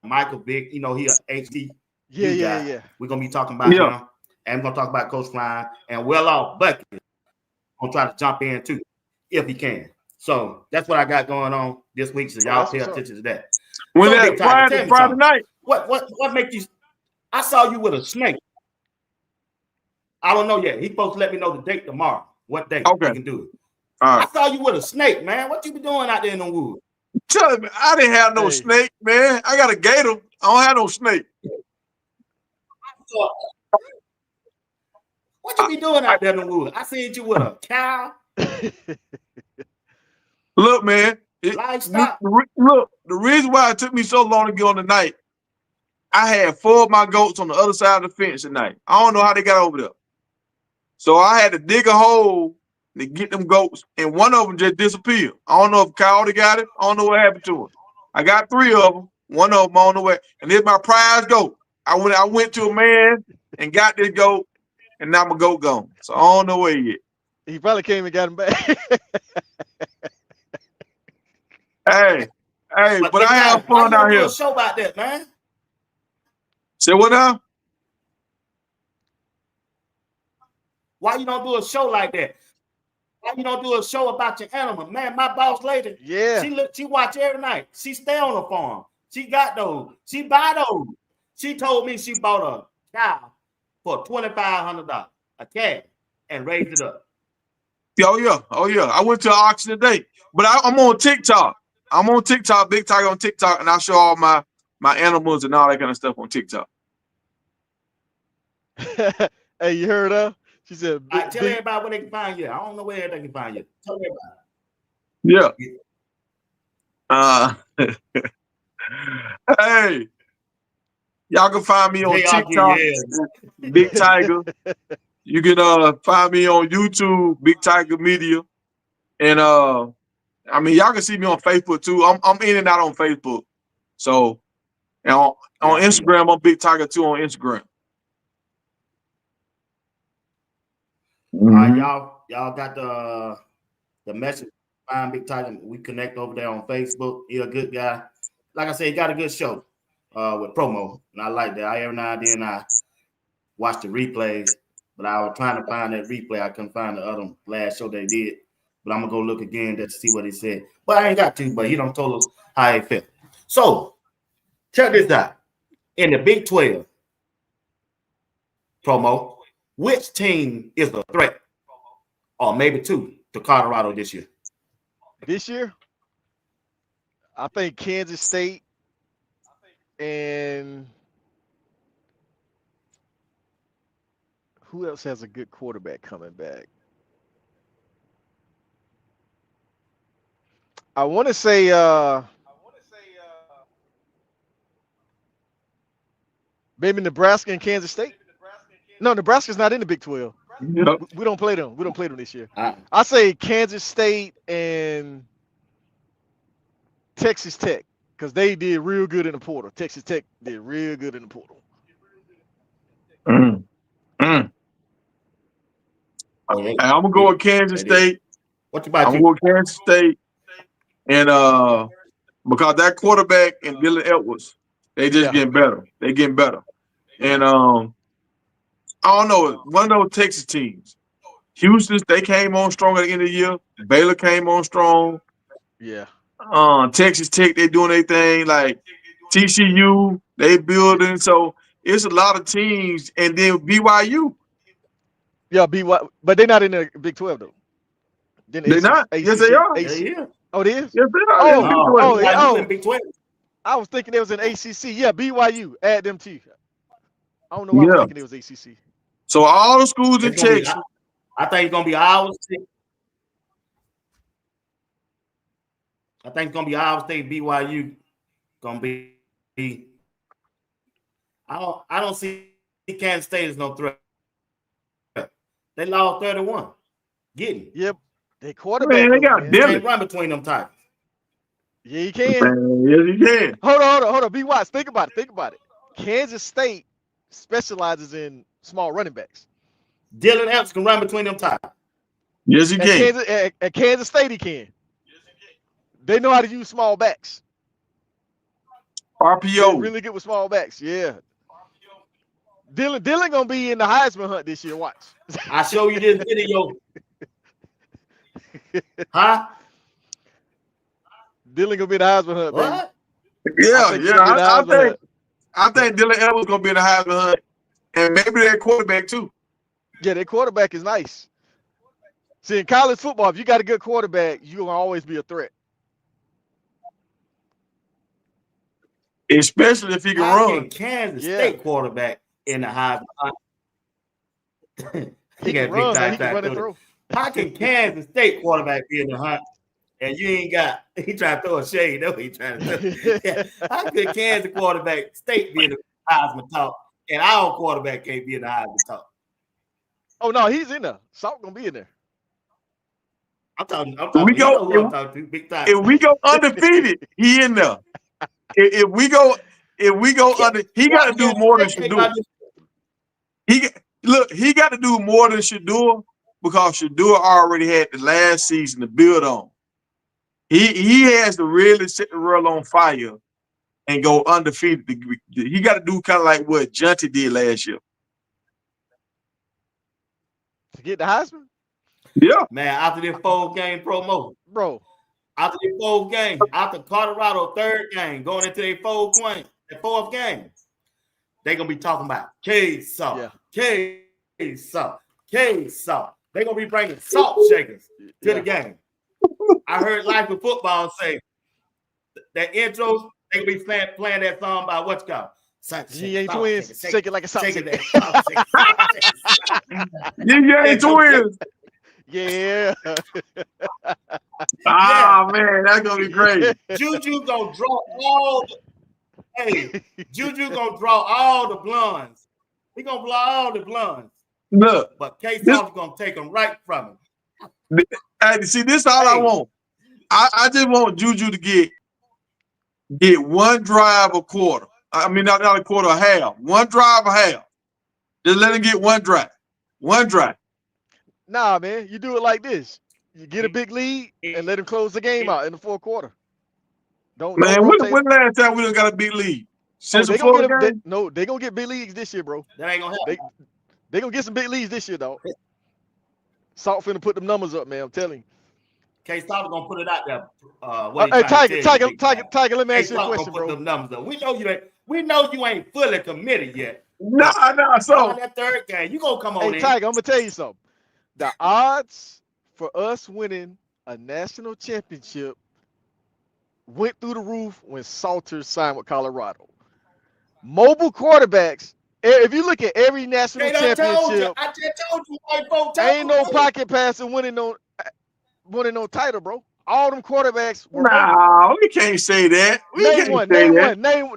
Michael Vick. You know, he a HD. Yeah. We're gonna be talking about him, and we're gonna talk about Coach Klein and Well Off Bucket. Gonna try to jump in too, if he can. So that's what I got going on this week. So y'all pay attention to that. When that Friday night. What make you? I saw you with a snake. I don't know yet. He's supposed to let me know the date tomorrow. What day we can do it. I saw you with a snake, man. What you be doing out there in the woods? Tell me, I didn't have no snake, man. I got a gator. I don't have no snake. What you be doing out there in the woods? I seen you with a cow. Look, man. Livestock. Look, the reason why it took me so long to get on the night, I had 4 of my goats on the other side of the fence tonight. I don't know how they got over there. So I had to dig a hole to get them goats, and one of them just disappeared. I don't know if Coyote got it. I don't know what happened to him. I got 3 of them. One of them on the way, and it's my prize goat. I went to a man and got this goat, and now my goat gone. So I don't know where he is. He probably came and got him back. Hey, but I have fun out here. Do a show about that, man. Say what now? Why you don't do a show like that? Why you don't do a show about your animal? Man, my boss lady, she watch every night. She stay on the farm. She got those. She buy those. She told me she bought a cow for $2,500, a calf, and raised it up. Oh yeah. I went to an auction today, but I'm on TikTok. I'm on TikTok, Big Tiger on TikTok, and I show all my animals and all that kind of stuff on TikTok. Hey, you heard her? She said, tell everybody where they can find you. I don't know where they can find you. Tell everybody. Yeah. Hey, y'all can find me on JR, TikTok, Big Tiger. You can find me on YouTube, Big Tiger Media. And I mean, y'all can see me on Facebook too. I'm in and out on Facebook. So and on Instagram, I'm Big Tiger too on Instagram. Y'all got the message. Find Big Tiger. We connect over there on Facebook. He's a good guy. Like I said, he got a good show with promo, and I like that. Every now and then I watch the replays, but I was trying to find that replay. I couldn't find the other last show they did, but I'm gonna go look again just to see what he said. But I ain't got to. But he don't told us how he felt. So check this out. In the Big 12 promo, which team is the threat, or maybe two, to Colorado this year? This year, I think Kansas State and who else has a good quarterback coming back? I want to say maybe Nebraska and Kansas State. No, Nebraska's not in the Big 12. Yep. We don't play them. We don't play them this year. I say Kansas State and Texas Tech because they did real good in the portal. Texas Tech did real good in the portal. Hey, I'm gonna go with Kansas State. What about I'm gonna go with Kansas State, and because that quarterback and Dylan Edwards, they just getting better. They getting better, and I don't know, one of those Texas teams. Houston, they came on strong at the end of the year. Baylor came on strong. Yeah. Texas Tech, they doing their thing. Like TCU, they building. So it's a lot of teams, and then BYU. Yeah, BYU, but they're not in the Big 12 though. They're not. ACC, Yes, they are. Yeah. Oh, it is? Yes, they are. Big 12. I was thinking it was an ACC. Yeah, BYU. Add them too. I don't know why I was thinking it was ACC. So all the schools in Texas. I think it's gonna be Iowa State. I think it's gonna be Iowa State, BYU. Gonna be. I don't see Kansas State as no threat. They lost 31. Getting. Yep. They quarterback. Man, they got Dylan. Can't run between them Tigers. Yeah, you can. Man, yes, you can. Hold on. Be wise. Think about it. Kansas State specializes in small running backs. Dylan Epps can run between them Tigers. Yes, he can. At Kansas State, he can. They know how to use small backs. RPO. They're really good with small backs. Yeah. Dylan gonna be in the Heisman hunt this year. Watch. I show you this video. Huh? Dylan gonna be in the Heisman hunt, what? Baby. I think Dylan Edwards gonna be in the Heisman hunt, and maybe their quarterback too. Yeah, their quarterback is nice. See, in college football, if you got a good quarterback, you're gonna always be a threat. Especially if he can run. Kansas State quarterback in the Heisman hunt. he can run it through. How can Kansas State quarterback be in the hunt and you ain't got? He trying to throw a shade. That's what he trying to do. How could Kansas quarterback State be in the Heisman talk and our quarterback can't be in the Heisman talk? Oh no, he's in there. Salt gonna be in there. I'm talking. Big time. If we go undefeated, he in there. If we go under, he got to do more than Shador. He got to do more than Shador because Shador already had the last season to build on. He has to really set the world on fire and go undefeated. He got to do kind of like what Junty did last year. To get the Heisman? Yeah. Man, after this 4-game promo. Bro. After the 4th game, after Colorado 3rd game, going into their 4th game, they're going to be talking about K-Salt, K-Salt, K-Salt. They're going to be bringing salt shakers to the game. I heard Life of Football say that intros, they're going to be playing that song by what's called? G.A. Twins, shake it like a salt shaker. G.A. Twins. Yeah. Ah, man, that's gonna be crazy. Juju gonna draw all the, hey, Juju gonna draw all the blondes. He gonna blow all the blondes. Look, But K this, Soft's gonna take them right from him. hey, see, this is all I Hey. want. I just want Juju to get one drive a quarter. I mean, not a quarter, a half. One drive a half. Just let him get one drive. One drive. Nah, man. You do it like this. You get a big lead and let him close the game out in the fourth quarter. Don't Man, rotate. when last time we done got a big lead? Since they the gonna Florida get game? they gonna get big leads this year, bro. That ain't gonna happen. They gonna get some big leads this year, dog. Salt finna put them numbers up, man. I'm telling you. K Soft's gonna put it out there. What he Hey, trying to tell you, Tiger, let me K ask you a Soft question, gonna put bro. them numbers up. We know you ain't fully committed yet. Nah. So that third game, you gonna come on Hey, in. Tiger, I'm gonna tell you something. The odds for us winning a national championship went through the roof when Salters signed with Colorado. Mobile quarterbacks, if you look at every national championship, I just told you white folks. ain't no pocket passer winning no title, bro. All them quarterbacks were mobile. nah, we can't say that.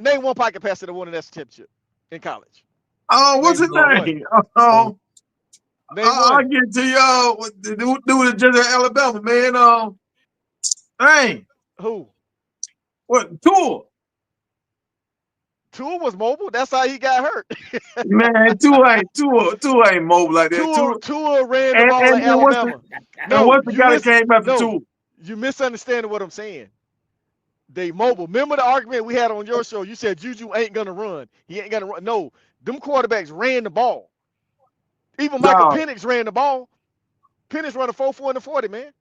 Name one pocket passer that won a national championship in college. Oh, what's his name? I'll get to y'all. Do the judge of Alabama, man. Dang. Who? What? Tua. Tua was mobile. That's how he got hurt. Man, Tua ain't mobile like that. Tua ran the ball at Alabama. What's the guy that came after Tua? You misunderstanding what I'm saying. They mobile. Remember the argument we had on your show? You said Juju ain't gonna run. He ain't gonna run. No, them quarterbacks ran the ball. Even Michael Penix ran the ball. Penix run a 4.4 in the 40, man.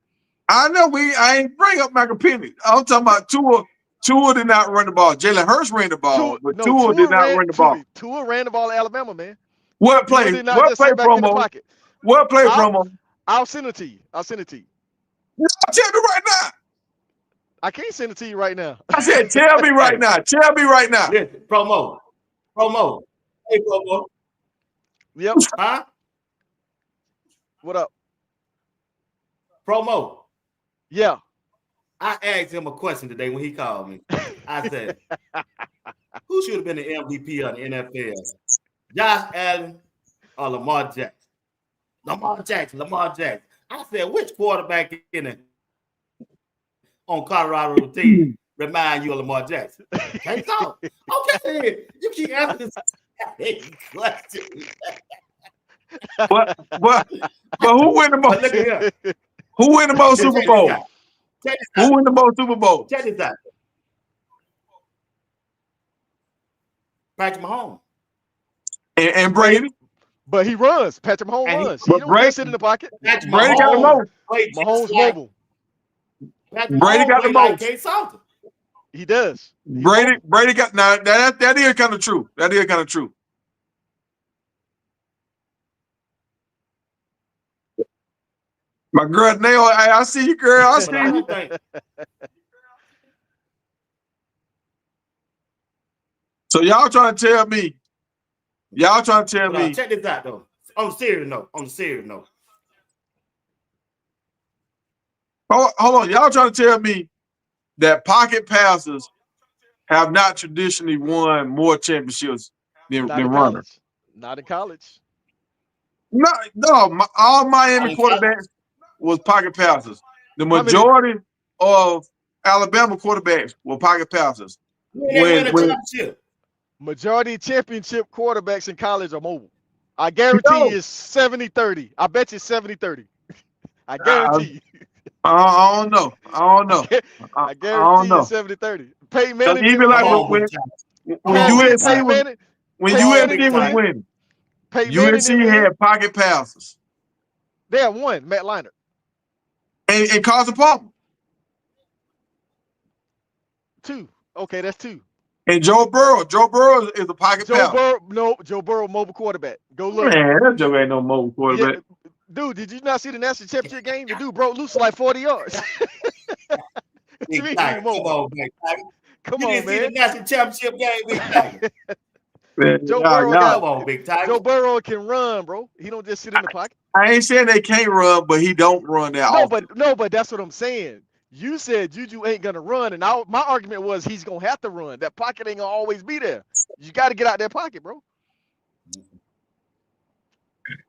I know I ain't bring up Michael Penix. I'm talking about Tua. Tua did not run the ball. Jalen Hurts ran the ball, but Tua did not run the ball. Tua ran the ball at Alabama, man. What play? What play promo? What play promo? I'll send it to you. Tell me right now. I can't send it to you right now. I said, tell me right now. Tell me right now. Listen, promo. Hey, promo. Yep. Huh? What up? Promo. Yeah. I asked him a question today when he called me. I said, who should have been the MVP of the NFL? Josh Allen or Lamar Jackson? Lamar Jackson. I said, which quarterback on Colorado team remind you of Lamar Jackson? Okay, so, okay, you keep asking this question. But who win the most? Look at here. Who win the most Super Bowl? Who win the most Super Bowl? Check this out. Patrick Mahomes. And Brady. But he runs. Patrick Mahomes runs. He don't sit in the pocket. Brady got the most. Mahomes mobile. Brady got the most. He does. Brady got now that is kind of true. That is kind of true. My girl Nail, I see you, girl. I see you. So y'all trying to tell me? Check this out though. On the serious note. Hold on. Y'all trying to tell me that pocket passers have not traditionally won more championships than runners? Not in college. No. All Miami quarterbacks was pocket passers. The majority of Alabama quarterbacks were pocket passers. Majority championship quarterbacks in college are mobile. I guarantee you it's 70-30. I bet you it's 70-30. I guarantee you. I don't know. I guarantee you it's 70-30. Peyton Manning. Even like when USC was winning, USC had pocket passes. They have one, Matt Leinart. And Carson Palmer. 2. Okay, that's 2. And Joe Burrow. Joe Burrow is a pocket passer. Joe Burrow, mobile quarterback. Go look. Man, that Joe ain't no mobile quarterback. Yeah. Dude, did you not see the national championship game? The dude broke loose like 40 yards. Come on, man. Come you on, didn't man. see the national championship game, Big Tiger. Joe Burrow Come on, Big Tiger. Joe Burrow can run, bro. He don't just sit in the pocket. I ain't saying they can't run, but he don't run that often. But that's what I'm saying. You said Juju ain't gonna run, and my argument was he's gonna have to run. That pocket ain't gonna always be there. You got to get out that pocket, bro.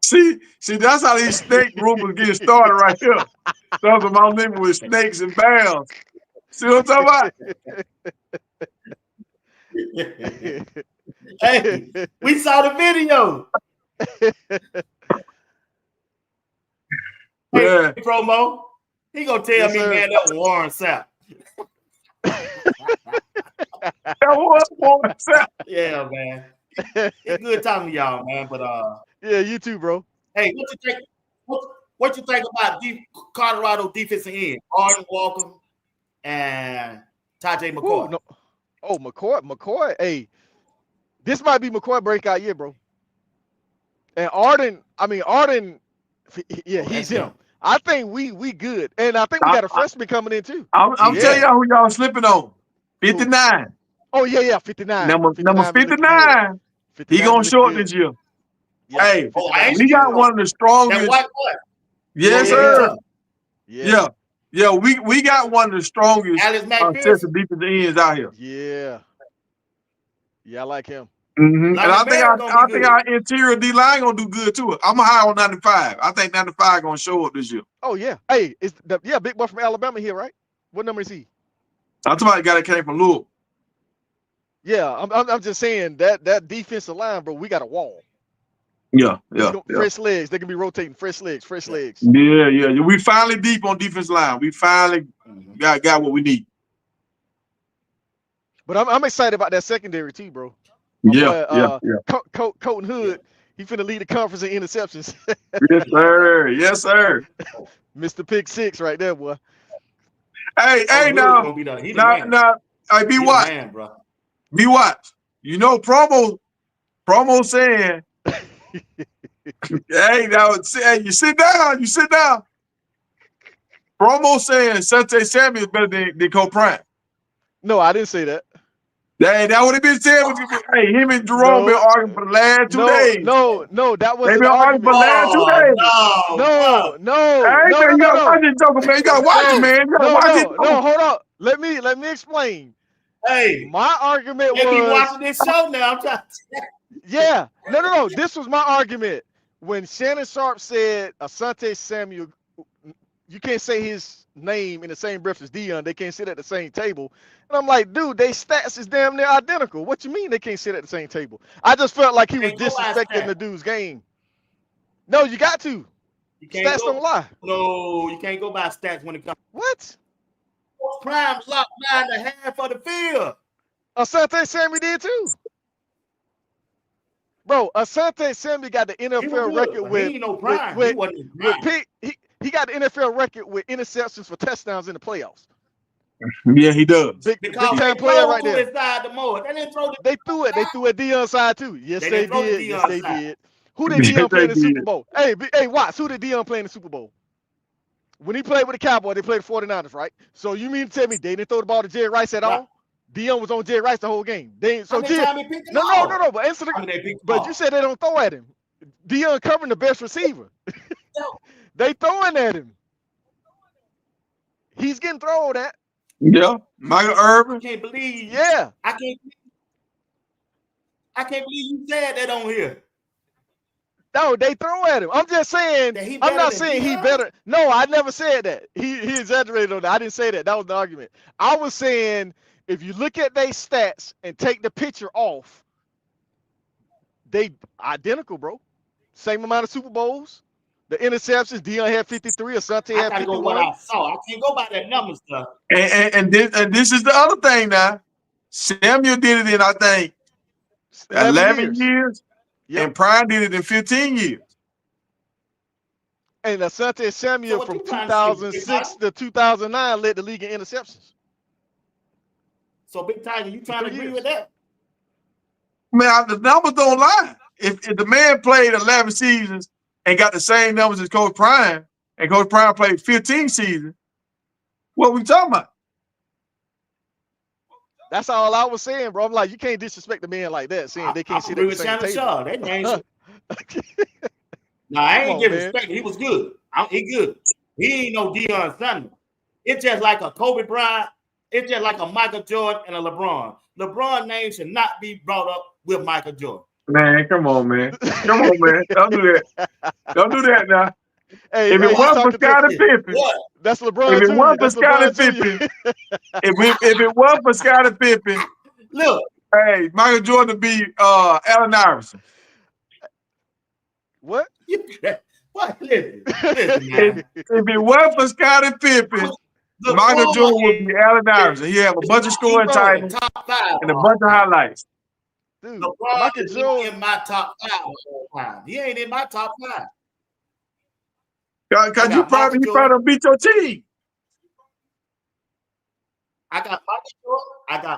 See, that's how these snake rumors get started right here. Talking about living with snakes and bears. See what I'm talking about? Hey, we saw the video. Yeah. Hey, promo. He gonna tell Yes, me, sir. man, that was Warren Sapp. That was one set. Yeah, man. It's good talking to y'all, man. But yeah, you too, bro. hey, what you think? What you think about Colorado defensive end, Arden Walker and Tajay McCoy? Ooh, no. Oh, McCoy. Hey, this might be McCoy breakout year, bro. And Arden, yeah, he's him. I think we good, and I think we got a freshman coming in too. I'm telling y'all who y'all slipping on. 59. Oh yeah, 59. Number 59. 59. He gonna short this year. Yeah, Hey, 59. we got one of the strongest. That white boy. Yes, sir. Yeah. We got one of the strongest Alex sets of defensive ends out here. Yeah, I like him. Mm-hmm. Like And I think good. our interior D line gonna do good too. I'm high on 95. I think 95 gonna show up this year. Oh yeah. Hey, big boy from Alabama here, right? What number is he? I'm talking about the guy that came from Louisville. Yeah, I'm just saying that defensive line, bro. We got a wall. Yeah. Fresh legs. They can be rotating. Fresh legs. Yeah. We finally deep on defense line. We finally got what we need. But I'm excited about that secondary too, bro. Yeah. Colton Hood, he finna lead the conference in interceptions. Yes, sir. Mr. Pick 6 right there, boy. Hey, now, hey, be what? Be what? You know, promo saying, hey, now, you sit down. Promo saying Asante Samuel is better than Cole Prime. No, I didn't say that. That would have been said. Hey, him and Jerome been arguing for the last 2 days. No, that wasn't been the arguing argument. for the last 2 days. No. You gotta watch it, Joker, man. You gotta watch it, man. You gotta watch it. No, hold on. Let me explain. Hey, my argument was. Be watching this show now. I'm trying. Yeah, no. This was my argument when Shannon Sharp said Asante Samuel. You can't say his name in the same breath as Dion. They can't sit at the same table. And I'm like, dude, they stats is damn near identical. What you mean they can't sit at the same table? I just felt like he was disrespecting the dude's game. No, you got to. Stats don't lie. No, you can't go by stats when it comes. What? Prime locked 9.5 for the field. Asante Samuel did too. Bro, Asante Samuel got the NFL record with he got the NFL record with interceptions for touchdowns in the playoffs. Yeah, he does. Big time player right there. They threw it. They threw it Dion side too. Yes, they did. Yes, they did. Who did Dion play in the Super Bowl? Hey, Watts, who did Dion play in the Super Bowl? When he played with the Cowboys, they played the 49ers, right? So you mean to tell me they didn't throw the ball to Jerry Rice at all? Dion was on Jerry Rice the whole game. No. But answer but you said they don't throw at him. Dion covering the best receiver. They throwing at him. He's getting thrown at. Yeah, Michael Irvin. I can't believe. Yeah, I can't believe you said that on here. No, they throw at him. I'm just saying. I'm not saying he better. No, I never said that. He exaggerated on that. I didn't say that. That was the argument. I was saying if you look at their stats and take the picture off, they identical, bro. Same amount of Super Bowls. The interceptions, Dion had 53, Asante had 51. Go what I saw. I can't go by that number stuff. And this is the other thing now. Samuel did it in, I think, 11 years. Yep. And Prime did it in 15 years. And Asante Samuel from 2006 to 2009 led the league in interceptions. So, Big Tiger, you trying to agree with that? Man, the numbers don't lie. If the man played 11 seasons and got the same numbers as Coach Prime, and Coach Prime played 15 seasons, what we talking about? That's all I was saying, bro. I'm like, you can't disrespect the man like that, saying they can't sit at the same table. No, I Come ain't on, giving man. respect. He was good. He good. He ain't no Dion Sanders. It's just like a Kobe Bryant. It's just like a Michael Jordan and a LeBron. LeBron name should not be brought up with Michael Jordan. Man, come on, man. Come on, man. Don't do that. Don't do that now. Hey, If it hey, you wasn't for talking to Scottie Pippen, What? that's if LeBron it Jr. wasn't for That's Scottie LeBron Pippen, Jr. if it wasn't for Scottie Pippen, Look, hey, Michael Jordan would be Allen Iverson. What? what? Listen, If, man. if it wasn't for Scottie Pippen, Michael LeBron Jordan would be Allen Iverson. He have a bunch of scoring in titles top 5 and a of bunch all of time. highlights. Dude, LeBron Michael is not Jordan. in my top 5 of all time. He ain't in my top 5. Because I you got Michael probably Jordan. beat your team. I got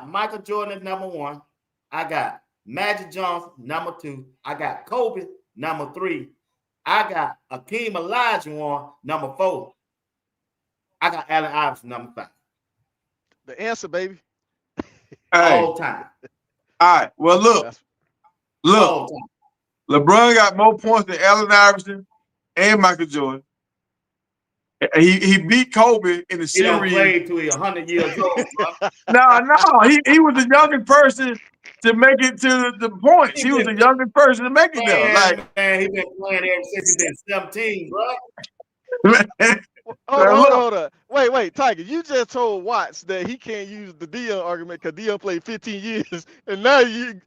Michael Jordan at number 1. I got Magic Johnson number 2. I got Kobe number 3. I got Akeem Olajuwon number 4. I got Allen Iverson number 5. The answer, baby. Hey, All time. all right. Well, look. All time. LeBron got more points than Allen Iverson and Michael Jordan. He beat Kobe in the He don't series. play till he's 100 years old, bro. No. He was the youngest person to make it to the points. He was the youngest person to make it there. Man, he been playing ever since he been 17, bro. Hold on. Wait, Tiger. You just told Watts that he can't use the Dion argument because Dion played 15 years, and now you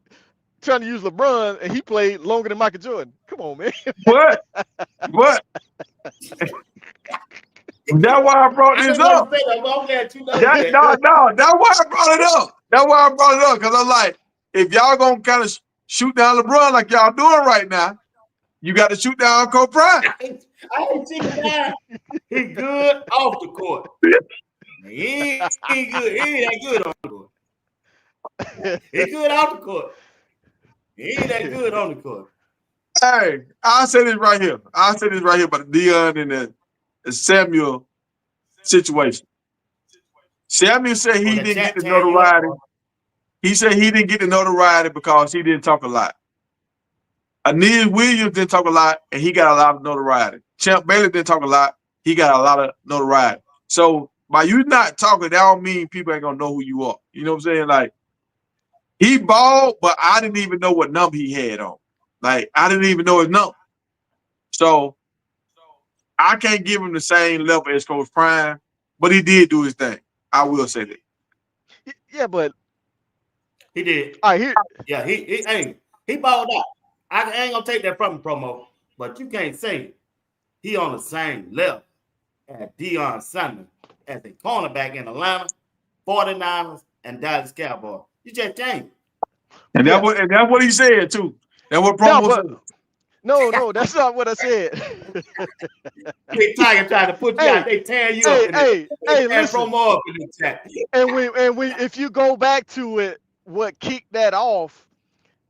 trying to use LeBron, and he played longer than Michael Jordan. Come on, man. What? That's why I brought this up. That's why I brought it up. That's why I brought it up, because I'm like, if y'all gonna kind of shoot down LeBron like y'all doing right now, you got to shoot down Kobe Bryant. I ain't seen that. He good off the court. He ain't good. He ain't that good on the court. He good off the court. He ain't that good on the court. Hey, I'll say this right here. About the Dion and the Samuel situation. Samuel said he didn't get the notoriety. He said he didn't get the notoriety because he didn't talk a lot. Aeneas Williams didn't talk a lot, and he got a lot of notoriety. Champ Bailey didn't talk a lot. He got a lot of notoriety. So by you not talking, that don't mean people ain't gonna know who you are. You know what I'm saying? Like, he balled, but I didn't even know what number he had on. Like, I didn't even know his number. So I can't give him the same level as Coach Prime, but he did do his thing. I will say that. Yeah, but he did. All right, here. Yeah, he balled out. I ain't gonna take that from him, promo, but you can't say he on the same level as Deion Sanders as a cornerback in Atlanta, 49ers, and Dallas Cowboys. You just can't. And that's what he said too. That's what promo said. No, that's not what I said. Hey, Tiger trying to put you out. They tear you up. Hey, listen. Promo up in the chat. And if you go back to it, what kicked that off,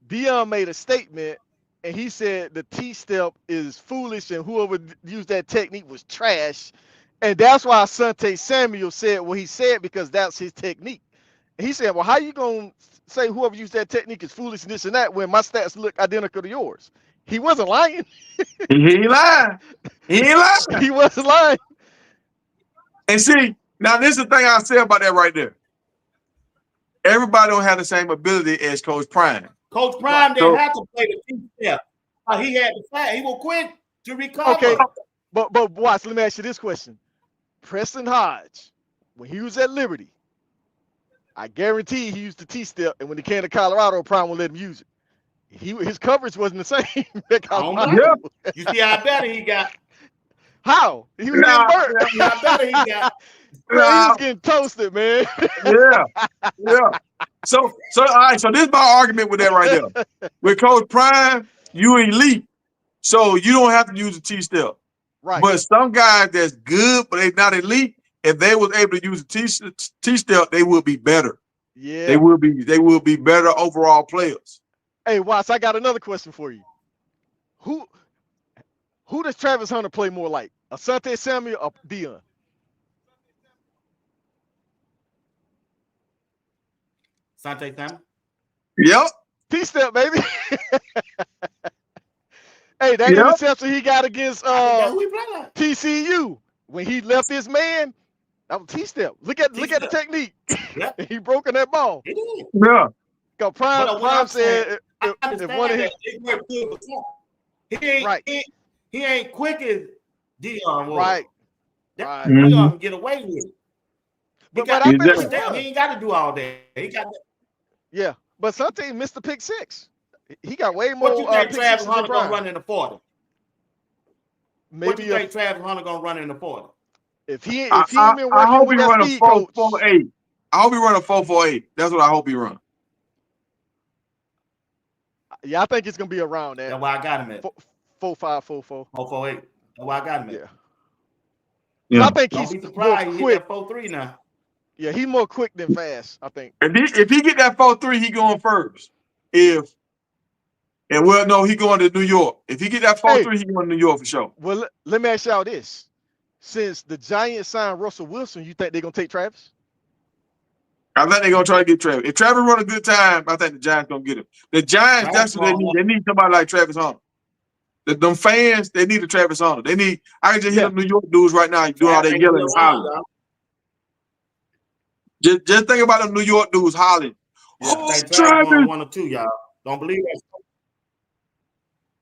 Dion made a statement, and he said the T-step is foolish, and whoever used that technique was trash. And that's why Asante Samuel said what he said, because that's his technique. And he said, well, how you going to say whoever used that technique is foolish and this and that when my stats look identical to yours? He wasn't lying. He ain't lying. He wasn't lying. And see, now this is the thing I say about that right there. Everybody don't have the same ability as Coach Prime. Coach Prime didn't have to play the T-step. He had to fight. He was quick to recover. Okay, but Watts, let me ask you this question. Preston Hodge, when he was at Liberty, I guarantee he used the T-step, and when he came to Colorado, Prime won't let him use it. His coverage wasn't the same. You see how better he got. How? He was getting burnt. How better he got. Bro, he was getting toasted, man. Yeah. So all right. So this is my argument with that right there. With Coach Prime, you elite, so you don't have to use the T-step. Right. But some guys that's good, but they not elite, if they was able to use the T-step, they would be better. Yeah. They will be better overall players. Hey, Watts, I got another question for you. Who does Travis Hunter play more like? Asante Samuel or Dion? Asante Samuel? Yep. T-step, baby. Hey, that Yeah. interception he got against I think that's who he play like. TCU when he left his man, that was T-step. Look at the T-step. technique. Yep. He broken that ball. He did. Yeah. Cause But what Prime I'm saying, said I if one of understand his that it worked good for Trump. He ain't right, he ain't quick as Dion was. right, That right. Mhm. Dion can get away with it. He But got I the think Exactly. he first down. He run. ain't got to do all that. He got that. Yeah. But Asante missed the pick six. He got way What you more think pick Travis sixes than Hunter gonna Prime. run in the 40? What Maybe you think Travis Hunter gonna run in the 40? if he I, ain't been I working hope with he that run a speed coach, 4.48. I hope he run a 4.48. That's what I hope he run. yeah, I think it's gonna be around that That's why I got him at 4.5, 4.4. 4.48. That's why I got him at. Yeah. Cause I Yeah. think Don't he's be more surprised he hit quick. that 4.3 now. Yeah, he's more quick than fast, I think. If he get that 4.3, he going first. No, he going to New York. If he get that 4.3, Hey, he going to New York for sure. well, let me ask y'all this. Since the Giants signed Russell Wilson, you think they're gonna take Travis? I think they're gonna try to get Travis. If Travis run a good time, I think the Giants gonna get him. The Giants, Travis that's what they gonna need. They need somebody like Travis Hunter. Them fans, they need a Travis Hunter. They need. I can just hear Yeah. them New York dudes right now doing all Travis that ain't gonna yelling be and around, hollering. y'all. Just think about them New York dudes hollering. Yeah, I Oh, think Travis going Travis! 1 or 2, y'all. Don't believe that.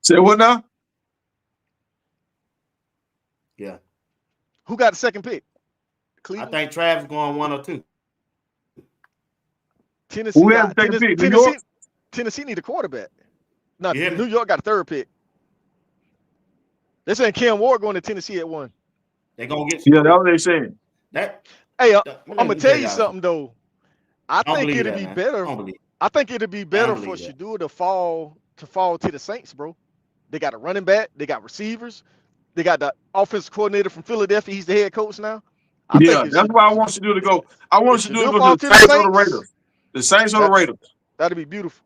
Say what now? Yeah. Who got the second pick? I Cleveland? think Travis going 1 or 2. Tennessee Who has the got second pick? New York? Tennessee need a quarterback. No, You hear me? New York got a third pick. They're saying Cam Ward going to Tennessee at 1. They gonna get Yeah, that's what they saying. that. Hey, I'm Let gonna me tell tell you y'all something. something though. I I don't think believe it'd that, be man. I better. don't believe. I think it'd be I don't better for believe that. Shador to fall to the Saints, bro. They got a running back. They got receivers. They got the offensive coordinator from Philadelphia. He's the head coach now. I think Yeah, that's why I want Shador to go. I want if Shador to Shador go fall to to the the Saints or the Saints, Raiders. The Saints or the that Raiders. that'd be beautiful.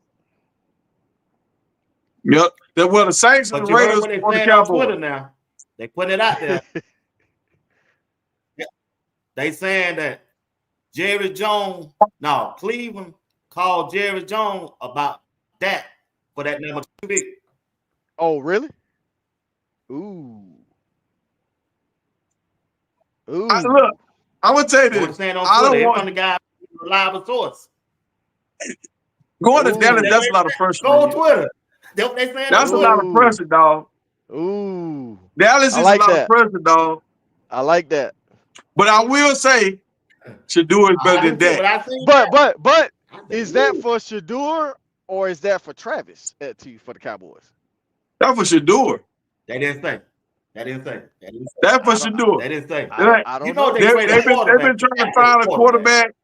Yep. The Saints and the But you heard Raiders what they or the saying on Twitter Cowboys. now. They putting it out there. They saying that Cleveland called Jerry Jones about that for that number 2 pick. Oh, really? Ooh. Look, Ooh. I'm gonna tell you That's what they're this. saying on I Twitter. don't Here want from the guy, reliable source. going to That's Dallas. Ooh. That's a lot of pressure Go on on you. Twitter. That's what they saying on That's a Twitter. lot of Ooh. pressure, dog. Ooh. Dallas I is a like lot of that. pressure, dog. I like that. But I will say, Shador is better I do than too, that. but I seen But that. I said, is that woo. for Shador or is that for Travis at T for the Cowboys? That's for Shador. They didn't say. They didn't say. They didn't say. That's for I don't Shador. They didn't say. I You don't know know. they trade a They've quarterback. been They trying to got to trade find a a quarterback. quarterback.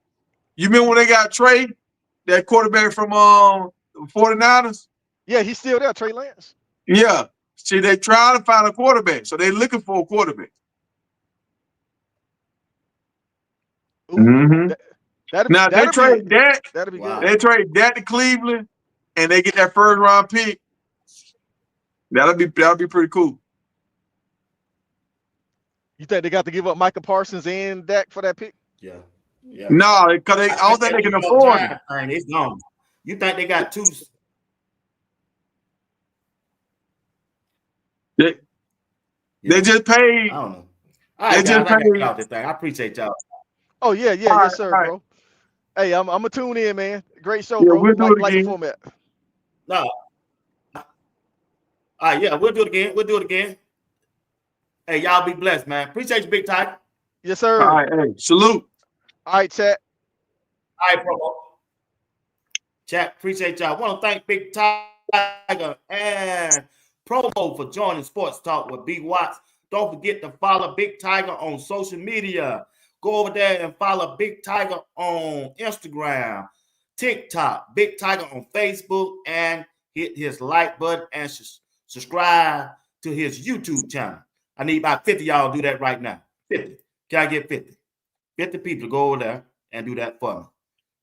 You remember when they got Trey, that quarterback from 49ers? Yeah, he's still there, Trey Lance. Yeah. See, they trying to find a quarterback, so they're looking for a quarterback. Ooh, Mm-hmm. Now they trade that. that'll be good. Wow. They trade that to Cleveland, and they get that first round pick. That'll be pretty cool. You think they got to give up Micah Parsons and Dak for that pick? Yeah. Yeah. No, because I I don't think think that they can New York afford it. Giants thing is gone. You think they got 2? They just paid. I don't know. All They right, just guys. I got to get paid. off this thing. I appreciate y'all. Oh yeah, All right, yes sir, all right. bro. Hey, I'm gonna tune in, man. Great show, Yeah, bro. we'll do it Like the again. format. No. All right, yeah, we'll do it again. We'll do it again. Hey, y'all be blessed, man. Appreciate you, Big Tiger. Yes, All sir. right, hey, salute. All right, chat. All right, Promo. Chat, appreciate y'all. I want to thank Big Tiger and Promo for joining Sports Talk with B Watts. Don't forget to follow Big Tiger on social media. Go over there and follow Big Tiger on Instagram, TikTok, Big Tiger on Facebook, and hit his like button and subscribe to his YouTube channel. I need about 50 y'all to do that right now. 50. Can I get 50? 50 people to go over there and do that for me.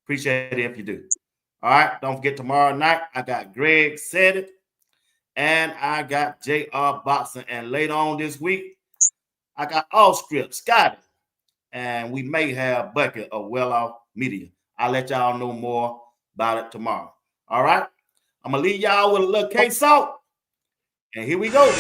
Appreciate it if you do. All right. Don't forget tomorrow night, I got Greg Said It, and I got JR Boxing. And later on this week, I got All Script, Scotty, and we may have Bucket of Well Off Media. I'll let y'all know more about it tomorrow. All right. I'm going to leave y'all with a little K-Salt. And here we go.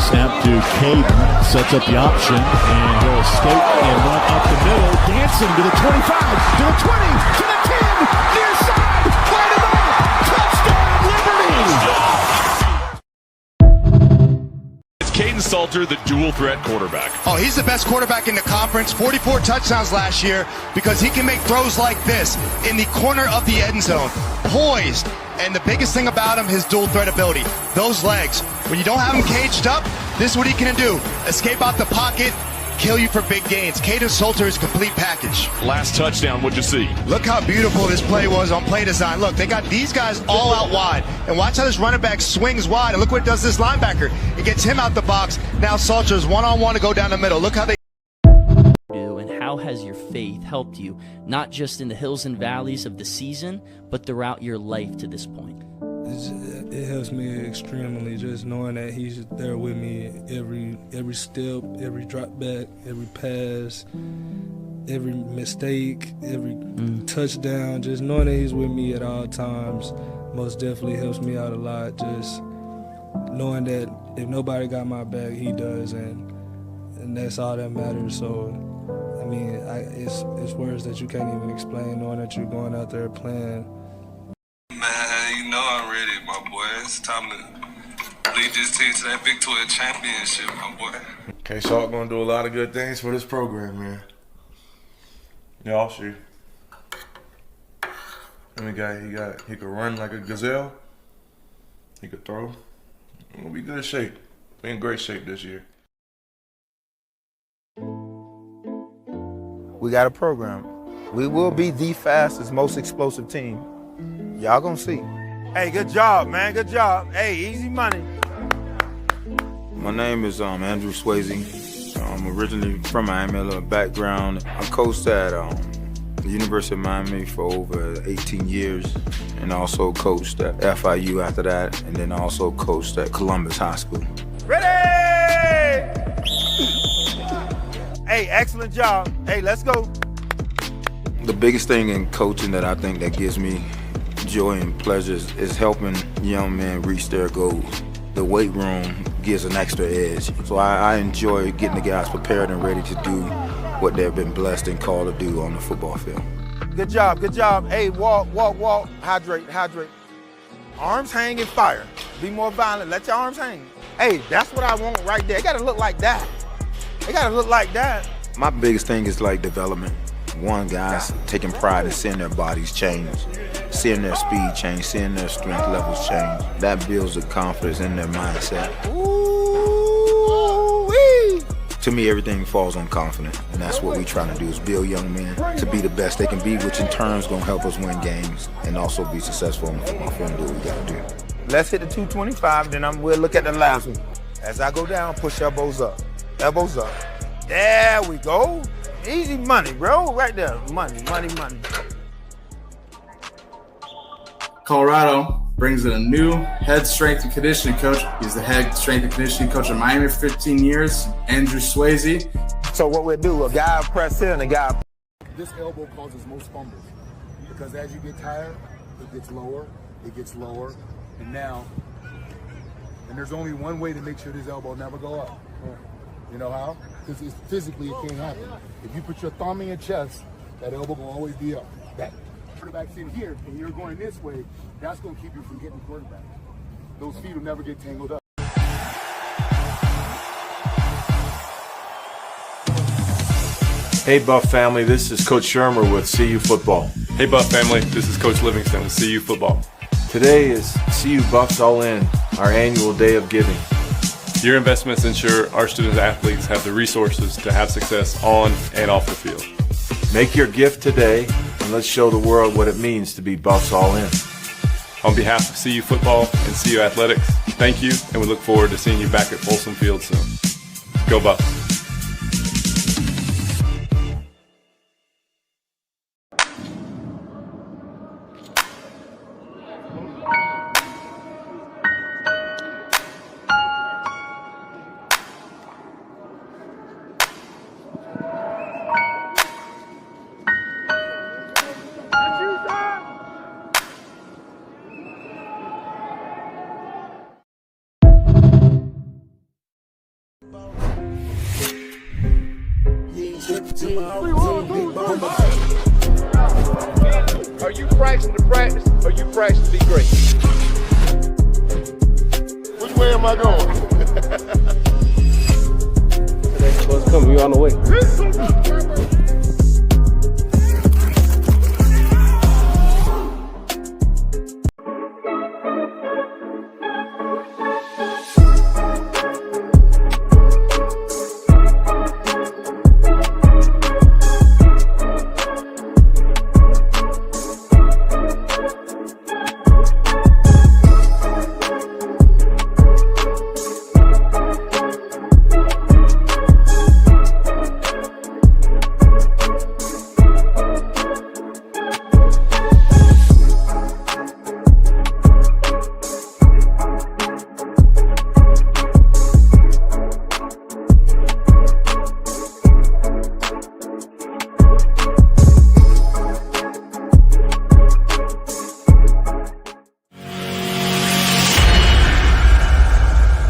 Snap to Caden, sets up the option, and he'll escape and run up the middle, dancing to the 25, to the 20, to the 10, near side, right of Liberty! It's Caden Salter, the dual threat quarterback. Oh, he's the best quarterback in the conference. 44 touchdowns last year because he can make throws like this in the corner of the end zone. Poised. And the biggest thing about him, his dual threat ability. Those legs. When you don't have him caged up, this is what he can do. Escape out the pocket, kill you for big gains. Caden Salter is a complete package. Last touchdown, what'd you see? Look how beautiful this play was on play design. Look, they got these guys all out wide. And watch how this running back swings wide. And look what it does to this linebacker. It gets him out the box. Now Salter's one-on-one to go down the middle. Look how they and how has your faith helped you, not just in the hills and valleys of the season, but throughout your life to this point? It helps me extremely, just knowing that he's there with me every step, every drop back, every pass, every mistake, every touchdown. Just knowing that he's with me at all times most definitely helps me out a lot. Just knowing that if nobody got my back, he does, and that's all that matters. So, I mean, it's words that you can't even explain, knowing that you're going out there playing. Man, you know I'm ready, my boy. It's time to lead this team to that Victoria Championship, my boy. K-Salt gonna do a lot of good things for this program, man. Y'all see. And he could run like a gazelle. He could throw. We'll be good shape. Be in great shape this year. We got a program. We will be the fastest, most explosive team. Y'all gonna see. Hey, good job, man. Good job. Hey, easy money. My name is Andrew Swayze. I'm originally from Miami, a little background. I coached at the University of Miami for over 18 years, and also coached at FIU after that, and then also coached at Columbus High School. Ready! Hey, excellent job. Hey, let's go. The biggest thing in coaching that I think that gives me joy and pleasure is helping young men reach their goals. The weight room gives an extra edge. So I enjoy getting the guys prepared and ready to do what they've been blessed and called to do on the football field. Good job, good job. Hey, walk, hydrate. Arms hang and fire. Be more violent, let your arms hang. Hey, that's what I want right there. It gotta look like that. My biggest thing is like development. One, guys taking pride in seeing their bodies change, seeing their speed change, seeing their strength levels change. That builds the confidence in their mindset. Ooh-wee. To me, everything falls on confidence, and that's what we trying to do is build young men to be the best they can be, which in turn is gonna help us win games and also be successful on the football field and do what we gotta do. Let's hit the 225, then we'll look at the last one. As I go down, push elbows up. Elbows up. There we go. Easy money, bro. Right there. Money. Colorado brings in a new head strength and conditioning coach. He's the head strength and conditioning coach of Miami for 15 years, Andrew Swayze. So what we'll do, a guy press in, a guy. This elbow causes most fumbles because as you get tired, it gets lower, and there's only one way to make sure this elbow never go up. You know how? Because physically it can't happen. If you put your thumb in your chest, that elbow will always be up. That quarterback's in here and you're going this way, that's going to keep you from getting the quarterback. Those feet will never get tangled up. Hey Buff family, this is Coach Shermer with CU Football. Hey Buff family, this is Coach Livingston with CU Football. Today is CU Buffs All In, our annual day of giving. Your investments ensure our student athletes have the resources to have success on and off the field. Make your gift today, and let's show the world what it means to be Buffs All In. On behalf of CU Football and CU Athletics, thank you, and we look forward to seeing you back at Folsom Field soon. Go Buffs. Are you practicing to practice, or you practicing to be great? Which way am I going? Bus coming, you on the way.